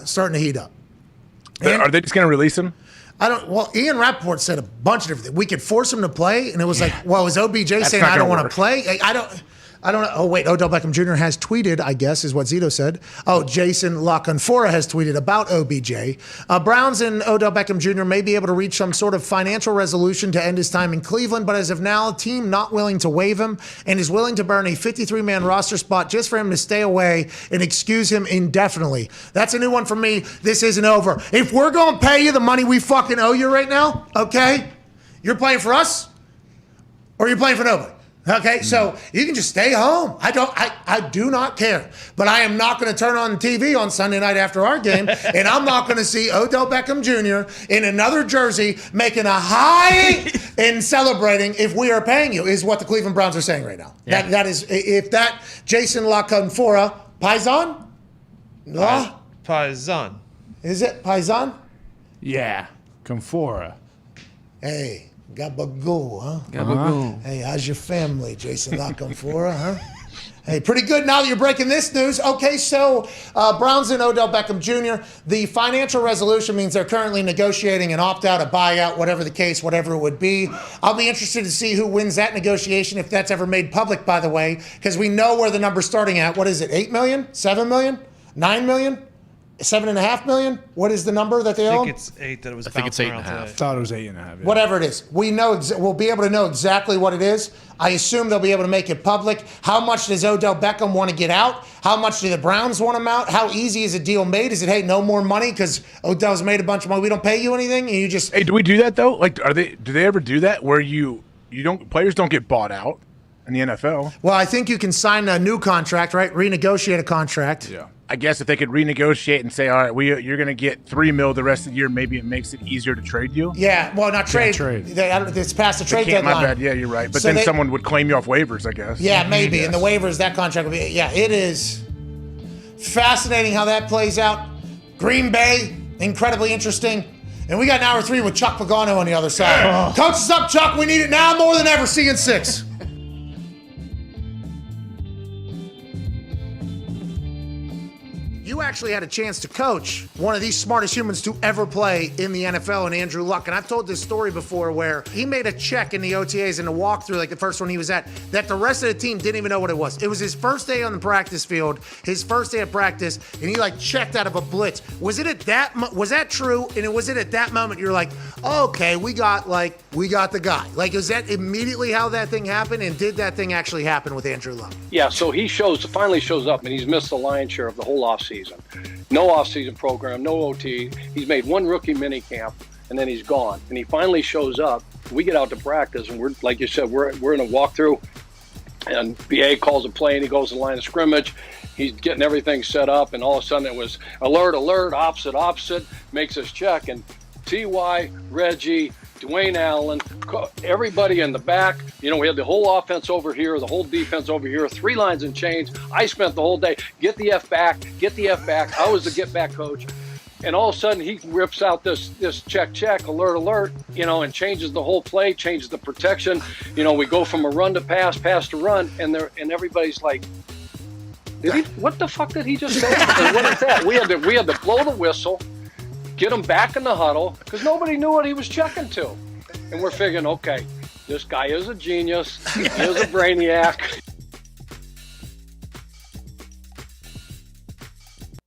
starting to heat up. Are they just going to release him? Well, Ian Rappaport said a bunch of different things. We could force him to play, and it was like, well, is OBJ saying I don't want to play? I don't know. Oh, wait. Odell Beckham Jr. has tweeted, I guess, is what Zito said. Oh, Jason La Canfora has tweeted about OBJ. Browns and Odell Beckham Jr. may be able to reach some sort of financial resolution to end his time in Cleveland, but as of now, team not willing to waive him and is willing to burn a 53-man roster spot just for him to stay away and excuse him indefinitely. That's a new one from me. This isn't over. If we're going to pay you the money we fucking owe you right now, okay, you're playing for us or you're playing for nobody. Okay, so you can just stay home. I do not care. But I am not going to turn on the TV on Sunday night after our game, and I'm not going to see Odell Beckham Jr. in another jersey making a high and celebrating if we are paying you, is what the Cleveland Browns are saying right now. Yeah. That is, if that Jason La Canfora, Paisan? La? Paisan. Is it Paisan? Yeah, Canfora. Hey. Gabagool, huh? Gabagool. Hey, how's your family, Jason La Canfora, huh? Hey, pretty good now that you're breaking this news. Okay, so Browns and Odell Beckham Jr., the financial resolution means they're currently negotiating an opt-out, a buyout, whatever the case, whatever it would be. I'll be interested to see who wins that negotiation, if that's ever made public, by the way, because we know where the number's starting at. What is it, 8 million, 7 million, 9 million? 7.5 million? What is the number that they owe? I think it's 8 that it was. I think it's 8.5. I thought it was 8.5. Yeah. Whatever it is, we know. We'll be able to know exactly what it is. I assume they'll be able to make it public. How much does Odell Beckham want to get out? How much do the Browns want him out? How easy is a deal made? Is it, hey, no more money because Odell's made a bunch of money? We don't pay you anything, and you just. Hey, do we do that though? Like, do they ever do that where players don't get bought out in the NFL? Well, I think you can sign a new contract, right? Renegotiate a contract. Yeah. I guess if they could renegotiate and say, all right, you're going to get $3 million the rest of the year, maybe it makes it easier to trade you. Yeah, well, not trade. It's past the trade deadline. My bad. Yeah, you're right. But So then someone would claim you off waivers, I guess. Yeah, maybe. And the waivers, that contract would be. Yeah, it is fascinating how that plays out. Green Bay, incredibly interesting. And we got an hour 3 with Chuck Pagano on the other side. Coach us up, Chuck. We need it now more than ever. See you in 6. You actually had a chance to coach one of the smartest humans to ever play in the NFL, and Andrew Luck. And I've told this story before where he made a check in the OTAs in the walkthrough, like the first one he was at, that the rest of the team didn't even know what it was. It was his first day on the practice field, his first day of practice, and he checked out of a blitz. Was that true? And was it at that moment you're like, oh, okay, we got the guy? Is that immediately how that thing happened? And did that thing actually happen with Andrew Luck? Yeah, so he finally shows up, and he's missed the lion's share of the whole offseason. No offseason program, no OT. He's made one rookie mini camp, and then he's gone. And he finally shows up. We get out to practice, and we're, like you said, we're in a walkthrough, and BA calls a play, and he goes to the line of scrimmage. He's getting everything set up, and all of a sudden it was alert, opposite, makes us check, and T.Y., Reggie, Dwayne Allen, everybody in the back. We had the whole offense over here, the whole defense over here, 3 lines and chains. I spent the whole day, get the F back. I was the get back coach. And all of a sudden he rips out this check, alert, and changes the whole play, changes the protection. We go from a run to pass to run, and everybody's like, what the fuck did he just say? And what is that? We had to blow the whistle, get him back in the huddle, because nobody knew what he was checking to. And we're figuring, okay, this guy is a genius. He is a brainiac.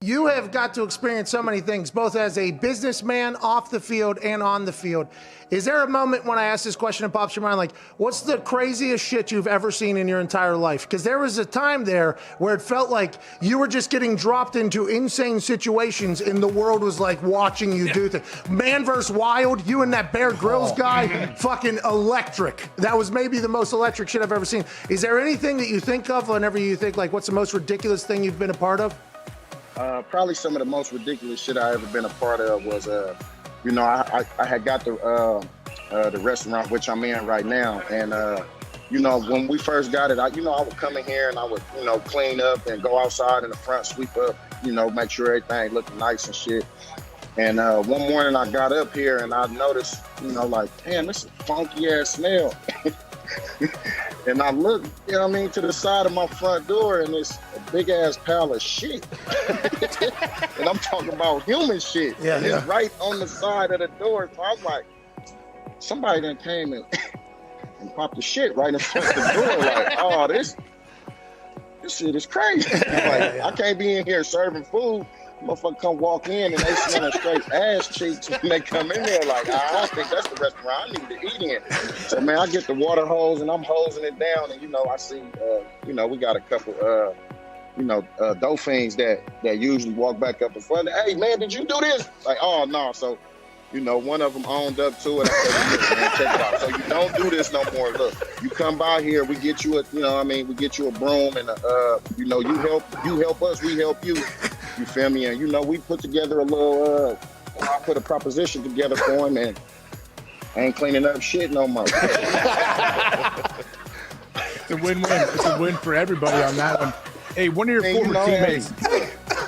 You have got to experience so many things, both as a businessman off the field and on the field. Is there a moment when I ask this question, it pops your mind, what's the craziest shit you've ever seen in your entire life? Because there was a time there where it felt like you were just getting dropped into insane situations and the world was watching you do things. Man vs. Wild, you and that Bear Grylls guy, fucking electric. That was maybe the most electric shit I've ever seen. Is there anything that you think of whenever you think, what's the most ridiculous thing you've been a part of? Probably some of the most ridiculous shit I ever been a part of was, I had got the restaurant which I'm in right now, and when we first got it, I would come in here and I would clean up and go outside in the front, sweep up, make sure everything looked nice and shit. And one morning I got up here and I noticed, damn, this is a funky ass smell. And I looked, to the side of my front door, and it's a big ass pile of shit. And I'm talking about human shit. Yeah, and it's right on the side of the door. So I was like, somebody done came and popped the shit right in front of the door. this shit is crazy. Like, I can't be in here serving food. Motherfucker come walk in and they smelling straight ass cheeks when they come in there. Like, I don't think that's the restaurant I need to eat in. So, man, I get the water hose and I'm hosing it down. And, I see, we got a couple, dolphins that usually walk back up in front. Hey, man, did you do this? Like, oh, no. So, one of them owned up to it. I said, look, man, check it out. So you don't do this no more. Look, you come by here, we get you we get you a broom and you help us, we help you. You feel me? And we put together a little I put a proposition together for him and I ain't cleaning up shit no more. It's a win-win. It's a win for everybody on that one. Hey, one of your former teammates.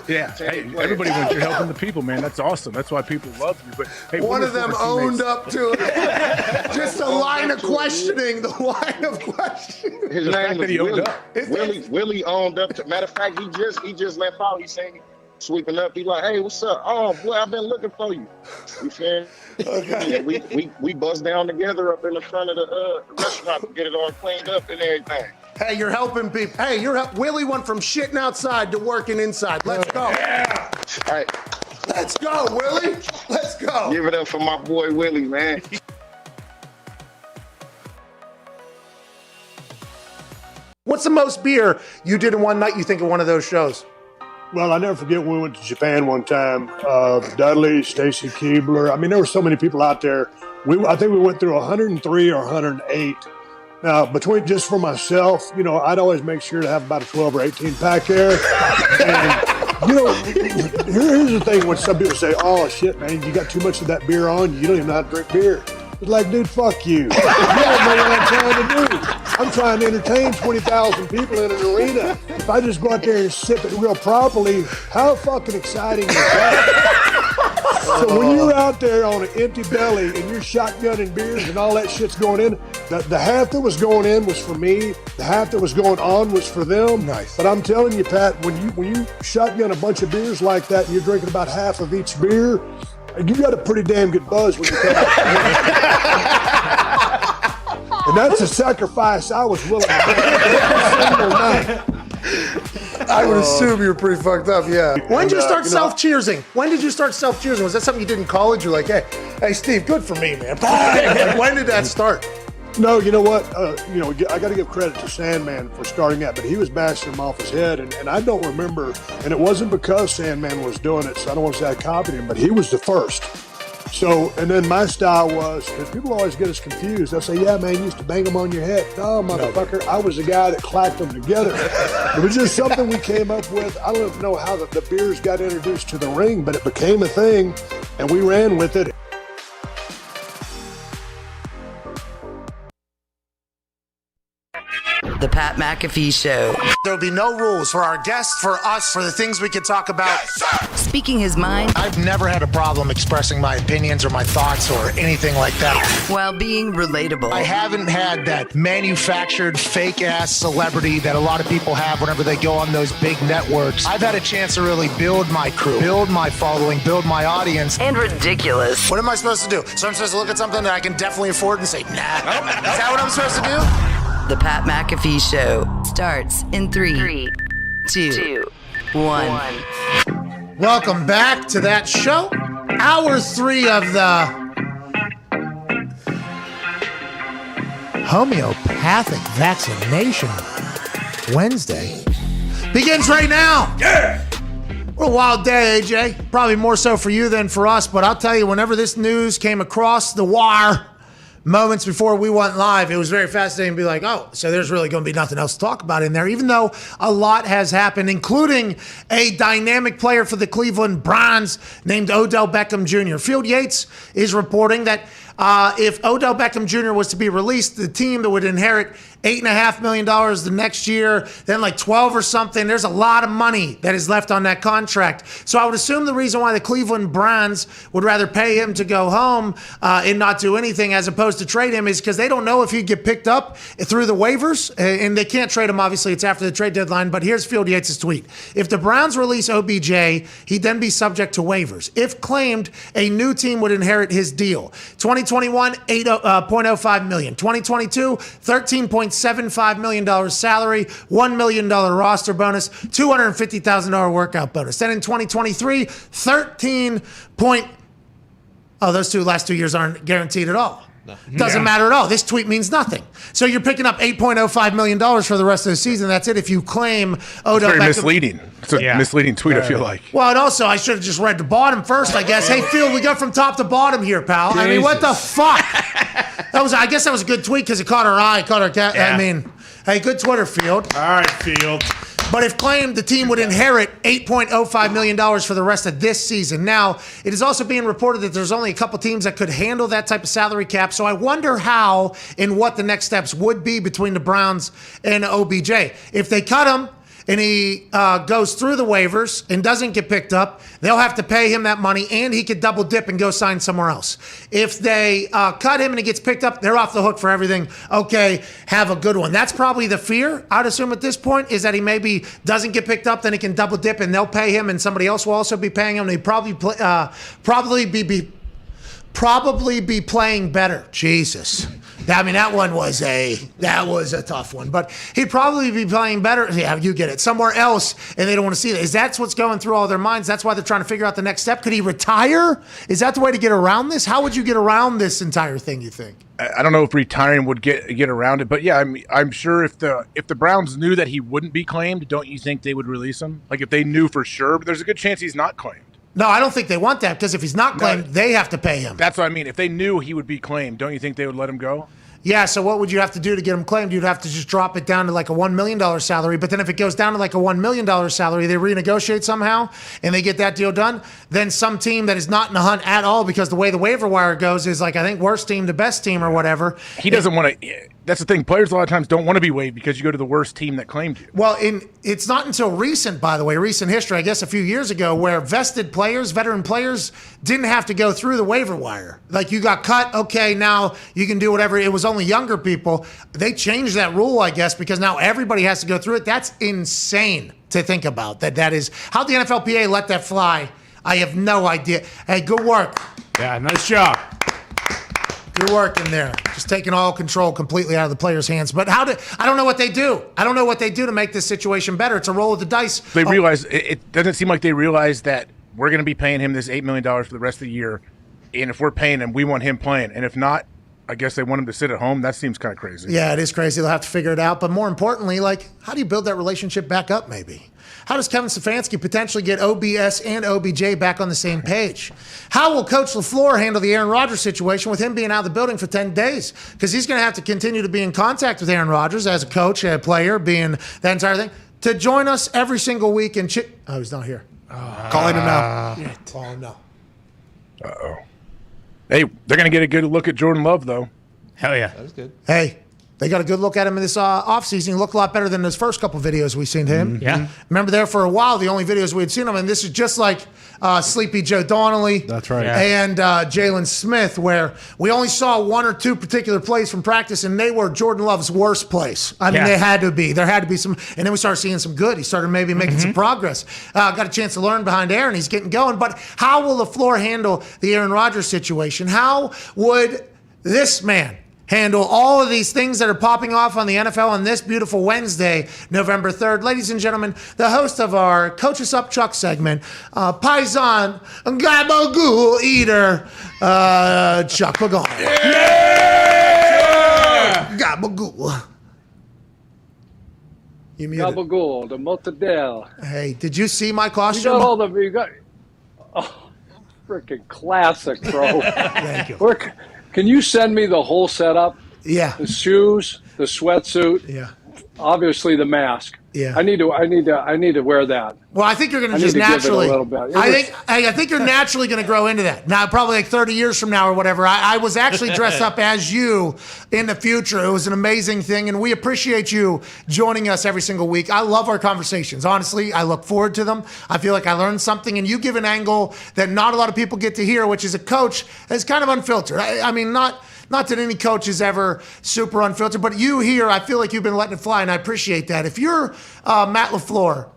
Yeah, hey, everybody wins. You're helping the people, man. That's awesome. That's why people love you. But hey, one of them owned up to it. Just a line of questioning. The line of questioning. His name is Willie. Willie owned up to. Matter of fact, he just left out. He's saying, sweeping up. He's like, "Hey, what's up? Oh boy, I've been looking for you." You feel? Okay. Yeah, we bust down together up in the front of the restaurant to get it all cleaned up and everything. Hey, you're helping people. Hey, Willie went from shitting outside to working inside. Let's go. Yeah. All right. Let's go, Willie. Let's go. Give it up for my boy Willie, man. What's the most beer you did in one night you think of one of those shows? Well, I never forget when we went to Japan one time. Dudley, Stacy Keebler. I mean, there were so many people out there. I think we went through 103 or 108. Now, between just for myself, I'd always make sure to have about a 12 or 18 pack there. And, here's the thing when some people say, oh, shit, man, you got too much of that beer on you. You don't even know how to drink beer. It's like, dude, fuck you. You don't know what I'm trying to do. I'm trying to entertain 20,000 people in an arena. If I just go out there and sip it real properly, how fucking exciting is that? So when you're out there on an empty belly and you're shotgunning beers and all that shit's going in, the half that was going in was for me. The half that was going on was for them. Nice. But I'm telling you, Pat, when you shotgun a bunch of beers like that and you're drinking about half of each beer, you got a pretty damn good buzz when you come out. And that's a sacrifice I was willing to make every single night. I would assume you were pretty fucked up, yeah. When did you start self-cheersing? When did you start self-cheersing? Was that something you did in college? You're like, hey, Steve, good for me, man. Like, when did that start? No, you know what? I got to give credit to Sandman for starting that, but he was bashing him off his head, and I don't remember, and it wasn't because Sandman was doing it, so I don't want to say I copied him, but he was the first. So, and then my style was, because people always get us confused. They'll say, yeah, man, you used to bang them on your head. No, motherfucker, I was the guy that clacked them together. It was just something we came up with. I don't know how the beers got introduced to the ring, but it became a thing, and we ran with it. The Pat McAfee Show. There'll be no rules for our guests, for us, for the things we can talk about. Yes, speaking his mind. I've never had a problem expressing my opinions or my thoughts or anything like that. While being relatable. I haven't had that manufactured fake-ass celebrity that a lot of people have whenever they go on those big networks. I've had a chance to really build my crew, build my following, build my audience. And ridiculous. What am I supposed to do? So I'm supposed to look at something that I can definitely afford and say, nah. Is that what I'm supposed to do? The Pat McAfee Show starts in 3, 2, 1. Welcome back to that show. Hour 3 of the homeopathic vaccination Wednesday begins right now. Yeah! What a wild day, AJ. Probably more so for you than for us, but I'll tell you, whenever this news came across the wire, moments before we went live, it was very fascinating to be like, oh, so there's really going to be nothing else to talk about in there, even though a lot has happened, including a dynamic player for the Cleveland Browns named Odell Beckham Jr. Field Yates is reporting that if Odell Beckham Jr. was to be released, the team that would inherit $8.5 million the next year, then like 12 or something. There's a lot of money that is left on that contract. So I would assume the reason why the Cleveland Browns would rather pay him to go home and not do anything as opposed to trade him is because they don't know if he'd get picked up through the waivers, and they can't trade him. Obviously, it's after the trade deadline, but here's Field Yates' tweet. If the Browns release OBJ, he'd then be subject to waivers. If claimed, a new team would inherit his deal. 2021, $8.05 million. 2022, $13.6 $8.75 million salary, $1 million roster bonus, $250,000 workout bonus. Then in 2023, 13 point. Oh, those last 2 years aren't guaranteed at all. Doesn't matter at all. This tweet means nothing. So you're picking up $8.05 million for the rest of the season. That's it. If you claim Odell Very Beckham. misleading. It's a misleading tweet, I feel like. Well, and also I should have just read the bottom first, I guess. Hey, Field, we go from top to bottom here, pal. I mean, what the fuck? I guess that was a good tweet because it caught our eye, I mean, hey, good Twitter, Field. All right, Field. But if claimed, the team would inherit $8.05 million for the rest of this season. Now, it is also being reported that there's only a couple teams that could handle that type of salary cap. So I wonder how and what the next steps would be between the Browns and OBJ. If they cut him and he goes through the waivers and doesn't get picked up, they'll have to pay him that money, and he could double dip and go sign somewhere else. If they cut him and he gets picked up, they're off the hook for everything. Okay, have a good one. That's probably the fear, I'd assume at this point, is that he maybe doesn't get picked up, then he can double dip, and they'll pay him, and somebody else will also be paying him. And he'd probably be playing better. Jesus. I mean, that was a tough one, but he'd probably be playing better. Yeah, you get it. Somewhere else, and they don't want to see that. Is that what's going through all their minds? That's why they're trying to figure out the next step. Could he retire? Is that the way to get around this? How would you get around this entire thing, you think? I don't know if retiring would get around it, but yeah, I'm sure if the Browns knew that he wouldn't be claimed, don't you think they would release him? Like if they knew for sure, but there's a good chance he's not claimed. No, I don't think they want that because if he's not claimed, they have to pay him. That's what I mean. If they knew he would be claimed, don't you think they would let him go? Yeah, so what would you have to do to get him claimed? You'd have to just drop it down to like a $1 million salary. But then if it goes down to like a $1 million salary, they renegotiate somehow and they get that deal done. Then some team that is not in the hunt at all, because the way the waiver wire goes is like, I think worst team to best team or whatever. He doesn't want to. That's the thing. Players a lot of times don't want to be waived because you go to the worst team that claimed you. Well, it's not until recent, by the way, recent history, I guess a few years ago, where vested players, veteran players, didn't have to go through the waiver wire. Like you got cut, okay, now you can do whatever. It was only younger people. They changed that rule, I guess, because now everybody has to go through it. That's insane to think about. That is how the NFLPA let that fly. I have no idea. Hey, good work. Yeah, nice job. Good work in there. Just taking all control completely out of the players' hands. But I don't know what they do. I don't know what they do to make this situation better. It's a roll of the dice. They realize, it doesn't seem like they realize that we're going to be paying him this $8 million for the rest of the year. And if we're paying him, we want him playing. And if not, I guess they want him to sit at home. That seems kind of crazy. Yeah, it is crazy. They'll have to figure it out. But more importantly, like, how do you build that relationship back up maybe? How does Kevin Stefanski potentially get OBS and OBJ back on the same page? How will Coach LaFleur handle the Aaron Rodgers situation with him being out of the building for 10 days? Because he's going to have to continue to be in contact with Aaron Rodgers as a coach, a player, being that entire thing. To join us every single week and oh, he's not here. Calling him out. Oh, no. Uh-oh. Hey, they're going to get a good look at Jordan Love, though. Hell yeah. That was good. Hey, they got a good look at him in this offseason. He looked a lot better than those first couple videos we've seen him. Mm-hmm. Yeah. Remember there for a while, the only videos we had seen him, and this is just like Sleepy Joe Donnelly. That's right. Yeah. And Jalen Smith, where we only saw one or two particular plays from practice, and they were Jordan Love's worst plays. I mean, they had to be. There had to be some. And then we started seeing some good. He started maybe making some progress. Got a chance to learn behind Aaron. He's getting going. But how will LaFleur handle the Aaron Rodgers situation? How would this man handle all of these things that are popping off on the NFL on this beautiful Wednesday, November 3rd. Ladies and gentlemen, the host of our Coach Us Up Chuck segment, Paisan Gabagool Eater, Chuck Pagano. Yeah! Gabagool. You muted. Gabagool, the mortadella. Hey, did you see my costume? You got all the, freaking classic, bro. Thank you. Can you send me the whole setup? Yeah. The shoes, the sweatsuit. Yeah. Obviously the mask. Yeah. I need to wear that. Well, I think you're going to just naturally. Give it a little bit. I think you're naturally going to grow into that. Now, probably like 30 years from now or whatever. I was actually dressed up as you in the future. It was an amazing thing, and we appreciate you joining us every single week. I love our conversations. Honestly, I look forward to them. I feel like I learned something, and you give an angle that not a lot of people get to hear, which is a coach that's kind of unfiltered. I mean, not that any coach is ever super unfiltered, but you here, I feel like you've been letting it fly, and I appreciate that. If you're Matt LaFleur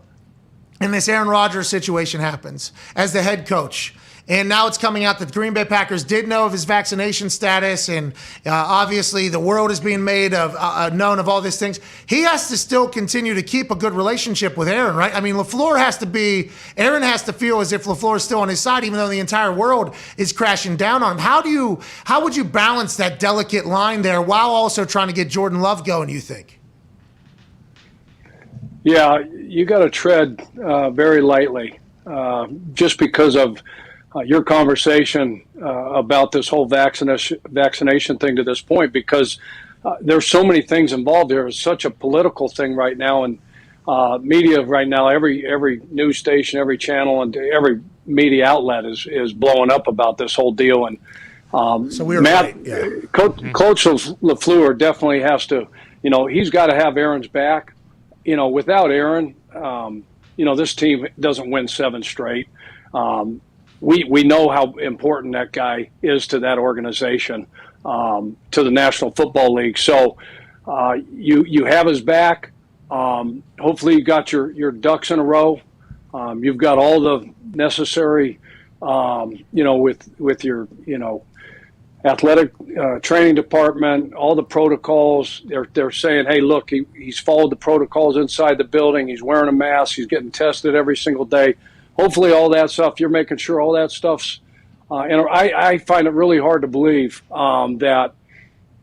and this Aaron Rodgers situation happens as the head coach, And now it's coming out that the Green Bay Packers did know of his vaccination status, and obviously the world is being made of known of all these things. He has to still continue to keep a good relationship with Aaron, right? I mean, Aaron has to feel as if LaFleur is still on his side, even though the entire world is crashing down on him. How would you balance that delicate line there while also trying to get Jordan Love going, you think? Yeah, you got to tread very lightly, just because of your conversation about this whole vaccination thing to this point, because there's so many things involved here. It's such a political thing right now, and media right now, every news station, every channel, and every media outlet is blowing up about this whole deal. And so we're Matt, right. Yeah. Coach LaFleur definitely has to, he's got to have Aaron's back. Without Aaron, this team doesn't win 7 straight. We know how important that guy is to that organization, to the National Football League. So you have his back. Hopefully you got your ducks in a row. You've got all the necessary, with your, athletic training department, all the protocols. They're saying, hey, look, he's followed the protocols inside the building. He's wearing a mask. He's getting tested every single day. Hopefully all that stuff, you're making sure all that stuff's and I find it really hard to believe that,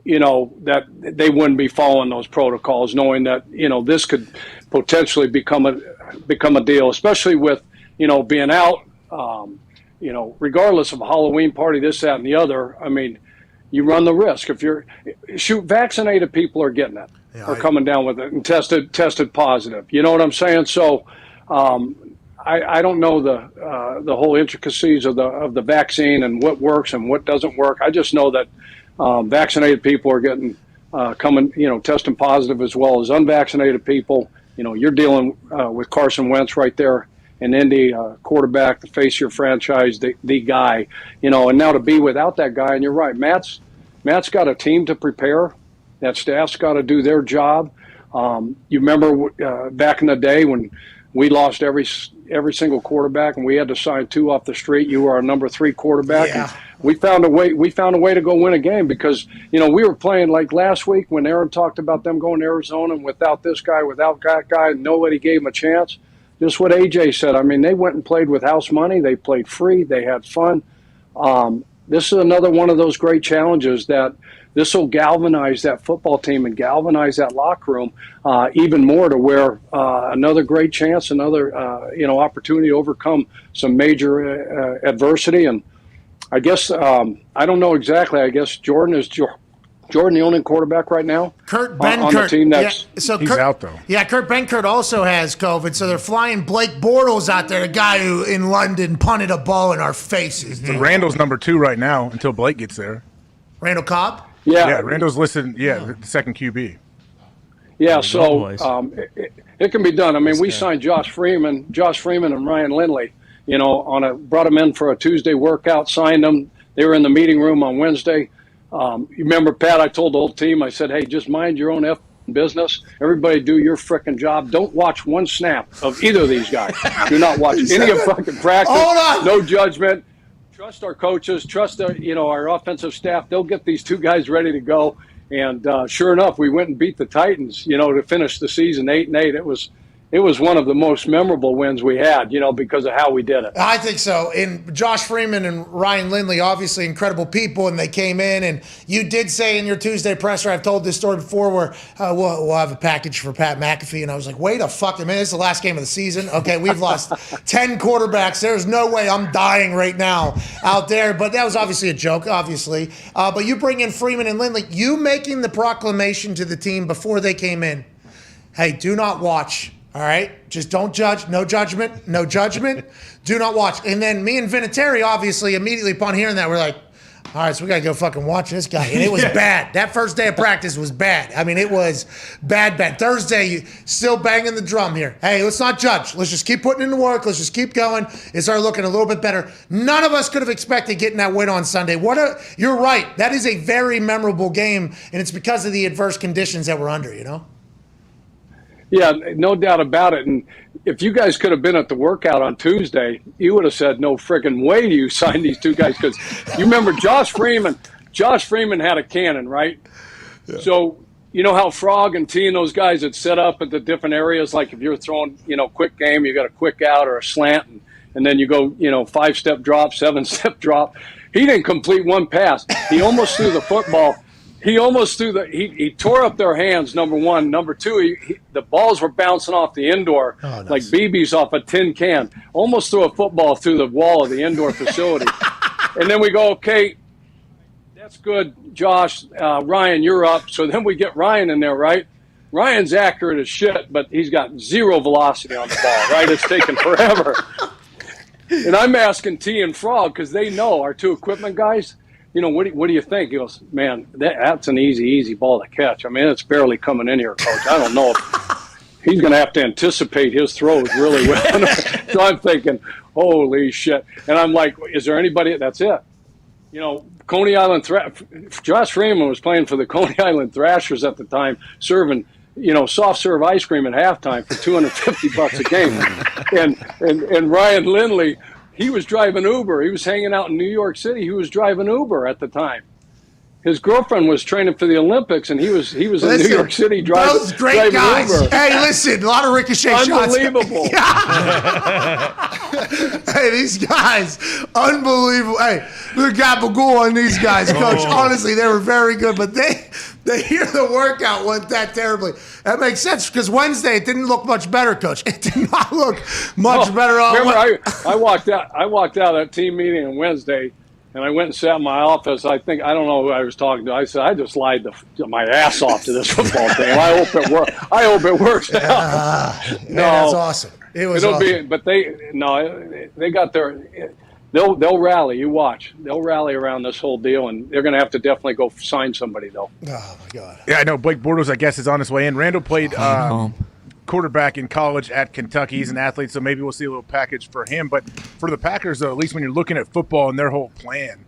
that they wouldn't be following those protocols, knowing that, this could potentially become a deal, especially with, being out, regardless of a Halloween party, this, that, and the other. I mean, you run the risk. If vaccinated people are getting it, are coming down with it and tested positive. You know what I'm saying? So I don't know the whole intricacies of the vaccine and what works and what doesn't work. I just know that vaccinated people are getting testing positive, as well as unvaccinated people. You're dealing with Carson Wentz right there in Indy, quarterback, the face of your franchise, the guy, and now to be without that guy. And you're right, Matt's got a team to prepare. That staff's got to do their job. You remember back in the day when we lost every single quarterback and we had to sign 2 off the street. You were our number 3 quarterback. Yeah. And we found a way to go win a game because, we were playing like last week when Aaron talked about them going to Arizona and without this guy, without that guy, nobody gave him a chance. Just what AJ said. I mean, they went and played with house money. They played free. They had fun. This is another one of those great challenges that this will galvanize that football team and galvanize that locker room even more to where another great chance, another opportunity to overcome some major adversity. And I guess I don't know exactly. I guess Jordan the only quarterback right now. Kurt on the team that's he's out though. Yeah, Kurt Benkert also has COVID, so they're flying Blake Bortles out there, a guy who in London punted a ball in our faces. And Randall's number 2 right now until Blake gets there. Randall Cobb? Yeah, Randall's listed. The second QB. Yeah, so it can be done. I mean, we signed Josh Freeman and Ryan Lindley. Brought them in for a Tuesday workout, signed them. They were in the meeting room on Wednesday. You remember, Pat, I told the whole team, I said, hey, just mind your own business. Everybody do your frickin' job. Don't watch one snap of either of these guys. Do not watch any of fucking practice. Hold on. No judgment. Trust our coaches. Trust our offensive staff. They'll get these 2 guys ready to go. And sure enough, we went and beat the Titans, to finish the season 8-8. It was one of the most memorable wins we had, because of how we did it. I think so. And Josh Freeman and Ryan Lindley, obviously incredible people, and they came in. And you did say in your Tuesday presser, I've told this story before, where we'll have a package for Pat McAfee. And I was like, wait a fucking minute, it's the last game of the season. Okay, we've lost 10 quarterbacks. There's no way I'm dying right now out there. But that was obviously a joke, obviously. But you bring in Freeman and Lindley. You making the proclamation to the team before they came in, hey, do not watch. All right, just don't judge. No judgment. No judgment. Do not watch. And then me and Vinatieri, obviously, immediately upon hearing that, we're like, all right, so we got to go fucking watch this guy. And it was bad. That first day of practice was bad. I mean, it was bad. Thursday, you still banging the drum here. Hey, let's not judge. Let's just keep putting in the work. Let's just keep going. It started looking a little bit better. None of us could have expected getting that win on Sunday. You're right. That is a very memorable game, and it's because of the adverse conditions that we're under, Yeah, no doubt about it. And if you guys could have been at the workout on Tuesday, you would have said, no freaking way do you sign these two guys. Because you remember Josh Freeman had a cannon, right? Yeah. So you know how Frog and T and those guys had set up at the different areas? Like if you're throwing, quick game, you got a quick out or a slant, and then you go, 5-step drop, 7-step drop. He didn't complete one pass. He almost threw the football. He tore up their hands, number one. Number two, the balls were bouncing off the indoor like BBs off a tin can. Almost threw a football through the wall of the indoor facility. And then we go, okay, that's good, Josh. Ryan, you're up. So then we get Ryan in there, right? Ryan's accurate as shit, but he's got zero velocity on the ball, right? It's taking forever. And I'm asking T and Frog because they know, our two equipment guys, what do you think? He goes, man, that's an easy ball to catch. I mean, it's barely coming in here, Coach. I don't know if he's going to have to anticipate his throws really well. So I'm thinking, holy shit. And I'm like, is there anybody? That's it. Coney Island Josh Freeman was playing for the Coney Island Thrashers at the time, serving, soft serve ice cream at halftime for $250 a game. And Ryan Lindley, he was driving Uber. He was hanging out in New York City. He was driving Uber at the time. His girlfriend was training for the Olympics, and he was in New York City driving Uber. Those great guys. Uber. Hey, listen, a lot of ricochet shots. Unbelievable. Hey, these guys, unbelievable. Hey, the gabagool on these guys, Coach. Honestly, they were very good, but they hear the workout went that terribly. That makes sense because Wednesday it didn't look much better, Coach. It did not look much better. Remember, I walked out of that team meeting on Wednesday. And I went and sat in my office. I don't know who I was talking to. I said, I just lied my ass off to this football team. I hope it works out. Man, that's awesome. It'll be, but they got their. They'll rally. You watch. They'll rally around this whole deal, and they're going to have to definitely go sign somebody, though. Oh my God. Yeah, I know. Blake Bortles, I guess, is on his way in. Randall played quarterback in college at Kentucky. He's an athlete, so maybe we'll see a little package for him. But for the Packers, though, at least when you're looking at football and their whole plan,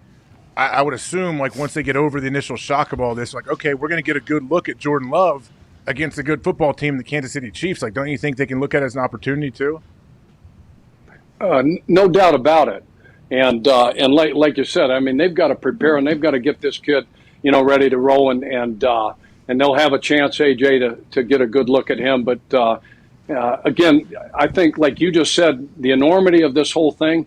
I would assume, like, once they get over the initial shock of all this, like, okay, we're going to get a good look at Jordan Love against a good football team, the Kansas City Chiefs. Like, don't you think they can look at it as an opportunity, too? No doubt about it. And like you said, I mean, they've got to prepare, and they've got to get this kid, ready to roll, and they'll have a chance, AJ, to get a good look at him. But, again, I think, like you just said, the enormity of this whole thing,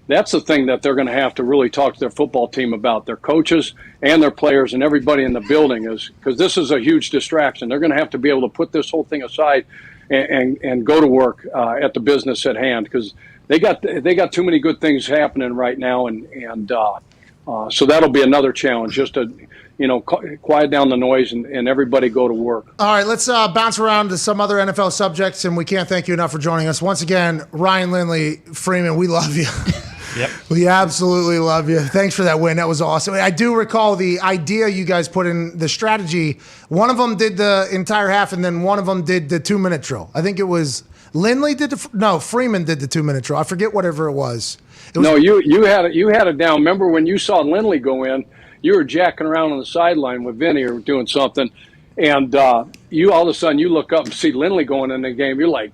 that's the thing that they're going to have to really talk to their football team about, their coaches and their players and everybody in the building, is because this is a huge distraction. They're going to have to be able to put this whole thing aside and go to work at the business at hand, because they got too many good things happening right now, and so that'll be another challenge, just to quiet down the noise and everybody go to work. All right, let's bounce around to some other NFL subjects, and we can't thank you enough for joining us. Once again, Ryan Lindley, Freeman, we love you. Yep. We absolutely love you. Thanks for that win. That was awesome. I do recall the idea you guys put in the strategy. One of them did the entire half, and then one of them did the 2-minute drill. I think it was Lindley Freeman did the 2-minute drill. I forget whatever it was. No, you had it down. Remember when you saw Lindley go in, you were jacking around on the sideline with Vinny or doing something, and you all of a sudden you look up and see Lindley going in the game. You're like,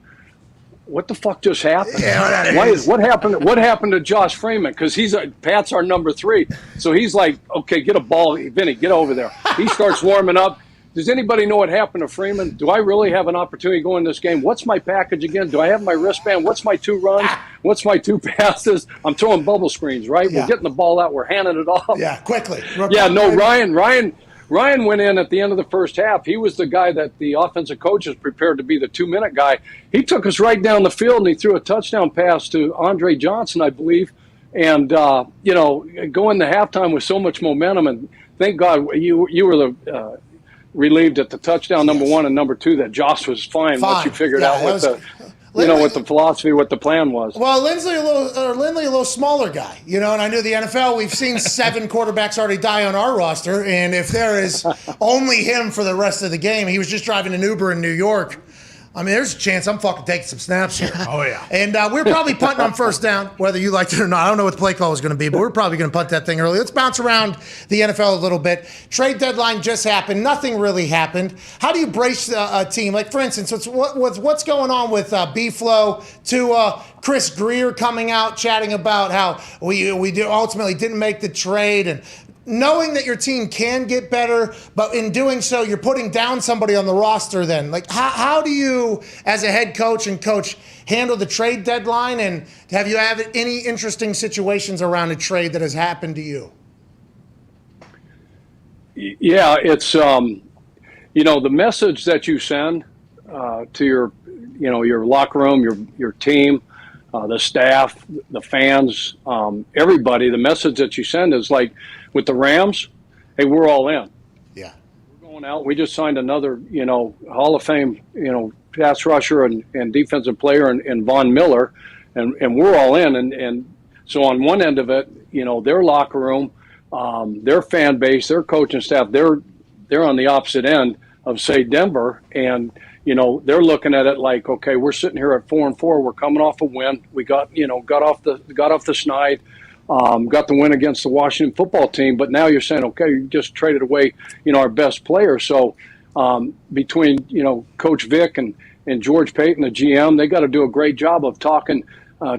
what the fuck just happened? Yeah, what happened? What happened to Josh Freeman? Because Pat's our number 3, so he's like, okay, get a ball, Vinny, get over there. He starts warming up. Does anybody know what happened to Freeman? Do I really have an opportunity to go in this game? What's my package again? Do I have my wristband? What's my 2 runs? What's my 2 passes? I'm throwing bubble screens, right? Yeah. We're getting the ball out. We're handing it off. Yeah, quickly. Yeah, no, Ryan went in at the end of the first half. He was the guy that the offensive coaches prepared to be the 2-minute guy. He took us right down the field, and he threw a touchdown pass to Andre Johnson, I believe. And, going to halftime with so much momentum, and thank God you were the relieved at the touchdown, number 1, and number 2, that Josh was fine. Once you figured out what what the philosophy, what the plan was. Well, Lindley a little smaller guy, and I knew the NFL, we've seen 7 quarterbacks already die on our roster, and if there is only him for the rest of the game, he was just driving an Uber in New York. I mean, there's a chance I'm fucking taking some snaps here. Oh, yeah. And we're probably punting on first down, whether you liked it or not. I don't know what the play call is going to be, but we're probably going to punt that thing early. Let's bounce around the NFL a little bit. Trade deadline just happened. Nothing really happened. How do you brace a team? Like, for instance, what's going on with B-Flow to Chris Greer coming out chatting about how we ultimately didn't make the trade, and knowing that your team can get better, but in doing so, you're putting down somebody on the roster then. Like, how do you, as a head coach and coach, handle the trade deadline? And have you had any interesting situations around a trade that has happened to you? Yeah, it's, the message that you send to your locker room, your team, the staff, the fans, everybody, the message that you send is like, with the Rams, hey, we're all in. Yeah. We're going out. We just signed another, Hall of Fame, pass rusher and defensive player in Von Miller, and we're all in. And so on one end of it, their locker room, their fan base, their coaching staff, they're on the opposite end of, say, Denver, and they're looking at it like, okay, we're sitting here at 4-4. We're coming off a win. We got off the schneid. Got the win against the Washington football team, but now you're saying, okay, you just traded away, our best player. So between, Coach Vic and George Payton, the GM, they got to do a great job of talking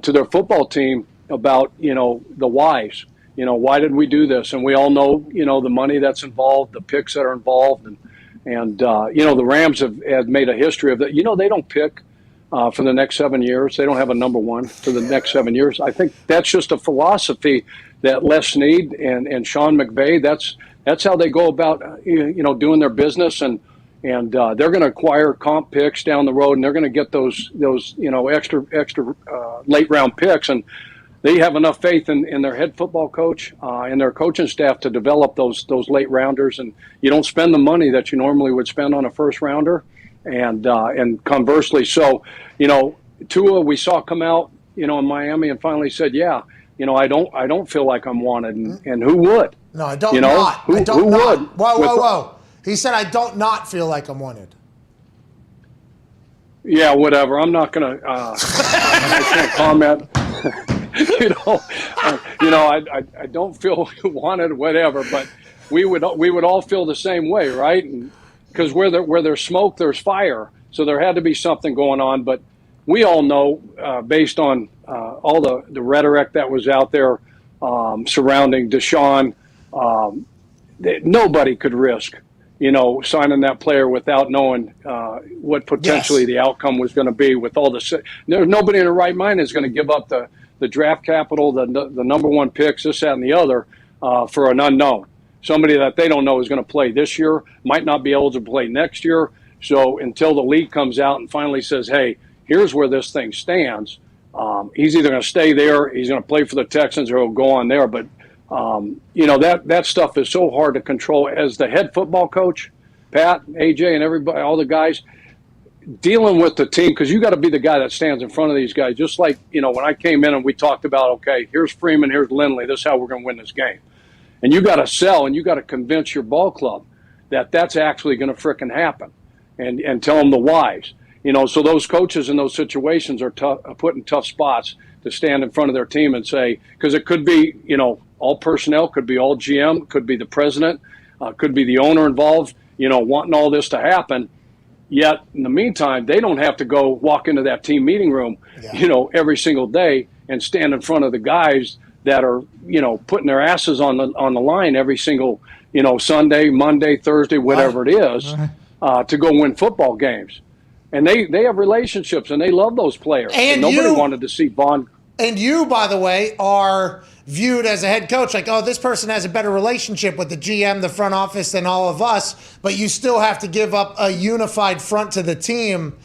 to their football team about, the whys. Why did we do this? And we all know, the money that's involved, the picks that are involved. And the Rams have made a history of that. They don't pick for the next 7 years. They don't have a number one for the next 7 years. I think that's just a philosophy that Les Snead and Sean McVay, that's how they go about, doing their business. And they're going to acquire comp picks down the road, and they're going to get those extra late round picks. And they have enough faith in their head football coach and their coaching staff to develop those late rounders. And you don't spend the money that you normally would spend on a first rounder. And conversely, so, Tua, we saw come out, in Miami and finally said, yeah, I don't feel like I'm wanted. And who would? No, I don't not. Who would? Whoa. He said, I don't not feel like I'm wanted. Yeah, whatever. I'm not going to, I can't comment. I don't feel wanted, whatever, but we would all feel the same way, right? Because where there's smoke, there's fire. So there had to be something going on. But we all know, based on all the rhetoric that was out there surrounding Deshaun, that nobody could risk, signing that player without knowing what potentially the outcome was going to be. With all nobody in their right mind is going to give up the draft capital, the number one picks, this, that, and the other for an unknown. Somebody that they don't know is going to play this year, might not be able to play next year. So until the league comes out and finally says, hey, here's where this thing stands, he's either going to stay there, he's going to play for the Texans, or he'll go on there. But, that stuff is so hard to control. As the head football coach, Pat, AJ, and everybody, all the guys, dealing with the team, because you got to be the guy that stands in front of these guys. Just like, when I came in and we talked about, okay, here's Freeman, here's Lindley, this is how we're going to win this game. And you got to sell and you got to convince your ball club that that's actually going to frickin' happen, and tell them the whys. So those coaches in those situations are put in tough spots to stand in front of their team and say, because it could be, all personnel, could be all GM, could be the president, could be the owner involved, wanting all this to happen. Yet in the meantime, they don't have to go walk into that team meeting room, every single day and stand in front of the guys that are, putting their asses on the line every single, Sunday, Monday, Thursday, whatever it is, to go win football games. And they have relationships and they love those players. And nobody wanted to see Vaughn. And you, by the way, are viewed as a head coach like, oh, this person has a better relationship with the GM, the front office, than all of us, but you still have to give up a unified front to the team.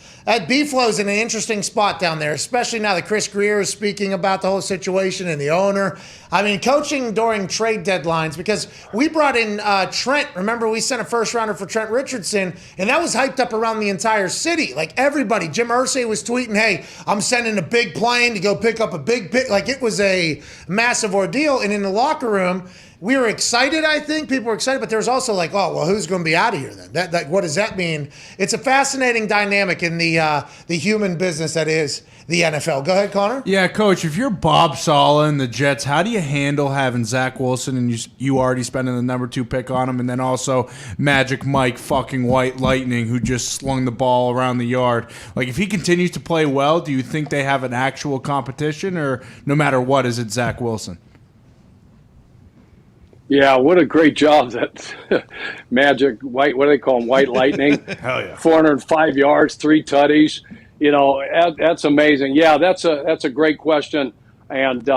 B-Flow's in an interesting spot down there, especially now that Chris Greer is speaking about the whole situation and the owner. I mean, coaching during trade deadlines, because we brought in Trent. Remember, we sent a first rounder for Trent Richardson, and that was hyped up around the entire city. Like everybody, Jim Irsay was tweeting, hey, I'm sending a big plane to go pick up a big pick. Like it was a massive ordeal. And in the locker room, we were excited. I think people were excited, but there was also like, oh, well, who's going to be out of here then? That what does that mean? It's a fascinating dynamic in the human business that is the NFL. Go ahead, Connor. Yeah, Coach, if you're Bob Saleh and the Jets, how do you handle having Zach Wilson and you already spending the number 2 pick on him, and then also Magic Mike fucking White Lightning who just slung the ball around the yard? Like, if he continues to play well, do you think they have an actual competition, or no matter what, is it Zach Wilson? Yeah, what a great job that Magic White, what do they call him, White Lightning? Hell yeah. 405 yards, 3 tutties. You know, that's amazing. Yeah, that's a great question. And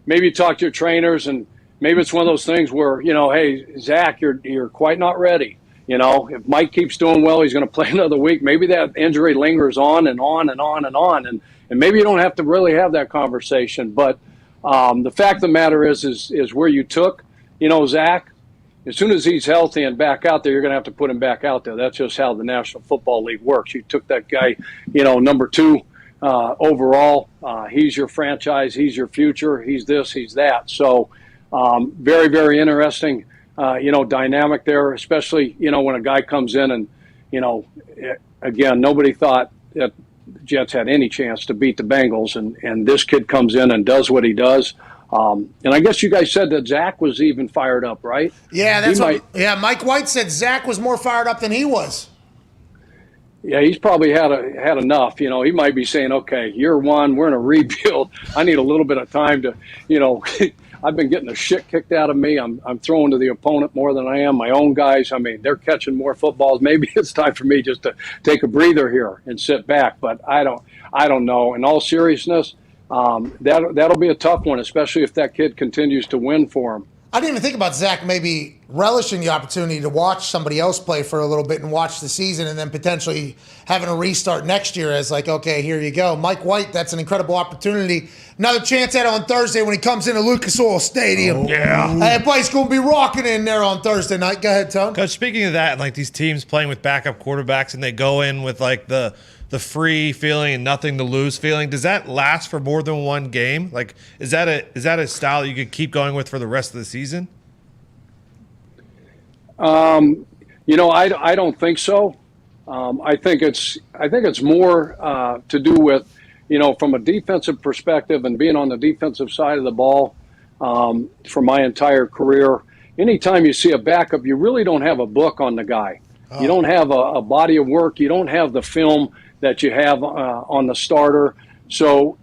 maybe you talk to your trainers, and maybe it's one of those things where, you know, hey, Zach, you're quite not ready. You know, if Mike keeps doing well, he's going to play another week. Maybe that injury lingers on and on and on and on. And maybe you don't have to really have that conversation. But the fact of the matter is where you took, you know, Zach, as soon as he's healthy and back out there, you're going to have to put him back out there. That's just how the National Football League works. You took that guy, you know, number 2 overall. He's your franchise. He's your future. He's this, he's that. So very, very interesting, you know, dynamic there, especially, you know, when a guy comes in and, you know, again, nobody thought that the Jets had any chance to beat the Bengals. And this kid comes in and does what he does. And I guess you guys said that Zach was even fired up, right? Yeah, that's Mike White said Zach was more fired up than he was. Yeah, he's probably had enough. You know, he might be saying, okay, year 1, we're in a rebuild. I need a little bit of time to, you know, I've been getting the shit kicked out of me. I'm throwing to the opponent more than I am my own guys. I mean, they're catching more footballs. Maybe it's time for me just to take a breather here and sit back. But I don't know. In all seriousness, that'll be a tough one, especially if that kid continues to win for him. I didn't even think about Zach maybe relishing the opportunity to watch somebody else play for a little bit and watch the season, and then potentially having a restart next year as like, okay, here you go. Mike White, that's an incredible opportunity. Another chance at on Thursday when he comes into Lucas Oil Stadium. Yeah. That place going to be rocking in there on Thursday night. Go ahead, Tone. Coach, speaking of that, like these teams playing with backup quarterbacks and they go in with like the free feeling and nothing to lose feeling, does that last for more than one game? Like, is that a style you could keep going with for the rest of the season? You know, I don't think so. I think it's more to do with, you know, from a defensive perspective and being on the defensive side of the ball for my entire career. Anytime you see a backup, you really don't have a book on the guy. Oh. You don't have a body of work. You don't have the film that you have on the starter. So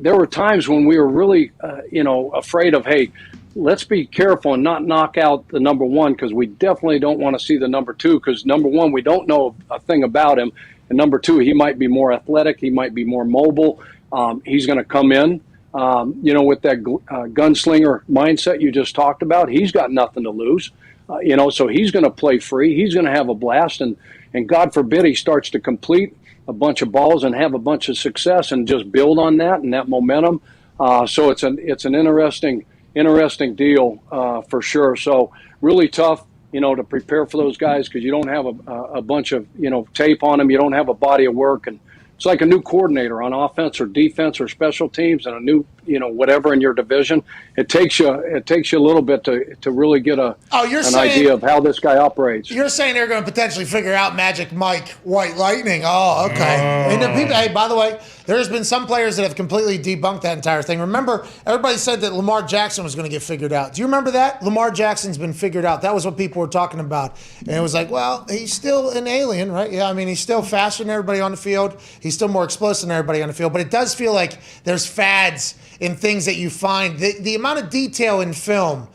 there were times when we were really, you know, afraid of, hey, let's be careful and not knock out the number 1, because we definitely don't want to see the number 2, because number 1, we don't know a thing about him. And number 2, he might be more athletic. He might be more mobile. He's going to come in, you know, with that gunslinger mindset you just talked about. He's got nothing to lose, you know, so he's going to play free. He's going to have a blast. And God forbid he starts to complete a bunch of balls and have a bunch of success and just build on that and that momentum. So it's an interesting deal for sure. So really tough, you know, to prepare for those guys because you don't have a bunch of, you know, tape on them. You don't have a body of work, and it's like a new coordinator on offense or defense or special teams and a new, you know, whatever in your division. It takes you a little bit to really get an idea of how this guy operates. You're saying they're going to potentially figure out Magic Mike White Lightning. Oh, okay. And the people, hey, by the way, there's been some players that have completely debunked that entire thing. Remember, everybody said that Lamar Jackson was going to get figured out. Do you remember that? Lamar Jackson's been figured out. That was what people were talking about. And it was like, well, he's still an alien, right? Yeah, I mean, he's still faster than everybody on the field. He's still more explosive than everybody on the field. But it does feel like there's fads in things that you find. The amount of detail in film,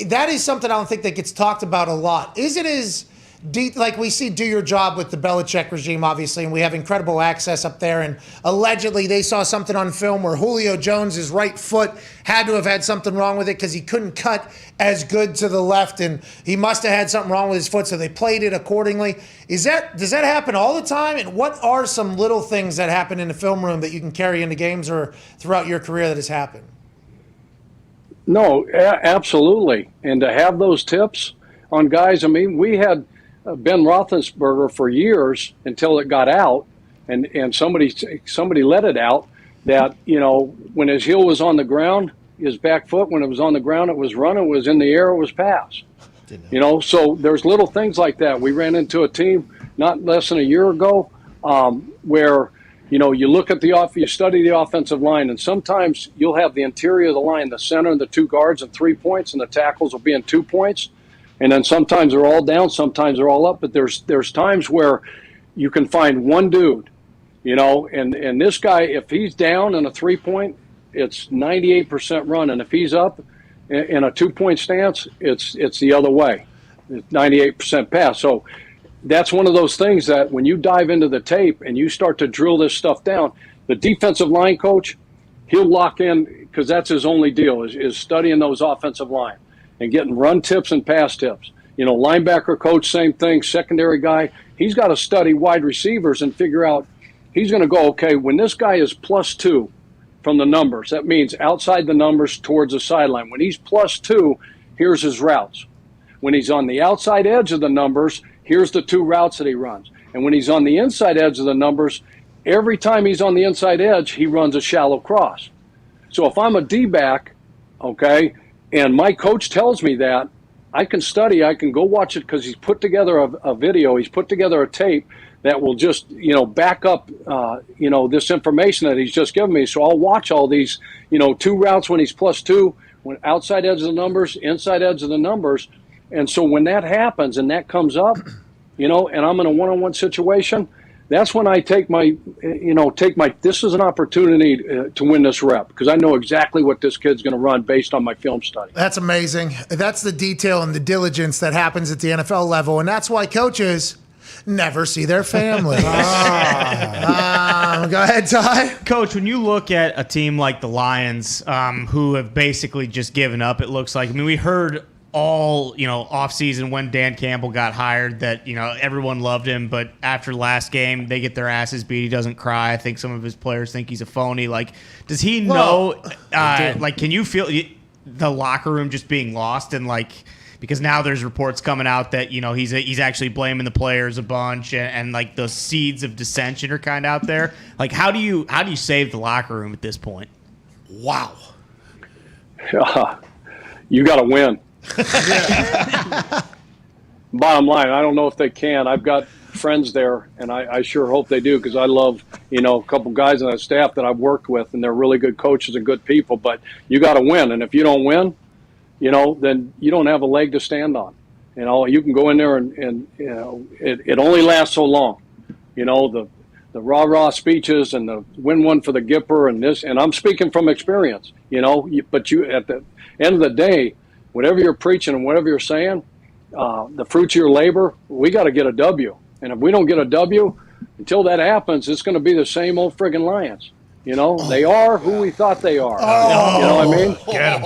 that is something I don't think that gets talked about a lot. Is it as deep, like we see Do Your Job with the Belichick regime, obviously, and we have incredible access up there, and allegedly they saw something on film where Julio Jones' right foot had to have had something wrong with it because he couldn't cut as good to the left, and he must have had something wrong with his foot, so they played it accordingly. Does that happen all the time? And what are some little things that happen in the film room that you can carry into games or throughout your career that has happened? No, absolutely. And to have those tips on guys, I mean, we had Ben Roethlisberger for years until it got out, and somebody let it out that, you know, when his heel was on the ground, his back foot when it was on the ground, it was running, it was in the air, it was pass. You know, so there's little things like that. We ran into a team not less than a year ago where, you know, you look at you study the offensive line, and sometimes you'll have the interior of the line, the center and the 2 guards and 3 points, and the tackles will be in 2 points. And then sometimes they're all down, sometimes they're all up. But there's times where you can find one dude, you know, and this guy, if he's down in a 3-point, it's 98% run. And if he's up in a 2-point stance, it's the other way. It's 98% pass. So that's one of those things that when you dive into the tape and you start to drill this stuff down, the defensive line coach, he'll lock in because that's his only deal is studying those offensive line and getting run tips and pass tips. You know, linebacker coach, same thing, secondary guy, he's got to study wide receivers and figure out, he's going to go, okay, when this guy is +2 from the numbers, that means outside the numbers towards the sideline. When he's +2, here's his routes. When he's on the outside edge of the numbers, here's the 2 routes that he runs. And when he's on the inside edge of the numbers, every time he's on the inside edge, he runs a shallow cross. So if I'm a D-back, okay, and my coach tells me that, I can study, I can go watch it because he's put together a video, he's put together a tape that will just, you know, back up, you know, this information that he's just given me. So I'll watch all these, you know, 2 routes when he's +2, when outside edge of the numbers, inside edge of the numbers. And so when that happens and that comes up, you know, and I'm in a one-on-one situation, that's when I take my, this is an opportunity to win this rep because I know exactly what this kid's going to run based on my film study. That's amazing. That's the detail and the diligence that happens at the NFL level. And that's why coaches never see their family. Go ahead, Ty. Coach, when you look at a team like the Lions, who have basically just given up, it looks like, I mean, we heard all, you know, offseason when Dan Campbell got hired that, you know, everyone loved him, but after last game, they get their asses beat. He doesn't cry. I think some of his players think he's a phony. Like, does he know, like, can you feel the locker room just being lost and, like, because now there's reports coming out that, you know, he's actually blaming the players a bunch and like those seeds of dissension are kind of out there. Like, how do you save the locker room at this point? Wow. You got to win. Bottom line, I don't know if they can. I've got friends there, and I sure hope they do because I love, you know, a couple guys on that staff that I've worked with, and they're really good coaches and good people. But you got to win, and if you don't win, you know, then you don't have a leg to stand on. You know, you can go in there and you know, it only lasts so long. You know, the rah-rah speeches and the win one for the Gipper and this, and I'm speaking from experience, you know, but you at the end of the day, whatever you're preaching and whatever you're saying, the fruits of your labor, we got to get a W. And if we don't get a W, until that happens, it's going to be the same old friggin' Lions. You know, they are who we thought they are. You know what I mean? Get 'em.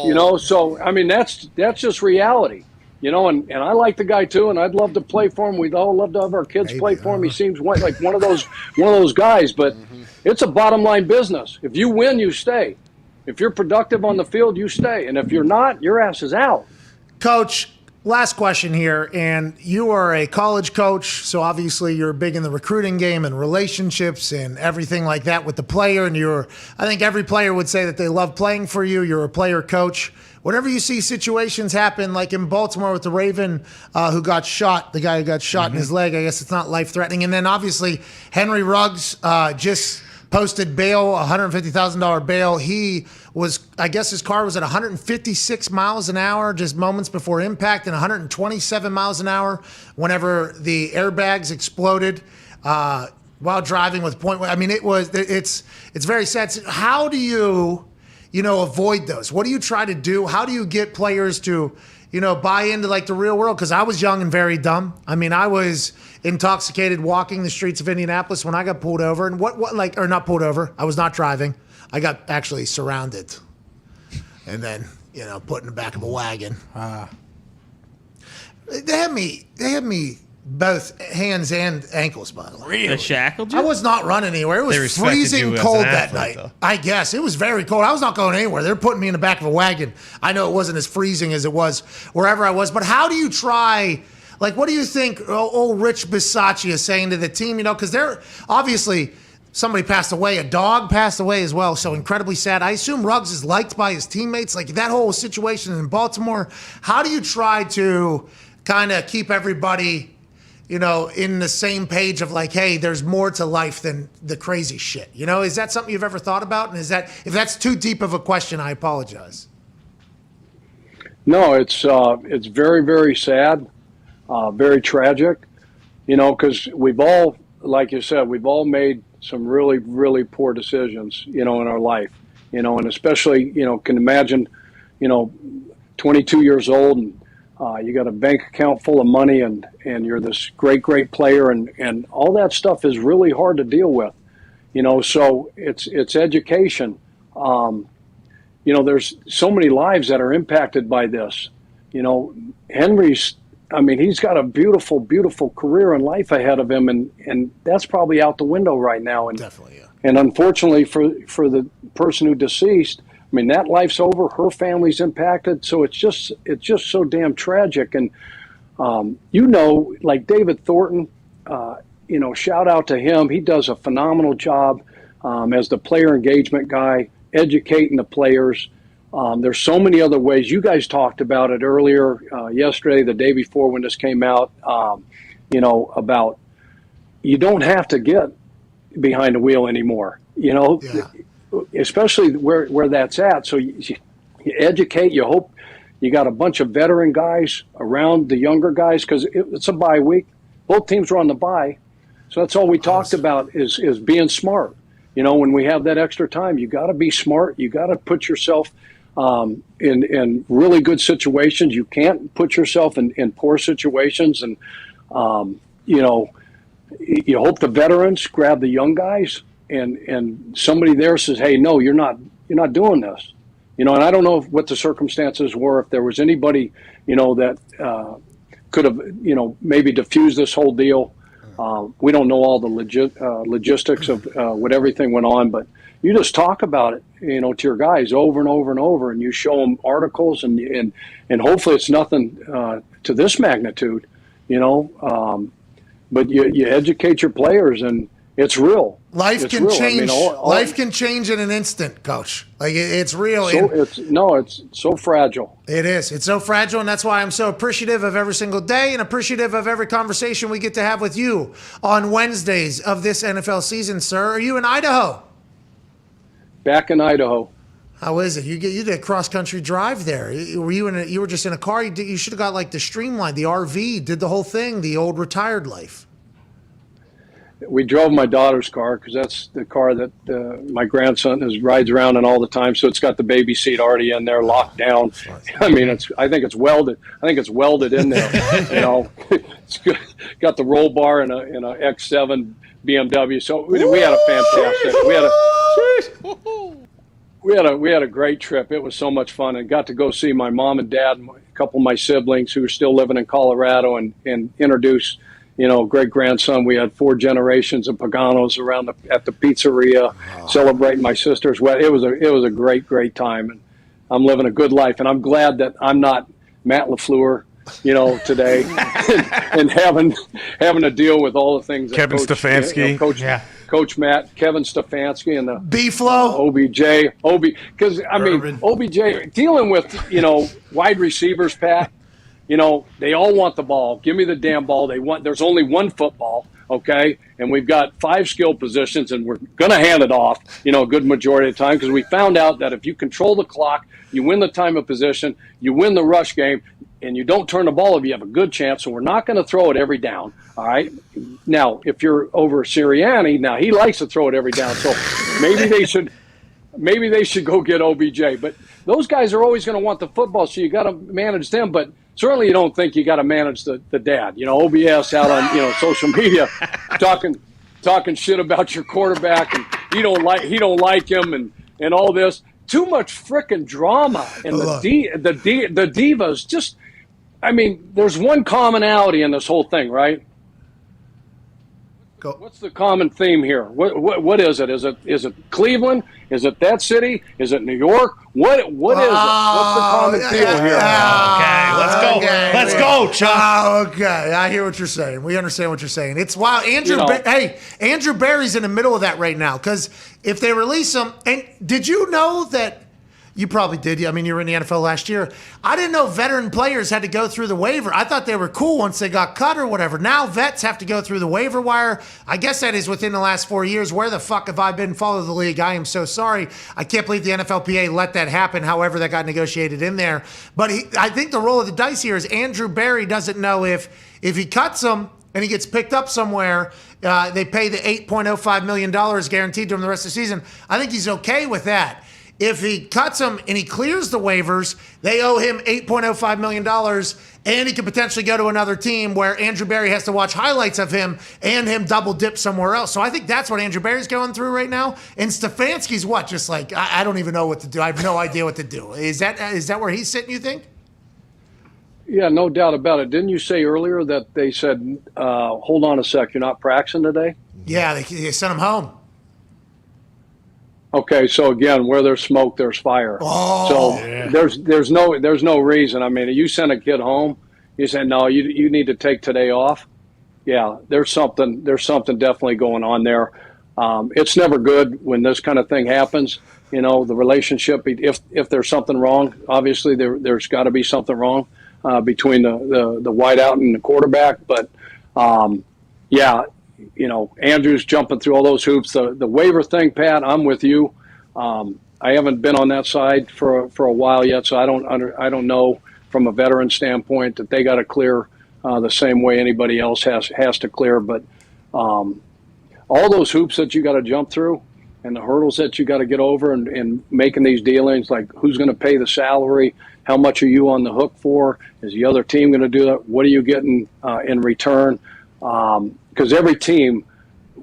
You know, so, I mean, that's just reality. You know, and I like the guy, too, and I'd love to play for him. We'd all love to have our kids play for him. He seems like one of those guys, but it's a bottom-line business. If you win, you stay. If you're productive on the field, you stay. And if you're not, your ass is out. Coach, last question here. And you are a college coach, so obviously you're big in the recruiting game and relationships and everything like that with the player. And I think every player would say that they love playing for you. You're a player coach. Whenever you see situations happen, like in Baltimore with the Raven who got shot, the guy who got shot in his leg, I guess it's not life-threatening. And then obviously Henry Ruggs just posted bail, $150,000 bail. He was, I guess his car was at 156 miles an hour just moments before impact and 127 miles an hour whenever the airbags exploded while driving with point. I mean, it's very sad. So how do you avoid those? What do you try to do? How do you get players to, buy into like the real world? Because I was young and very dumb. I mean, I was intoxicated walking the streets of Indianapolis when I got pulled over. And or not pulled over. I was not driving. I got actually surrounded and then, put in the back of a wagon. They had me both hands and ankles, by the way. Really? They shackled you? I was not running anywhere. It was freezing cold that night. Though. I guess. It was very cold. I was not going anywhere. They were putting me in the back of a wagon. I know it wasn't as freezing as it was wherever I was, but how do you try, like, what do you think old Rich Bisaccia is saying to the team, because they're obviously somebody passed away. A dog passed away as well. So incredibly sad. I assume Ruggs is liked by his teammates. Like that whole situation in Baltimore. How do you try to kind of keep everybody, you know, in the same page of like, hey, there's more to life than the crazy shit? You know, is that something you've ever thought about? And is that, if that's too deep of a question, I apologize. No, it's very, very sad, very tragic, you know, because we've all, like you said, we've all made some really, really poor decisions, you know, in our life, you know, and especially, you know, can imagine, you know, 22 years old and you got a bank account full of money and you're this great, great player and all that stuff is really hard to deal with, you know, so it's education. You know, there's so many lives that are impacted by this. You know, Henry's, I mean, he's got a beautiful, beautiful career and life ahead of him, and that's probably out the window right now. And definitely, yeah. And unfortunately for the person who deceased, I mean, that life's over. Her family's impacted, so it's just so damn tragic. And you know, like David Thornton, you know, shout out to him. He does a phenomenal job as the player engagement guy, educating the players. There's so many other ways. You guys talked about it earlier yesterday, the day before when this came out, you know, about you don't have to get behind the wheel anymore, you know, especially where that's at. So you educate, you hope you got a bunch of veteran guys around the younger guys because it's a bye week. Both teams are on the bye. So that's all we talked about is being smart. You know, when we have that extra time, you got to be smart. You got to put yourself in really good situations. You can't put yourself in poor situations. And, you know, you hope the veterans grab the young guys and somebody there says, hey, no, you're not doing this. You know, and I don't know what the circumstances were, if there was anybody, you know, that could have, you know, maybe diffused this whole deal. We don't know all the logistics of what everything went on, but you just talk about it, you know, to your guys over and over and over, and you show them articles, and hopefully it's nothing to this magnitude, you know. But you educate your players, and it's real. Life it's can real. change. I mean, life can change in an instant, Coach. Like it's real. So it's so fragile. It is. It's so fragile, and that's why I'm so appreciative of every single day and appreciative of every conversation we get to have with you on Wednesdays of this NFL season, sir. Are you in Idaho? Back in Idaho. How is it? You did a cross country drive there. Were you you were just in a car? You should have got like the Streamline, the RV, did the whole thing, the old retired life. We drove my daughter's car because that's the car that my grandson rides around in all the time. So it's got the baby seat already in there, locked down. I mean, I think it's welded. I think it's welded in there. You know, it's got the roll bar in a X7 BMW. So we had a fantastic. We had a great trip. It was so much fun, and got to go see my mom and dad, and a couple of my siblings who are still living in Colorado, and introduce, you know, great grandson. We had 4 generations of Paganos around at the pizzeria, celebrating my sister's wedding. It was a great time, and I'm living a good life. And I'm glad that I'm not Matt LaFleur, you know, today, and having to deal with all the things that Kevin Stefanski, Coach Matt, Kevin Stefanski, and the B-Flow, OBJ, because I mean OBJ dealing with, you know, wide receivers, Pat. You know, they all want the ball. Give me the damn ball. There's only one football, okay? And we've got 5 skill positions, and we're going to hand it off, you know, a good majority of the time, because we found out that if you control the clock, you win the time of possession, you win the rush game, and you don't turn the ball over, you have a good chance. So we're not going to throw it every down, all right? Now, if you're over Sirianni, now he likes to throw it every down, so maybe they should go get OBJ. But those guys are always going to want the football, so you got to manage them. But certainly you don't think you got to manage the dad. You know, OBS out on, you know, social media talking shit about your quarterback, and he don't like him and all this. Too much frickin' drama, and the divas just. I mean, there's one commonality in this whole thing, right? What's the common theme here? What is it? Is it Cleveland? Is it that city? Is it New York? What is it? What's the common theme here? Let's go, Chuck. Okay, I hear what you're saying. We understand what you're saying. It's wild. You Andrew Barry's in the middle of that right now because if they release him, and did you know that? You probably did. I mean, you were in the NFL last year. I didn't know veteran players had to go through the waiver. I thought they were cool once they got cut or whatever. Now vets have to go through the waiver wire. I guess that is within the last 4 years. Where the fuck have I been following the league? I am so sorry. I can't believe the NFLPA let that happen. However, that got negotiated in there. But I think the roll of the dice here is Andrew Barry doesn't know if he cuts him and he gets picked up somewhere, they pay the $8.05 million guaranteed to him the rest of the season. I think he's okay with that. If he cuts him and he clears the waivers, they owe him $8.05 million, and he could potentially go to another team where Andrew Barry has to watch highlights of him and him double dip somewhere else. So I think that's what Andrew Barry's going through right now. And Stefanski's what? Just like, I don't even know what to do. I have no idea what to do. Is that where he's sitting, you think? Yeah, no doubt about it. Didn't you say earlier that they said, hold on a sec, you're not practicing today? Yeah, they sent him home. Okay, so again, where there's smoke, there's fire. Oh, so yeah. there's no reason. I mean, you send a kid home, you say no, you need to take today off. Yeah, there's something definitely going on there. It's never good when this kind of thing happens. You know, the relationship. If there's something wrong, obviously there's got to be something wrong between the wideout and the quarterback. But yeah. You know, Andrew's jumping through all those hoops. The waiver thing, Pat, I'm with you. I haven't been on that side for a while yet, so I don't know from a veteran standpoint that they got to clear the same way anybody else has to clear. But all those hoops that you got to jump through and the hurdles that you got to get over and making these dealings, like who's going to pay the salary, how much are you on the hook for? Is the other team going to do that? What are you getting in return? Because every team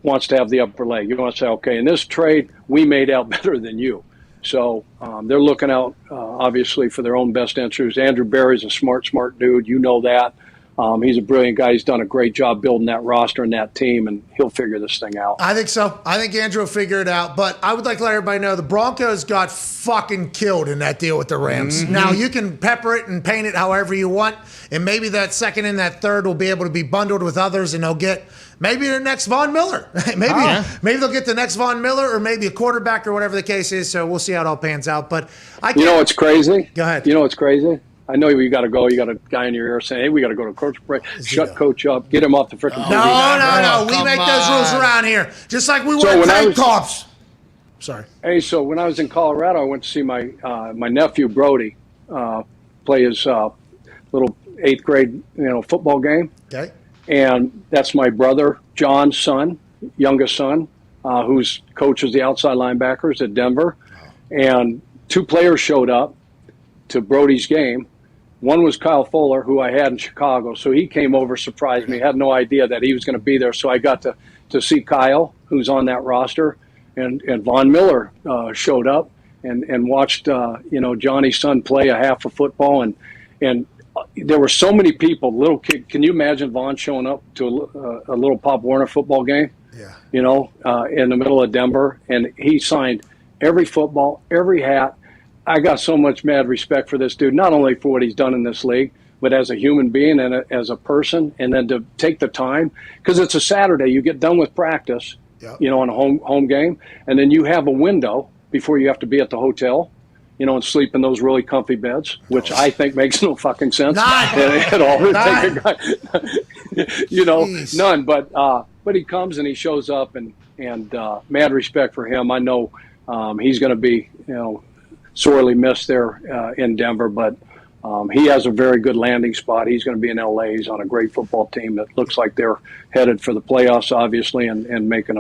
wants to have the upper leg. You want to say, okay, in this trade, we made out better than you. So they're looking out, obviously, for their own best interests. Andrew Barry's a smart dude. You know that. He's a brilliant guy. He's done a great job building that roster and that team, and he'll figure this thing out. I think so. I think Andrew will figure it out. But I would like to let everybody know the Broncos got fucking killed in that deal with the Rams. Mm-hmm. Now, you can pepper it and paint it however you want, and maybe that second and that third will be able to be bundled with others, and they'll get maybe the next Von Miller. Maybe they'll get the next Von Miller or maybe a quarterback or whatever the case is. So we'll see how it all pans out. But you know what's crazy? Go ahead. You know what's crazy? I know you got to go. You got a guy in your ear saying, hey, we got to go to coach break. Shut coach up. Get him off the freaking TV. No. We make those rules around here. Just like we wear tank tops. Sorry. Hey, so when I was in Colorado, I went to see my nephew, Brody, play his little 8th grade football game. Okay. And that's my brother, John's son, youngest son, who's coaches the outside linebackers at Denver. And 2 players showed up to Brody's game. One was Kyle Fuller, who I had in Chicago. So he came over, surprised me. Had no idea that he was going to be there. So I got to see Kyle, who's on that roster. And Von Miller showed up and watched, Johnny's son play a half of football. And there were so many people, little kid. Can you imagine Von showing up to a little Pop Warner football game? Yeah. In the middle of Denver. And he signed every football, every hat. I got so much mad respect for this dude, not only for what he's done in this league, but as a human being and as a person. And then to take the time, because it's a Saturday, you get done with practice, on a home game, and then you have a window before you have to be at the hotel, and sleep in those really comfy beds, which I think makes no fucking sense at all. None. But he comes and he shows up, and mad respect for him. I know he's going to be, sorely missed there in Denver, but he has a very good landing spot. He's going to be in LA. He's on a great football team that looks like they're headed for the playoffs, obviously, and making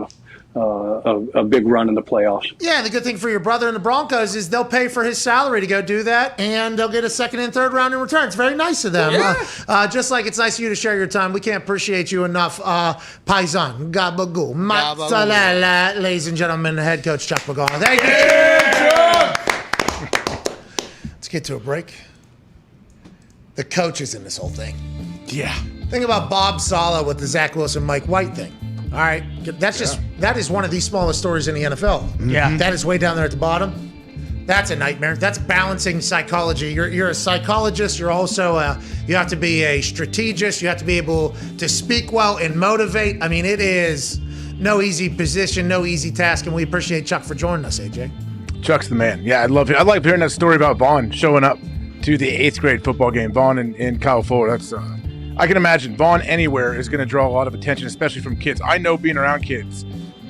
a big run in the playoffs. Yeah, the good thing for your brother in the Broncos is they'll pay for his salary to go do that, and they'll get a second and third round in return. It's very nice of them. Yeah. Just like it's nice of you to share your time. We can't appreciate you enough. Paisan, gabagool, mozzarella, ladies and gentlemen, head coach Chuck McGowan. Thank you. Let's get to a break. The coach is in this whole thing. Yeah. Think about Bob Sala with the Zach Wilson, Mike White thing. All right, that is one of the smallest stories in the NFL. Yeah. That is way down there at the bottom. That's a nightmare. That's balancing psychology. You're a psychologist. You're also you have to be a strategist. You have to be able to speak well and motivate. I mean, it is no easy position, no easy task, and we appreciate Chuck for joining us, AJ. Chuck's the man. Yeah, I love hearing that story about Vaughn showing up to the 8th grade football game. Vaughn in Kyle Fuller. That's I can imagine Vaughn anywhere is going to draw a lot of attention, especially from kids. I know being around kids,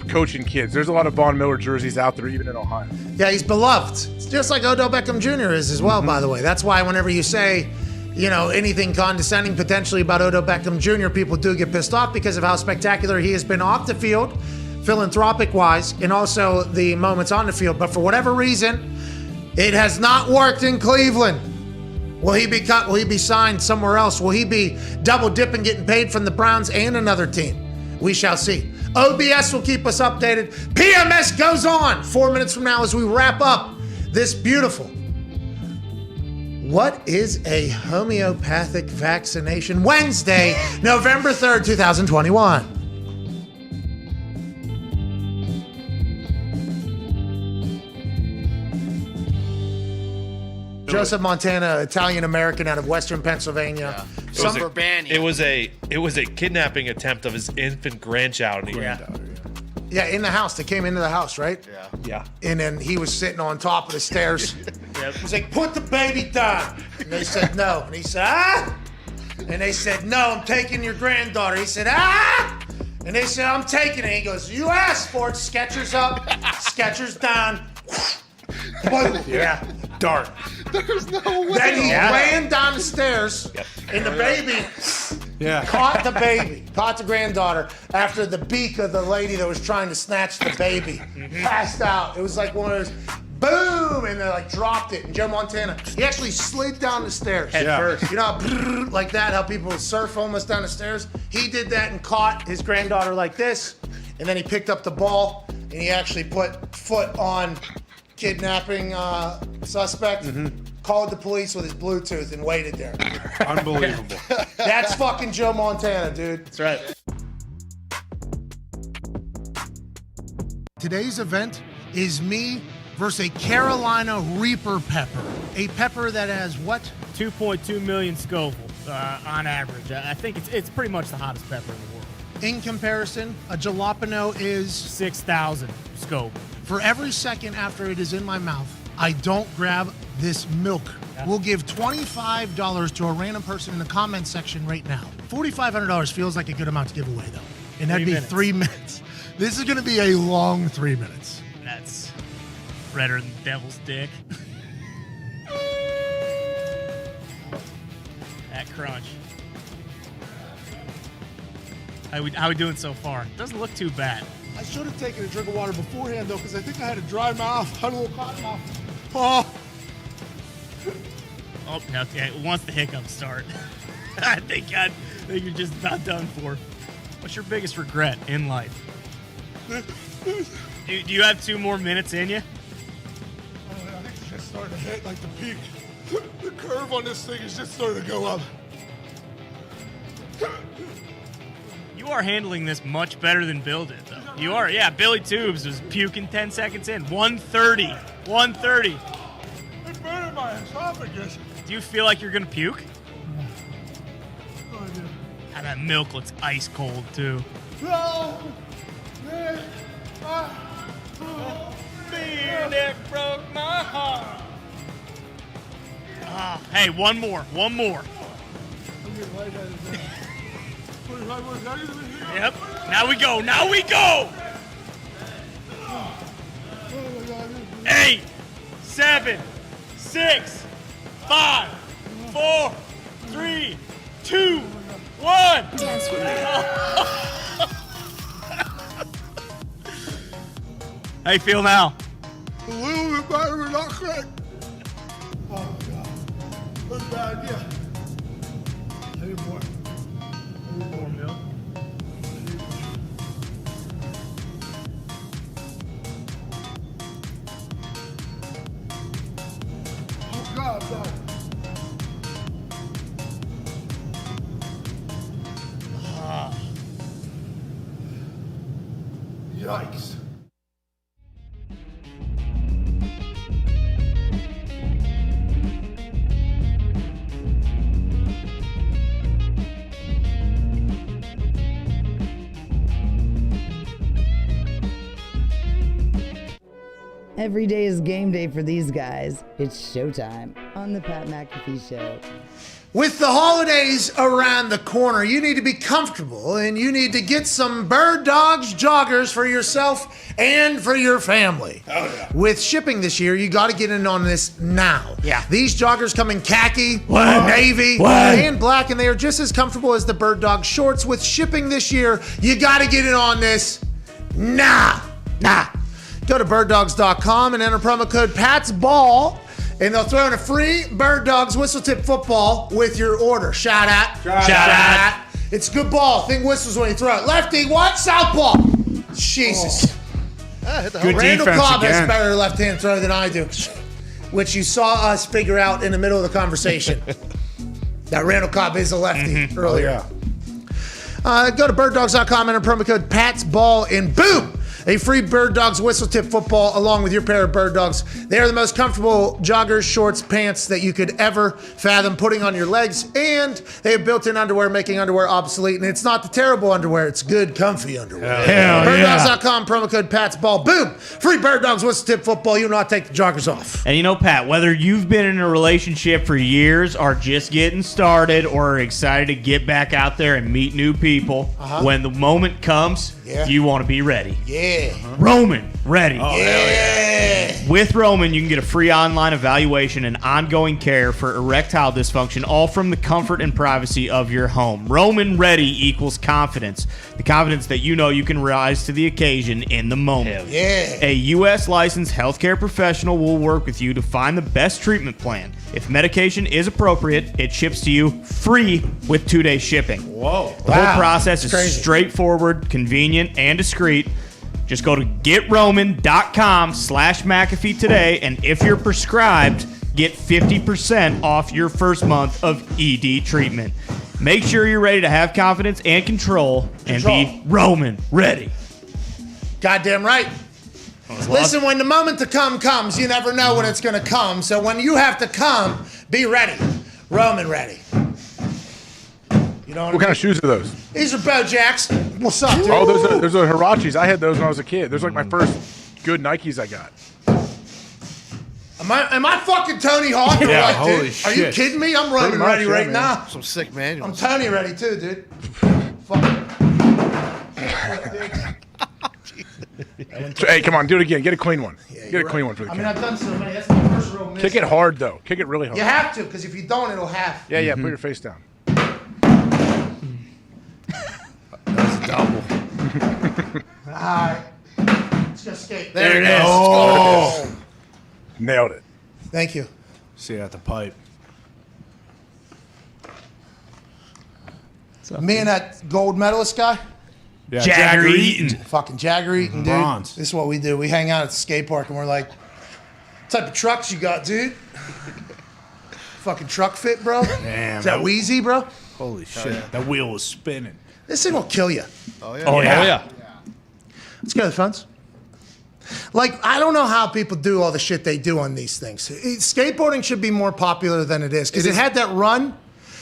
coaching kids, there's a lot of Vaughn Miller jerseys out there, even in Ohio. Yeah, he's beloved. It's just like Odell Beckham Jr. is as well, by the way. That's why whenever you say, anything condescending potentially about Odell Beckham Jr., people do get pissed off because of how spectacular he has been off the field, philanthropic-wise, and also the moments on the field. But for whatever reason, it has not worked in Cleveland. Will he be cut? Will he be signed somewhere else? Will he be double dipping, getting paid from the Browns and another team? We shall see. OBS will keep us updated. PMS goes on 4 minutes from now as we wrap up this beautiful. What is a homeopathic vaccination? Wednesday, November 3rd, 2021. Joseph Montana, Italian-American out of Western Pennsylvania. It was a kidnapping attempt of his infant grandchild. Yeah, in the house. They came into the house, right? Yeah. And then he was sitting on top of the stairs. He's like, put the baby down. And they said, no. And he said, ah. And they said, no, I'm taking your granddaughter. He said, ah. And they said, I'm taking it. He goes, you asked for it. Skechers up, Skechers down. Yeah. Dart. There's no way. Then he ran down the stairs, and the baby caught the granddaughter after the beak of the lady that was trying to snatch the baby passed out. It was like one of those, boom, and they dropped it. And Joe Montana, he actually slid down the stairs. Head first. You know, like that, how people surf almost down the stairs? He did that and caught his granddaughter like this, and then he picked up the ball, and he actually put foot on kidnapping suspect, called the police with his Bluetooth and waited there. Unbelievable. That's fucking Joe Montana, dude. That's right. Today's event is me versus a Carolina Reaper pepper. A pepper that has what? 2.2 million Scoville on average. I think it's pretty much the hottest pepper in the world. In comparison, a jalapeno is 6,000 Scoville. For every second after it is in my mouth, I don't grab this milk. We'll give $25 to a random person in the comment section right now. $4,500 feels like a good amount to give away, though. And that'd be 3 minutes. This is going to be a long 3 minutes. That's redder than devil's dick. That crunch. How we doing so far? Doesn't look too bad. I should have taken a drink of water beforehand, though, because I think I had a dry mouth. I had a little cotton mouth. Oh, okay. Once the hiccups start, I think you're just about done for. What's your biggest regret in life? Do you have 2 more minutes in you? I think it's just starting to hit like the peak. The curve on this thing is just starting to go up. You are handling this much better than Bill did, though. You are, yeah. Billy Tubes was puking 10 seconds in. 130. 130. It's burning my esophagus. Do you feel like you're going to puke? Oh, I do. And that milk looks ice cold, too. No! Beer that broke my heart. Hey, one more. I'm getting lightheaded now. 45 more seconds. Yep. Now we go. Now we go. 8, 7, 6, 5, 4, 3, 2, 1. Dance with me. How you feel now? A little bit better, but not great. Oh, God. That's a bad idea. I need more. More milk. Oh, God, no. Every day is game day for these guys. It's showtime on the Pat McAfee Show. With the holidays around the corner, you need to be comfortable and you need to get some Bird Dogs joggers for yourself and for your family. Oh, yeah. With shipping this year, you got to get in on this now. Yeah. These joggers come in khaki, What? navy, What? and black, and they are just as comfortable as the Bird Dog shorts. With shipping this year, you got to get in on this now. Go to birddogs.com and enter promo code PATSBALL. And they'll throw in a free Bird Dogs whistle tip football with your order. Shout out. Shout out. It's a good ball. Thing whistles when you throw it. Lefty, what? Southpaw. Jesus. Good Randall defense Cobb has again. better left-hand throw than I do, which you saw us figure out in the middle of the conversation. That Randall Cobb is a lefty earlier. Go to birddogs.com, enter promo code PATSBALL, and boom! A free Bird Dogs whistle tip football along with your pair of Bird Dogs. They are the most comfortable joggers, shorts, pants that you could ever fathom putting on your legs. And they have built-in underwear, making underwear obsolete. And it's not the terrible underwear. It's good, comfy underwear. BirdDogs.com, promo code PATSBALL. Boom! Free Bird Dogs whistle tip football. You will not take the joggers off. And you know, Pat, whether you've been in a relationship for years, are just getting started, or are excited to get back out there and meet new people, when the moment comes, you want to be ready. Roman, ready. With Roman, you can get a free online evaluation and ongoing care for erectile dysfunction, all from the comfort and privacy of your home. Roman ready equals confidence. The confidence that you know you can rise to the occasion in the moment. A U.S. licensed healthcare professional will work with you to find the best treatment plan. If medication is appropriate, it ships to you free with 2-day shipping. Whoa. The whole process is straightforward, convenient, and discreet. Just go to getroman.com/McAfee today, and if you're prescribed, get 50% off your first month of ED treatment. Make sure you're ready to have confidence and control and be Roman ready. Goddamn right. Listen, when the moment to come comes, you never know when it's going to come. So when you have to come, be ready. Roman ready. You know What kind of shoes are those? These are Bo Jacks. What's up, dude? Oh, those are Hirachis. I had those when I was a kid. Those are like my first good Nikes I got. Am I fucking Tony Hawk? Yeah, What, holy dude? Are you shit. kidding me? I'm Roman Pretty much, ready yeah, right man. now. Some sick manuals. I'm Tony ready too, dude. Hey, come on, do it again. Get a clean one. Get a clean one for the I mean, camera. I've done so many. That's my first real miss. Kick it hard, though. Kick it really hard. You have to, because if you don't, it'll half. Yeah, put your face down. That's a double. All right. Let's go skate. There it is. Oh. Nailed it. Thank you. See you at the pipe. Me and that gold medalist guy? Yeah, Jagger Eaton. Fucking Jagger Eaton, dude. Bronze. This is what we do. We hang out at the skate park and we're like, what type of trucks you got, dude? Fucking truck fit, bro? Damn. Is that Wheezy, bro? Holy shit. That wheel was spinning. This thing will kill you. Oh, yeah. Oh, yeah. Let's go to the phones. Like, I don't know how people do all the shit they do on these things. Skateboarding should be more popular than it is because it had that run,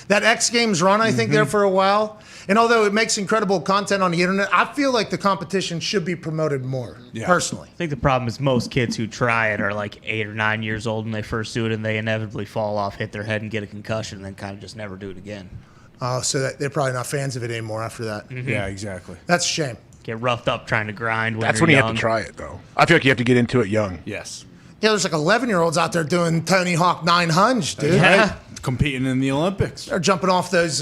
that X Games run, I think, there for a while. And although it makes incredible content on the internet, I feel like the competition should be promoted more, personally. I think the problem is most kids who try it are like 8 or 9 years old when they first do it, and they inevitably fall off, hit their head, and get a concussion, and then kind of just never do it again. So that they're probably not fans of it anymore after that. Yeah, exactly. That's a shame. Get roughed up trying to grind when That's you're when you young. have to try it, though. I feel like you have to get into it young. Yes. Yeah, there's like 11-year-olds out there doing Tony Hawk 900, dude. Right. Competing in the Olympics. They're jumping off those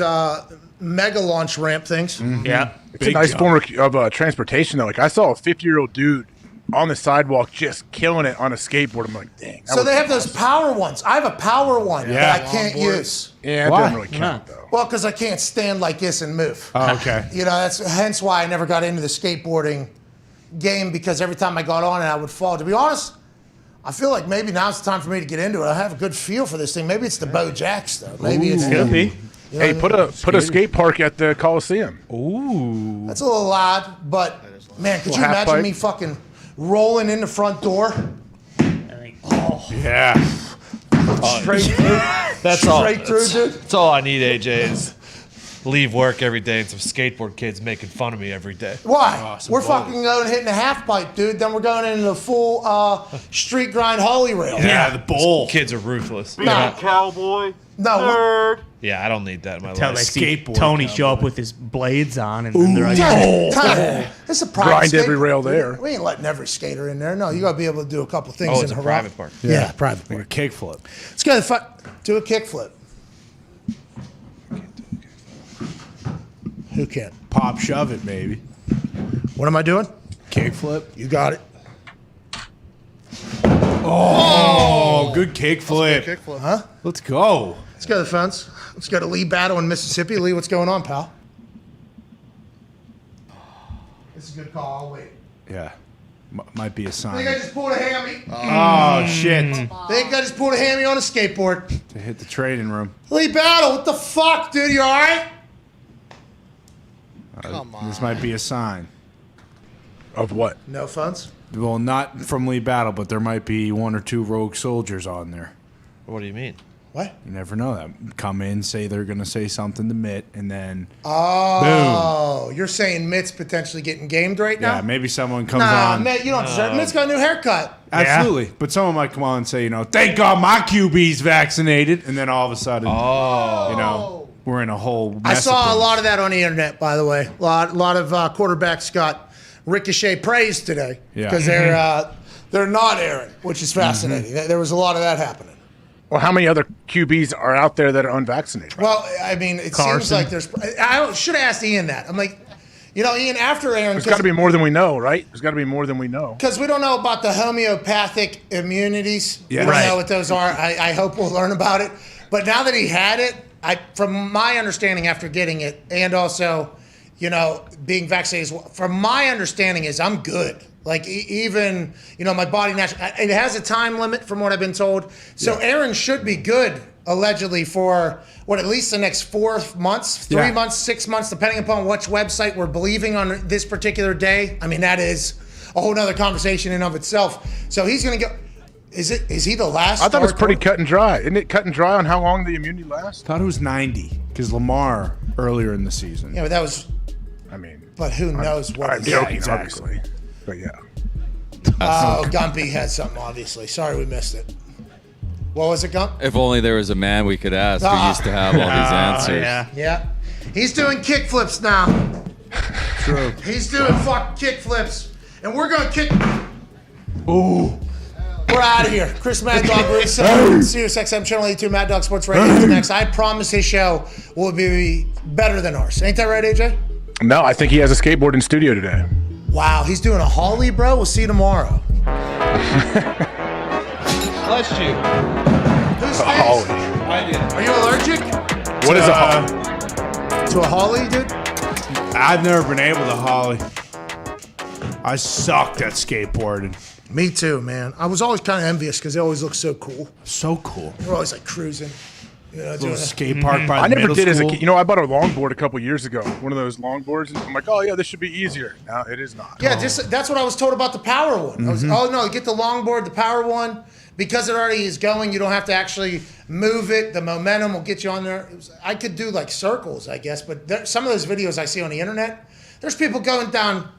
mega launch ramp things. Yeah. It's a nice form of transportation, though. Like, I saw a 50-year-old dude on the sidewalk just killing it on a skateboard. I'm like, dang. So they have those power ones. I have a power one that I can't use. Yeah, it doesn't really count, though. Well, because I can't stand like this and move. Oh, okay. You know, that's hence why I never got into the skateboarding game, because every time I got on it, I would fall. To be honest, I feel like maybe now's the time for me to get into it. I have a good feel for this thing. Maybe it's the Bo Jacks, though. Maybe it's Could be. You know Hey, what I mean? put a skate park at the Coliseum. Ooh. That's a little odd, but man, could you Little half imagine pipe. me fucking rolling in the front door? Yeah. Straight through. That's all. Straight through, dude. That's all I need, AJ. Is leave work every day and some skateboard kids making fun of me every day. Why? We're fucking going hitting a half pipe, dude. Then we're going into the full street grind Holy Rail. Yeah, the bowl. Kids are ruthless. Cowboy. No. Yeah, I don't need that in my Until life. they see Tony show up with his blades on, and then they're like, It's a private Grind skate every rail park. there. We ain't letting every skater in there. No, you got to be able to do a couple things Oh, in it's a row. private park. Yeah, private park. Kickflip. Let's go do a kickflip. Who can? Pop shove it, maybe. What am I doing? Kickflip. You got it. Oh, good kickflip. Kickflip, huh? Let's go. Let's go to the fence. Let's go to Lee Battle in Mississippi. Lee, what's going on, pal? This is a good call. I'll wait. Yeah. Might be a I sign. think I just pulled a hammy. Oh, shit. Think I just pulled a hammy on a skateboard. To hit the trading room. Lee Battle, what the fuck, dude? You all right? Come on. This might be a sign. Of what? No funds? Well, not from Lee Battle, but there might be 1 or 2 rogue soldiers on there. What do you mean? What? You never know that. Come in, say they're going to say something to Mitt, and then Oh, you're saying Mitt's potentially getting gamed right now? yeah, maybe someone comes Nah, on. Mitt, you don't deserve it. Mitt's got a new haircut. Absolutely. But someone might come on and say, you know, thank God my QB's vaccinated. And then all of a sudden, you know, we're in a whole mess. I saw of a lot of that on the internet, by the way. A lot of quarterbacks got ricochet praise today Yeah. because they're not Aaron, which is fascinating. There was a lot of that happening. Well, how many other QBs are out there that are unvaccinated? Well, I mean, it seems like there's. I should have asked Ian that. I'm like, you know, Ian, after Aaron, There's got to be more than we know, right? There's got to be more than we know. because we don't know about the homeopathic immunities. Yeah. We don't Right. know what those are. I hope we'll learn about it. But now that he had it, from my understanding after getting it, and also, you know, being vaccinated, from my understanding is I'm good. Like even, you know, my body naturally, it has a time limit from what I've been told. So Aaron should be good allegedly for at least the next 4 months, 3 months, 6 months, depending upon which website we're believing on this particular day. I mean, that is a whole nother conversation in of itself. So he's going to go. Is he the last? I thought it was pretty cut and dry. Isn't it cut and dry on how long the immunity lasts? thought it was 90 because Lamar earlier in the season. Yeah, but that was. I mean, but who knows what? I'm it is. joking, obviously. But yeah. Oh, Gumpy had something, obviously. Sorry we missed it. What was it, Gump? If only there was a man we could ask who used to have all these answers. Yeah. He's doing kickflips now. True. He's doing fucking kickflips. And we're going to kick. Ooh. We're out of here. Chris Mad Dog Russo, Sirius XM Channel 82, Mad Dog Sports Radio is next. I promise his show will be better than ours. Ain't that right, AJ? No, I think he has a skateboard in studio today. Wow, he's doing a Holly, bro. We'll see you tomorrow. Bless you. Who's A Holly. I did. Are you allergic? What is a Holly? To a Holly, dude? I've never been able to Holly. I sucked at skateboarding. Me too, man. I was always kind of envious because they always look so cool. So cool. They're always like cruising. You know, Little doing skate park by I the never middle did as a school. kid. You know, I bought a longboard a couple years ago. One of those longboards. And I'm like, oh, yeah, this should be easier. No, it is not. Yeah, that's what I was told about the power one. I was, oh, no, get the longboard, the power one. Because it already is going, you don't have to actually move it. The momentum will get you on there. I could do like circles, I guess. But some of those videos I see on the internet, there's people going down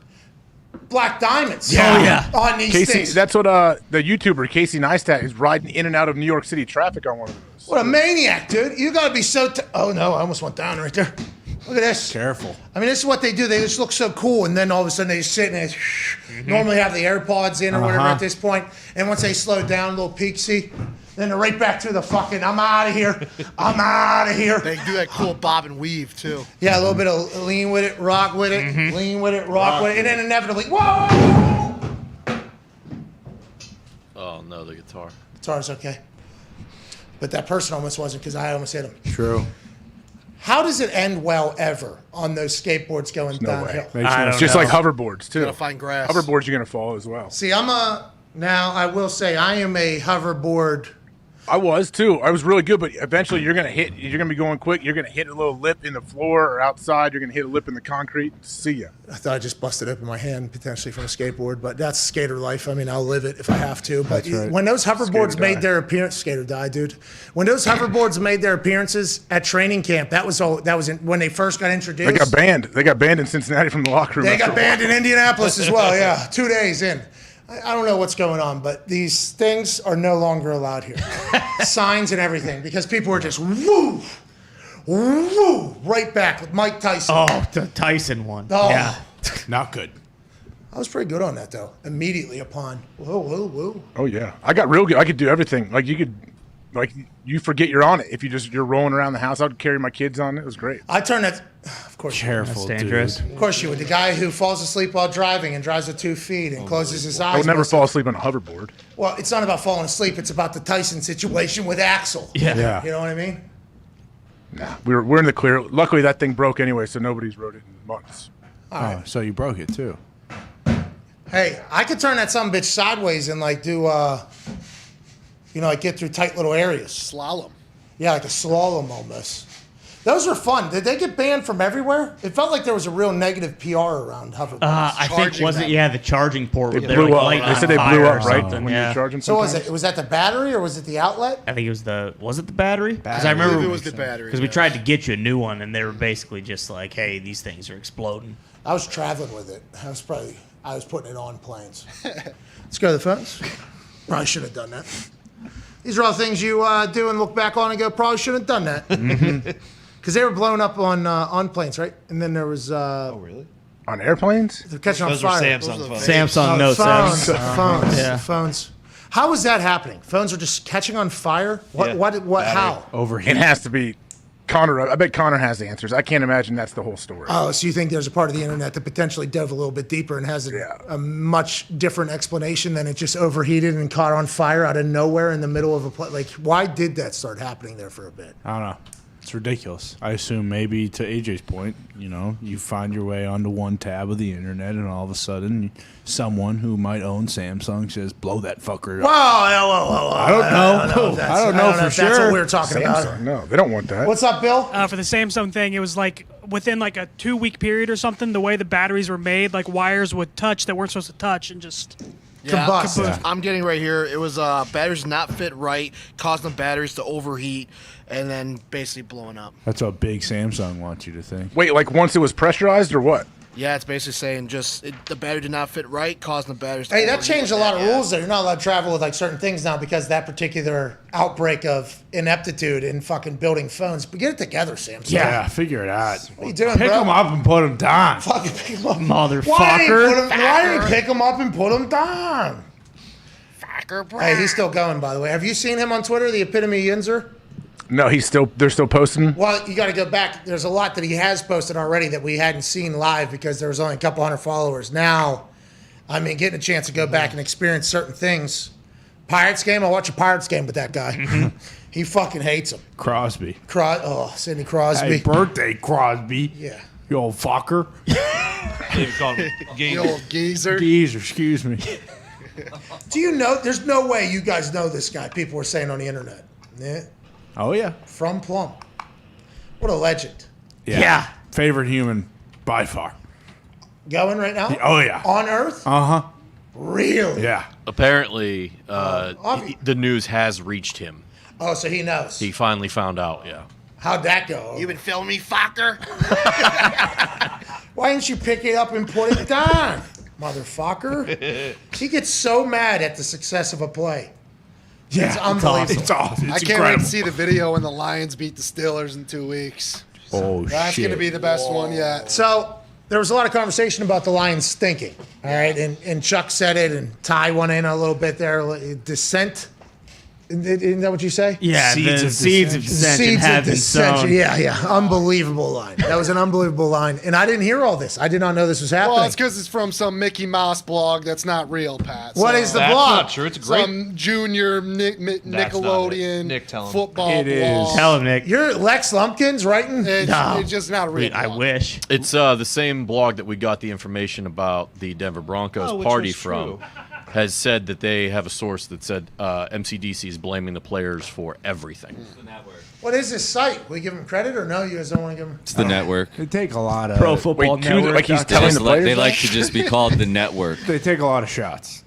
black diamonds on these Casey, things. that's what the YouTuber Casey Neistat is riding in and out of New York City traffic on one of those. What a maniac, dude. You got to be so... oh, no, I almost went down right there. Look at this. Careful. I mean, this is what they do. They just look so cool, and then all of a sudden they just sit and they normally have the AirPods in or whatever at this point. And once they slow down, a little peaksy, then they're right back to the fucking, I'm out of here. I'm out of here. They do that cool bob and weave, too. Yeah, a little bit of lean with it, rock with it, lean with it, rock with it, and then inevitably, whoa! Oh, no, the guitar. Guitar's okay. But that person almost wasn't because I almost hit him. True. How does it end well ever on those skateboards going No downhill? way. It's just like hoverboards, too. Gotta find grass. Hoverboards, you're going to fall as well. See, now I will say I am a hoverboard I was too. I was really good, but eventually you're gonna be going quick. You're gonna hit a little lip in the floor or outside. You're gonna hit a lip in the concrete. See ya. I thought I just busted open my hand potentially from a skateboard, but that's skater life. I mean, I'll live it if I have to. But That's right. when those hoverboards Skater made die. their appearance, skater die, dude. When those hoverboards made their appearances at training camp, that was when they first got introduced. They got banned. They got banned in Cincinnati from the locker room. They after got a banned while. in Indianapolis as well. Yeah, 2 days in. I don't know what's going on, but these things are no longer allowed here. Signs and everything, because people are just woo, right back with Mike Tyson. Oh, the Tyson one. Oh. Yeah. Not good. I was pretty good on that though. Immediately upon whoa. Oh yeah, I got real good. I could do everything. You forget you're on it if you're rolling around the house. I'd carry my kids on it. It was great. I turned that. Of course, Careful, That's dangerous. dude. Of course you would. The guy who falls asleep while driving and drives with 2 feet and closes his eyes. I would never most- fall asleep on a hoverboard. Well, it's not about falling asleep. It's about the Tyson situation with Axel. Yeah. You know what I mean? Nah, we're in the clear. Luckily, that thing broke anyway, so nobody's rode it in months. Oh, so you broke it too. Hey, I could turn that some bitch sideways and like do, like get through tight little areas. Slalom. Yeah, like a slalom almost. Those were fun. Did they get banned from everywhere? It felt like there was a real negative PR around hoverboards. I think the charging port. They They blew were up. lighting They said they on blew fire up or right something, when you yeah. were charging. So sometimes. was that the battery or was it the outlet? I think it was it the battery? Because I I believe remember it was the battery, Because we yes. tried to get you a new one, and they were basically just like, "Hey, these things are exploding." I was traveling with it. I was putting it on planes. Let's go to the phones. Probably should have done that. These are all things you do and look back on and go, probably shouldn't have done that. Because they were blown up on planes, right? And then there was. Oh, really? On airplanes? They're catching on Those were fire. Samsung phones. Samsung Note phones. 7s. Phones. Yeah. Phones. How is that happening? Phones are just catching on fire? What? Yeah. What? How? Overheat. It has to be Connor. I bet Connor has the answers. I can't imagine that's the whole story. Oh, so you think there's a part of the internet that potentially dove a little bit deeper and has a much different explanation than it just overheated and caught on fire out of nowhere in the middle of a place? Like, why did that start happening there for a bit? I don't know. It's ridiculous. I assume maybe to AJ's point, you find your way onto one tab of the internet, and all of a sudden, someone who might own Samsung says, "Blow that fucker up." Whoa. I don't know. I don't know for if that's what sure. we're talking about. Samsung. No, they don't want that. What's up, Bill? For the Samsung thing, it was like within like a 2-week period or something, the way the batteries were made, like wires would touch that weren't supposed to touch and just Combust. kaboom. I'm getting right here. It was batteries not fit right, causing the batteries to overheat, and then basically blowing up. That's what big Samsung wants you to think. Wait, like once it was pressurized or what? Yeah, it's basically saying the battery did not fit right, causing the batteries to Hey, that overheat. changed a lot of Yeah. rules there. You're not allowed to travel with like certain things now because of that particular outbreak of ineptitude in fucking building phones. But get it together, Samsung. Yeah, figure it out. What are you doing, Pick bro? them up and put them down. Fucking pick them up. Motherfucker. Why didn't you pick them up and put them down? Hey, he's still going, by the way. Have you seen him on Twitter, the epitome Yinzer? No, they're still posting. Well, you got to go back. There's a lot that he has posted already that we hadn't seen live because there was only a couple hundred followers. Now, I mean, getting a chance to go back and experience certain things. Pirates game, I'll watch a Pirates game with that guy. He fucking hates him. Crosby. Sidney Crosby. Hey, birthday, Crosby. Yeah. You old fucker. You old geezer. Geezer, excuse me. Do you know? There's no way you guys know this guy. People were saying on the internet. Yeah. Oh, yeah. From Plum. What a legend. Yeah. Favorite human by far. Going right now? Oh, yeah. On Earth? Uh-huh. Really? Yeah. Apparently, obvi- the news has reached him. Oh, so he knows. He finally found out, yeah. How'd that go? You been filming me, fucker? Why didn't you pick it up and put it down, motherfucker? He gets so mad at the success of a play. Yeah, it's unbelievable. It's awesome. I can't wait to see the video when the Lions beat the Steelers in 2 weeks. Oh, That's going to be the best one yet. So there was a lot of conversation about the Lions stinking, all right? And Chuck said it, and Ty went in a little bit there. Dissent. Isn't that what you say? Yeah, Seeds the of seeds of dissension have been sown. Yeah. Unbelievable line. That was an unbelievable line. And I didn't hear all this. I did not know this was happening. Well, it's because it's from some Mickey Mouse blog that's not real, Pat. What is the That's blog? not true. It's a great. Some junior Nickelodeon Nick, tell him. football It is. blog. Tell him, Nick. You're Lex Lumpkins writing? It's just not real. I wish. It's the same blog that we got the information about the Denver Broncos Oh, which party was from. true. has said that they have a source that said MCDC is blaming the players for everything. What is this site? We give them credit or no? You guys don't want to give them? It's the network. They take a lot of Pro Football Network. Like he's telling the players. They like to just be called the network. They take a lot of shots.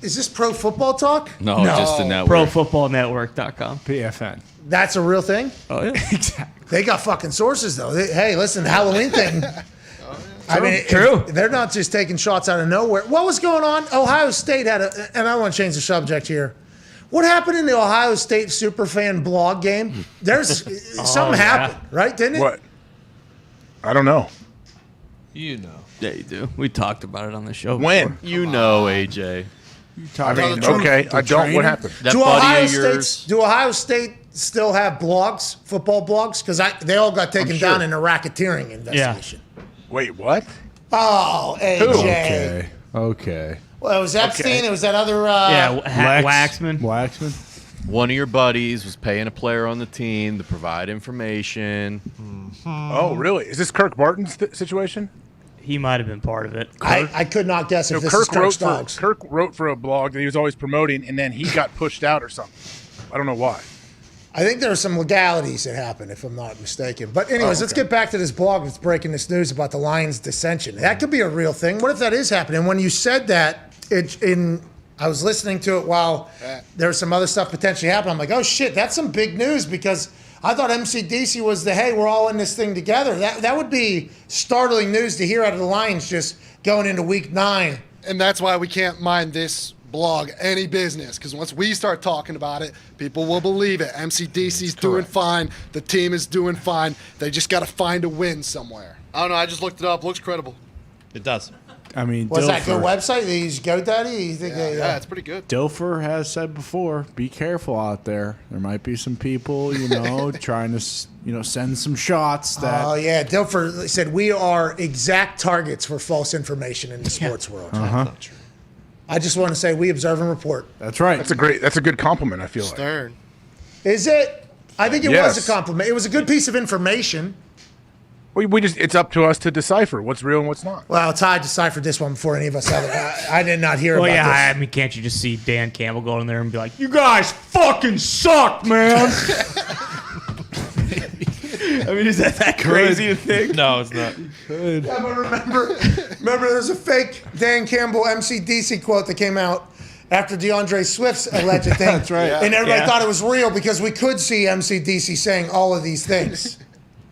Is this Pro Football Talk? No, just the network. ProFootballNetwork.com. PFN. That's a real thing? Oh, yeah. Exactly. They got fucking sources, though. Hey, listen, the Halloween thing. I mean, True. They're not just taking shots out of nowhere. What was going on? Ohio State had and I want to change the subject here. What happened in the Ohio State Superfan blog game? There's something happened, right? Didn't it? What? I don't know. You know. Yeah, you do. We talked about it on the show. When? before. You know, AJ. I mean, okay, I don't. What happened? That do buddy of yours. Ohio State still have blogs, football blogs? Because they all got taken down in a racketeering investigation. Wait, what? Oh, AJ. Okay. Well, it was Epstein. Okay. It was that other. Waxman. Waxman. One of your buddies was paying a player on the team to provide information. Oh, really? Is this Kirk Barton's situation? He might have been part of it. I could not guess if So this Kirk is Kirk's dogs. Kirk wrote for a blog that he was always promoting, and then he got pushed out or something. I don't know why. I think there are some legalities that happened, if I'm not mistaken. But anyways, let's get back to this blog that's breaking this news about the Lions' dissension. That could be a real thing. What if that is happening? When you said that, I was listening to it while there was some other stuff potentially happening. I'm like, oh shit, that's some big news because I thought MCDC was the, hey, we're all in this thing together. That would be startling news to hear out of the Lions just going into week 9. And that's why we can't mind this blog any business, because once we start talking about it, people will believe it. MCDC's doing fine. The team is doing fine. They just got to find a win somewhere. I don't know. I just looked it up. Looks credible. It does. I mean, Was that a good website? They use GoDaddy? You think Yeah, it's pretty good. Dilfer has said before, be careful out there. There might be some people, trying to, send some shots that. Oh, yeah. Dilfer said we are exact targets for false information in the sports world. Uh-huh. I just want to say we observe and report. That's right. That's a good compliment, I feel like. Stern. Is it? I think it Yes. was a compliment. It was a good piece of information. We just, it's up to us to decipher what's real and what's not. Well, Ty deciphered this one before any of us had it. I did not hear Well, about yeah, this. I mean, can't you just see Dan Campbell go in there and be like, you guys fucking suck, man? I mean, is that crazy to think? No, it's not. Yeah, but remember there's a fake Dan Campbell MCDC quote that came out after DeAndre Swift's alleged thing. That's right. And everybody Yeah. thought it was real because we could see MCDC saying all of these things.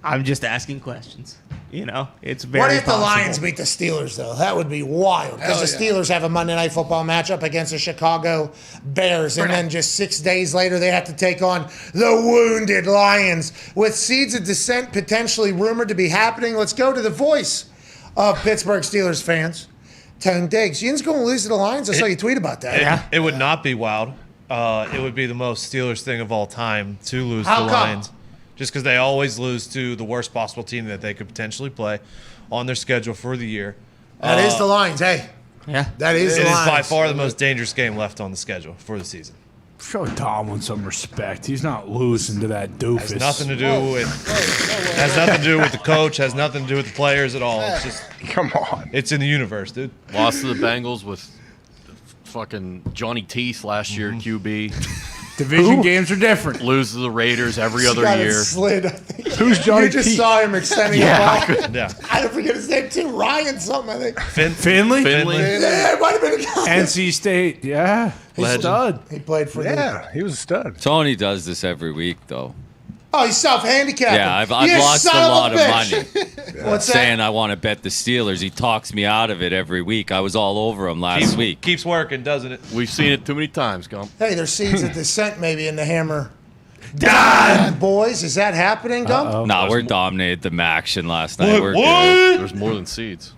I'm just asking questions. It's very What if possible. the Lions beat the Steelers, though? That would be wild. Because the Steelers have a Monday Night Football matchup against the Chicago Bears. And then just 6 days later, they have to take on the wounded Lions. With seeds of dissent potentially rumored to be happening, let's go to the voice of Pittsburgh Steelers fans, Tone Diggs. Yin's going to lose to the Lions? I saw you tweet about that. It would not be wild. It would be the most Steelers thing of all time to lose How to the come? Lions. Just because they always lose to the worst possible team that they could potentially play on their schedule for the year. That is the Lions. Hey, Yeah. that is It the is Lions. by far the most dangerous game left on the schedule for the season. Show Tomlin some respect. He's not losing to that doofus. Has nothing to do with the coach. Has nothing to do with the players at all. It's just Come on. it's in the universe, dude. Lost to the Bengals with fucking Johnny Teeth last year, QB. Division games are different. Lose to the Raiders every other Got it year. slid, I think. Who's Johnny You just Teeth? saw him extending the ball. Yeah. I forget his name too. Ryan something, I think. Finley? Yeah, it might have been a guy. NC State. Yeah. He's Legend. stud. He played for the. Yeah, he was a stud. Tony does this every week, though. Oh, he's self-handicapped. Yeah, I've You lost a son lot of bitch. money What's saying that? I want to bet the Steelers. He talks me out of it every week. I was all over him last week. Keeps working, doesn't it? We've seen it too many times, Gump. Hey, there's seeds of dissent maybe in the hammer. Dahn, boys, is that happening, Gump? Nah, we're dominated the action last night. We're good. There's more than seeds.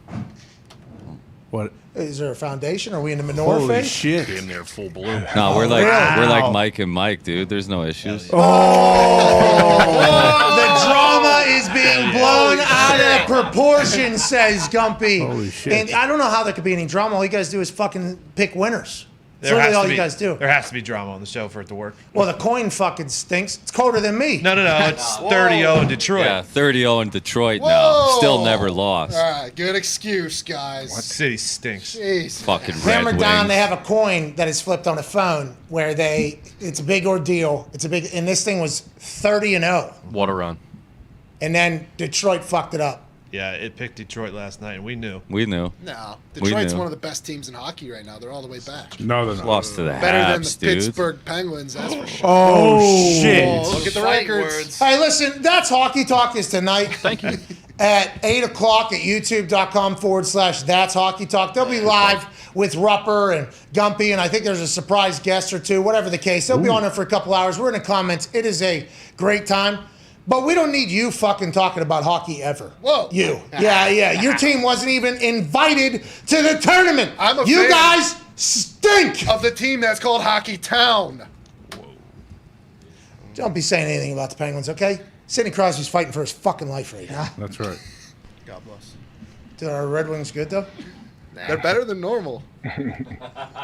What? Is there a foundation? Are we in the menorah Holy phase? shit. Damn near full bloom. No, we're like Wow. we're like Mike and Mike, dude. There's no issues. The drama is being blown out of proportion, says Gumpy. Holy shit. And I don't know how there could be any drama. All you guys do is fucking pick winners. That's really all you guys do. There has to be drama on the show for it to work. Well, the coin fucking stinks. It's colder than me. No. It's 30-0 in Detroit. Yeah, 30-0 in Detroit now. Still never lost. All right, good excuse, guys. What city stinks? Jeez. Fucking Hammer Red down. Wings. They have a coin that is flipped on a phone where it's a big ordeal. And this thing was 30-0. What a run. And then Detroit fucked it up. Yeah, it picked Detroit last night, and we knew. We knew. No, We Detroit's knew. one of the best teams in hockey right now. They're all the way back. No, they're not. Lost to the Better than the Habs, dude. Pittsburgh Penguins, that's for sure. Oh, shit. Look at the records. Hey, listen, that's Hockey Talk is tonight. Thank you. At 8 o'clock at youtube.com/That's Hockey Talk. They'll be live with Rupper and Gumpy, and I think there's a surprise guest or two, whatever the case. They'll be on there for a couple hours. We're in the comments. It is a great time. But we don't need you fucking talking about hockey ever. Whoa. You. Yeah. Your team wasn't even invited to the tournament. I'm You fan guys stink. of the team that's called Hockey Town. Don't be saying anything about the Penguins, okay? Sidney Crosby's fighting for his fucking life right now. That's right. God bless. Did our Red Wings good, though? They're better than normal.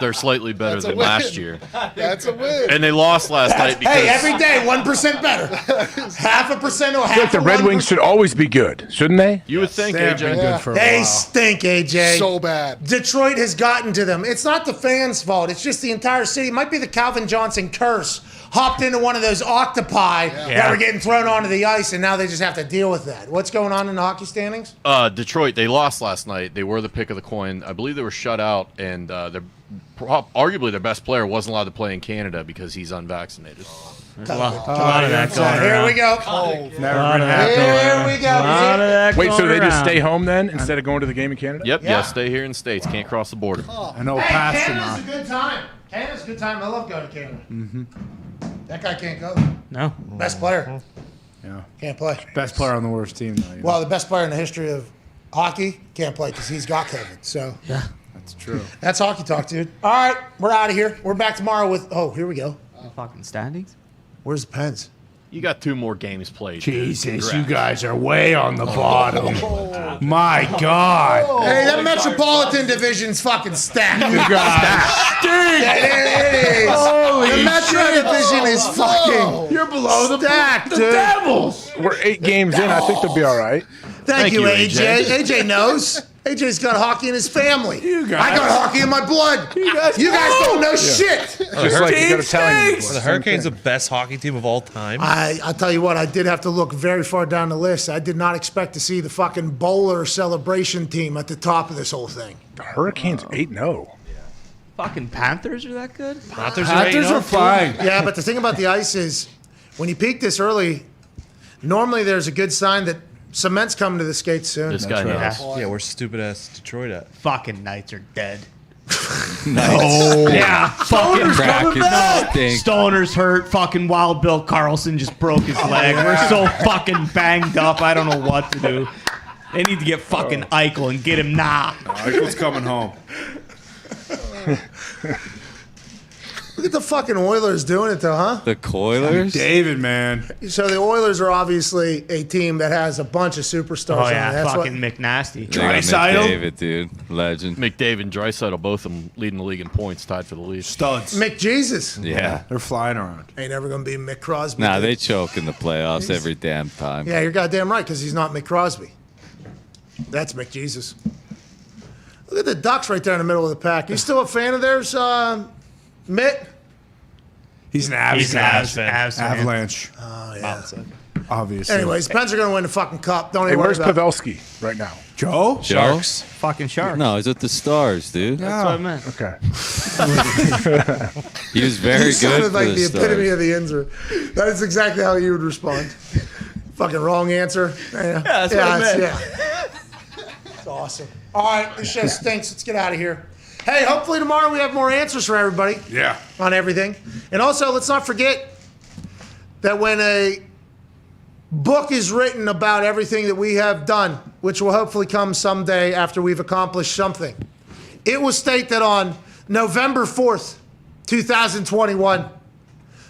They're slightly better That's a than win. last year. That's a win. And they lost last night because Hey, every day, 1% better. 0.5% or I half feel like the of Red 1%. Wings should always be good, shouldn't they? you would think, They have AJ. been good for a They while. stink, AJ. So bad. Detroit has gotten to them. It's not the fans' fault. It's just the entire city. It might be the Calvin Johnson curse. Hopped into one of those octopi that were getting thrown onto the ice, and now they just have to deal with that. What's going on in the hockey standings? Detroit, they lost last night. They were the pick of the coin. I believe they were shut out, and arguably their best player wasn't allowed to play in Canada because he's unvaccinated. A lot of that going Here around. we go. Never been happy. Here we go. A lot of that Wait, so going they just around. stay home then instead of going to the game in Canada? Yep, Yeah. stay here in the States. Can't cross the border. I know Hey, Pat's Canada's a from good time. Canada's a good time. I love going to Canada. Mm-hmm. That guy can't go. No. Best player. Yeah. Can't play. Best player on the worst team, though. You know? Well, the best player in the history of hockey can't play because he's got COVID. So That's true. that's Hockey Talk, dude. All right, we're out of here. We're back tomorrow with, here we go. Fucking standings. Where's the Pens? You got 2 more games played. Jesus, Congrats. you guys are way on the bottom. My God. Hey, that Metropolitan Division's fucking stacked. You guys stink. It is. Holy The Metro shit. Division is fucking You're below stacked, the dude. Devils. We're 8 games in. I think they'll be all right. Thank you, you, AJ. AJ. AJ knows. AJ's got hockey in his family. You guys- I got hockey in my blood. You guys don't know shit. Just like you got Italian. Are the Hurricanes the best hockey team of all time? I'll tell you what, I did have to look very far down the list. I did not expect to see the fucking bowler celebration team at the top of this whole thing. The Hurricanes 8-0. Fucking Panthers are that good? Panthers are fine. Yeah, but the thing about the ice is when you peak this early, normally there's a good sign that cement's coming to the skates soon. This guy knows. Yeah, where's stupid ass Detroit at? Fucking Knights are dead. No. Yeah, fucking Kraken stink. Stoner's hurt. Fucking Wild Bill Carlson just broke his leg. We're so fucking banged up. I don't know what to do. They need to get fucking Eichel and get him now. Eichel's coming home. Look at the fucking Oilers doing it though, huh? The Coilers? David, man. So the Oilers are obviously a team that has a bunch of superstars Oh on it. yeah, That's fucking what, McNasty. They got Draisaitl? McDavid, dude. Legend. McDavid and Draisaitl, both of them leading the league in points, tied for the lead. Studs. McJesus. Yeah. They're flying around. Ain't never gonna be Mick Crosby. Nah, dude. they choke in the playoffs every damn time. Yeah, you're goddamn right, because he's not Mick Crosby. That's McJesus. Look at the Ducks right there in the middle of the pack. You still a fan of theirs, Mitt? He's an Avs He's an guy. Avs fan. Avs fan. Avalanche. Oh, yeah. Obviously. Anyways, Pens are going to win the fucking cup. Don't Hey, even worry where's about it. Pavelski right now? Joe? Sharks? Fucking Sharks. No, he's with the Stars, dude. That's what I meant. Okay. He was very You good sounded for like the the epitome Stars. of the answer. That is exactly how you would respond. Fucking wrong answer. Yeah, that's what I meant. It's awesome. All right, this show stinks. Let's get out of here. Hey, hopefully tomorrow we have more answers for everybody. Yeah. On everything. And also, let's not forget that when a book is written about everything that we have done, which will hopefully come someday after we've accomplished something, it will state that on November 4th, 2021,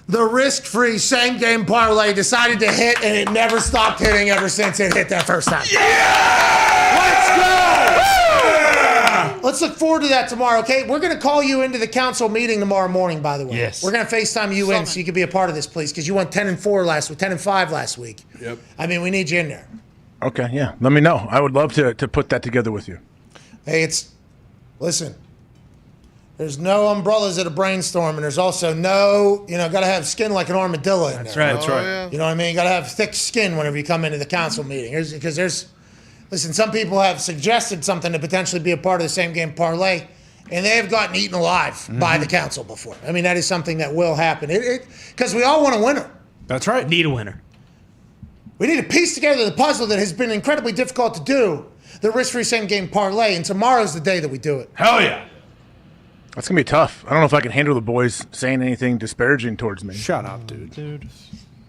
the risk-free same-game parlay decided to hit, and it never stopped hitting ever since it hit that first time. Yeah! Let's go! let's look forward to that tomorrow, okay? We're going to call you into the council meeting tomorrow morning, by the way. Yes. We're going to FaceTime you in so you can be a part of this, please, because you went 10-4 last week, 10-5 last week. Yep. I mean, we need you in there. Okay, yeah. Let me know. I would love to put that together with you. Hey, listen, there's no umbrellas at a brainstorm, and there's also no, got to have skin like an armadillo in That's there. right. That's right. Yeah. You know what I mean? You got to have thick skin whenever you come into the council meeting. Listen, some people have suggested something to potentially be a part of the same game parlay, and they have gotten eaten alive by the council before. I mean, that is something that will happen. Because we all want a winner. That's right. Need a winner. We need to piece together the puzzle that has been incredibly difficult to do, the risk-free same game parlay, and tomorrow's the day that we do it. Hell yeah. That's going to be tough. I don't know if I can handle the boys saying anything disparaging towards me. Shut up, dude.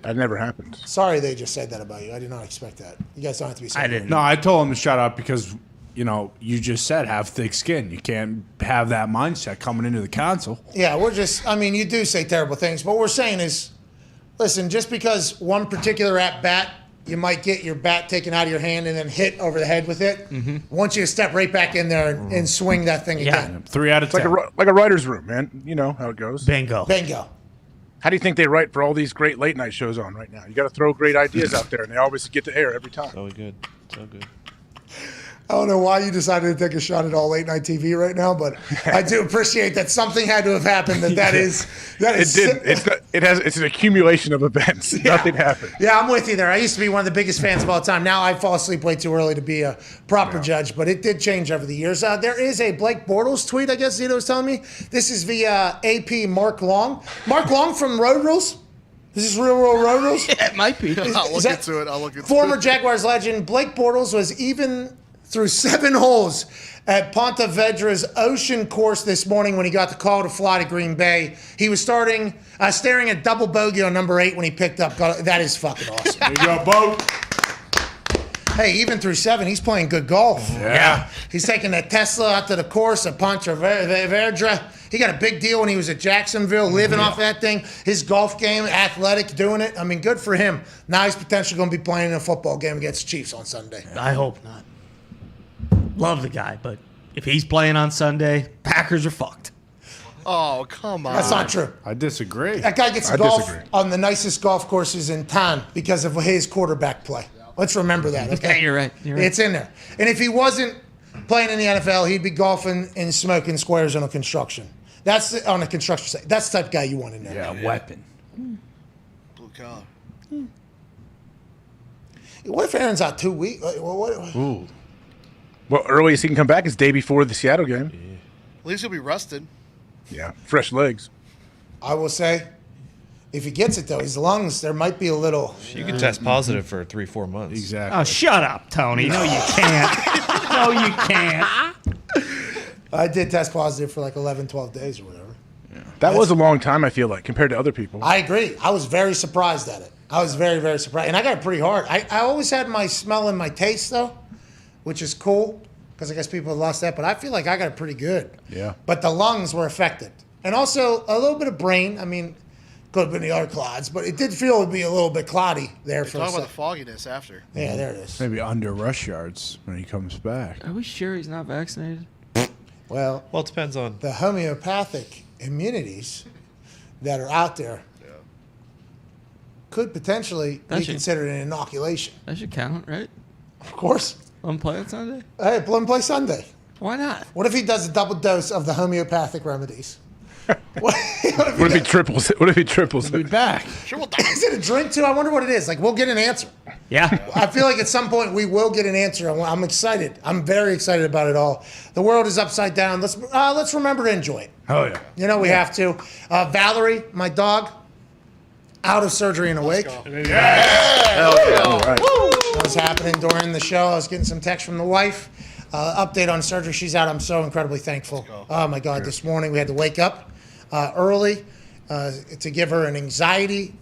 That never happened. Sorry they just said that about you. I did not expect that. You guys don't have to be sorry. I didn't. No, I told him to shut up because, you just said have thick skin. You can't have that mindset coming into the council. Yeah, you do say terrible things, but what we're saying is, listen, just because one particular at-bat, you might get your bat taken out of your hand and then hit over the head with it. Want you to step right back in there and swing that thing again. 3 out of 10. Like a writer's room, man. You know how it goes. Bingo. How do you think they write for all these great late night shows on right now? You got to throw great ideas out there, and they always get to air every time. So good. So good. I don't know why you decided to take a shot at all late night TV right now, but I do appreciate that something had to have happened. It's an accumulation of events. Yeah. Nothing happened. Yeah, I'm with you there. I used to be one of the biggest fans of all time. Now I fall asleep way too early to be a proper judge, but it did change over the years. There is a Blake Bortles tweet, I guess Zito was telling me. This is via AP Mark Long. Mark Long from Road Rules. Is this Real World Road Rules? Yeah, it might be. I'll look into it. Former Jaguars legend Blake Bortles was even through 7 holes at Pontevedra's Ocean Course this morning when he got the call to fly to Green Bay. He was staring at double bogey on number 8 when he picked up. That is fucking awesome. There you go, Bo. Hey, even through 7, he's playing good golf. Yeah. He's taking that Tesla out to the course at Pontevedra. He got a big deal when he was at Jacksonville, living off that thing. His golf game, athletic, doing it. I mean, good for him. Now he's potentially going to be playing in a football game against the Chiefs on Sunday. I hope not. Love the guy, but if he's playing on Sunday, Packers are fucked. Oh, come on. That's not true. I disagree. That guy gets to golf on the nicest golf courses in town because of his quarterback play. Let's remember that, okay? Yeah, you're right. It's in there. And if he wasn't playing in the NFL, he'd be golfing and smoking squares on a construction. On a construction site. That's the type of guy you want in there. Yeah, weapon. Blue collar. What if Aaron's out 2 weeks? Ooh. Well, earliest he can come back is day before the Seattle game. At least he'll be rested. Yeah, fresh legs. I will say, if he gets it, though, his lungs, there might be a little... You can test positive for 3-4 months. Exactly. Oh, shut up, Tony. No, you can't. No, you can't. I did test positive for like 11, 12 days or whatever. That was a long time, I feel like, compared to other people. I agree. I was very surprised at it. I was very, very surprised. And I got it pretty hard. I always had my smell and my taste, though, which is cool because I guess people have lost that. But I feel like I got it pretty good. Yeah. But the lungs were affected. And also a little bit of brain. I mean, could have been the other clouds, but it did feel to be a little bit cloudy there for a Talk about second. the fogginess after. Yeah, there it is. Maybe under rush yards when he comes back. Are we sure he's not vaccinated? Well, it depends on the homeopathic immunities that are out there. Could potentially be considered an inoculation. That should count, right? Of course. Let him play on Sunday? Hey, let him play Sunday. Why not? What if he does a double dose of the homeopathic remedies? What if he triples it? What if he triples it? Be back. Is it a drink too? I wonder what it is. Like, we'll get an answer. Yeah. I feel like at some point we will get an answer. I'm excited. I'm very excited about it all. The world is upside down. Let's remember to enjoy it. Oh, yeah. You know, we have to. Valerie, my dog, out of surgery and awake. Hell yeah. All right. That was happening during the show. I was getting some text from the wife. Update on surgery. She's out. I'm so incredibly thankful. Oh, my God. This morning we had to wake up early to give her an anxiety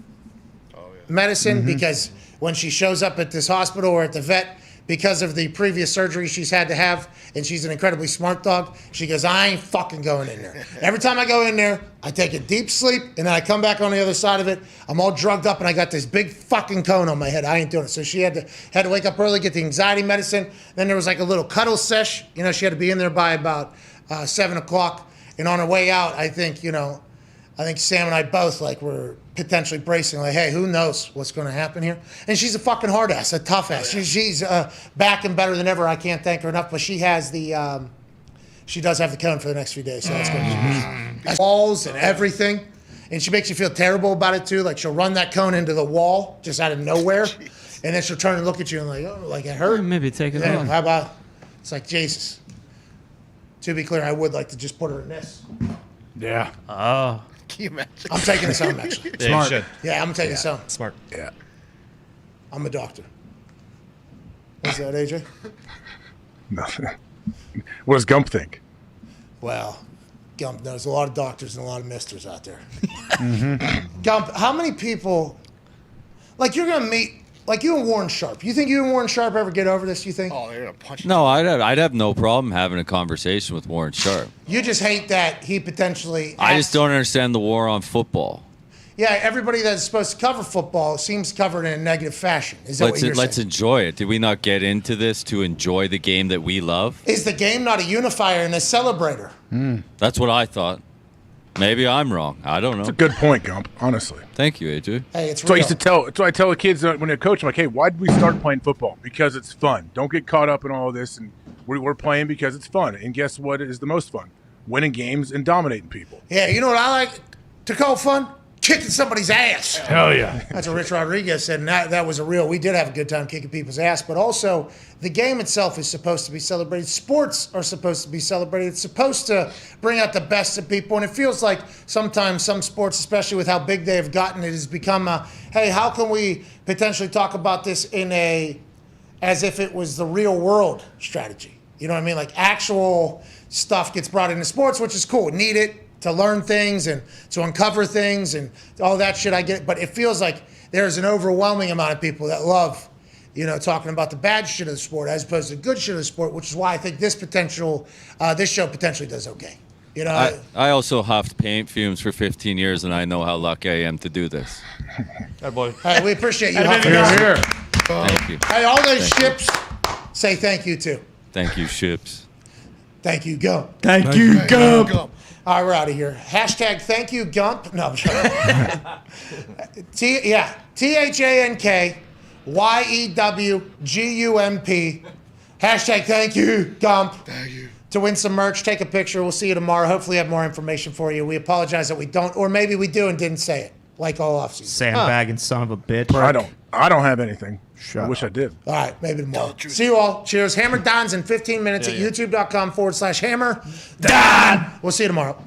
medicine because when she shows up at this hospital or at the vet, because of the previous surgery she's had to have, and she's an incredibly smart dog. She goes, I ain't fucking going in there. Every time I go in there, I take a deep sleep, and then I come back on the other side of it. I'm all drugged up, and I got this big fucking cone on my head. I ain't doing it. So she had to wake up early, get the anxiety medicine. Then there was like a little cuddle sesh. You know, she had to be in there by about 7 o'clock. And on her way out, I think Sam and I both were potentially bracing, like, hey, who knows what's going to happen here? And she's a fucking hard ass, a tough ass. She's back and better than ever. I can't thank her enough. But she has she does have the cone for the next few days, so that's good. Walls and everything, and she makes you feel terrible about it too. Like she'll run that cone into the wall just out of nowhere, and then she'll turn and look at you and like it hurt. Maybe take it Yeah, on. how about? It's like Jesus. To be clear, I would like to just put her in this. Yeah. Oh. Can you imagine? I'm taking this home, actually. Yeah, you should. Yeah, I'm taking this home. Smart. Yeah. I'm a doctor. What's that, AJ? Nothing. What does Gump think? Well, Gump knows a lot of doctors and a lot of misters out there. Mm-hmm. Gump, how many people, you're going to meet, you and Warren Sharp. You think you and Warren Sharp ever get over this, you think? Oh, they're going to punch No, I'd have no problem having a conversation with Warren Sharp. You just hate that he potentially... I just don't understand the war on football. Yeah, everybody that's supposed to cover football seems to cover it in a negative fashion. Is that what you're Let's saying? enjoy it. Did we not get into this to enjoy the game that we love? Is the game not a unifier and a celebrator? That's what I thought. Maybe I'm wrong. I don't know. It's a good point, Gump, honestly. Thank you, AJ. Hey, it's So I real. used to tell. That's what I tell the kids when I coach. I'm like, hey, why did we start playing football? Because it's fun. Don't get caught up in all this. And we're playing because it's fun. And guess what is the most fun? Winning games and dominating people. Yeah, you know what I like to call fun? Kicking somebody's ass. Hell yeah. That's what Rich Rodriguez said, and that was we did have a good time kicking people's ass, but also the game itself is supposed to be celebrated. Sports are supposed to be celebrated. It's supposed to bring out the best of people, and it feels like sometimes some sports, especially with how big they have gotten, it has become hey, how can we potentially talk about this as if it was the real world strategy? You know what I mean? Like actual stuff gets brought into sports, which is cool. Need it to learn things and to uncover things and all that shit. I get it, but it feels like there's an overwhelming amount of people that love, talking about the bad shit of the sport as opposed to the good shit of the sport, which is why I think this show potentially does okay. I also huffed paint fumes for 15 years, and I know how lucky I am to do this. Hey, boy. Hey, we appreciate you. Here. Thank you. Hey, all those Thank ships say thank you too. Thank you, ships. Thank you, Gump. Thank you, Gump. All right, we're out of here. Hashtag thank you, Gump. No, I'm sorry. THANKYEWGUMP. Hashtag thank you, Gump. Thank you. To win some merch, take a picture. We'll see you tomorrow. Hopefully have more information for you. We apologize that we don't, or maybe we do and didn't say it, like all offseason. Sandbagging son of a bitch. I don't have anything. I wish I did. All right, maybe tomorrow. See you all. Cheers. Hammer Dahn's in 15 minutes at youtube.com/Hammer Dahn. We'll see you tomorrow.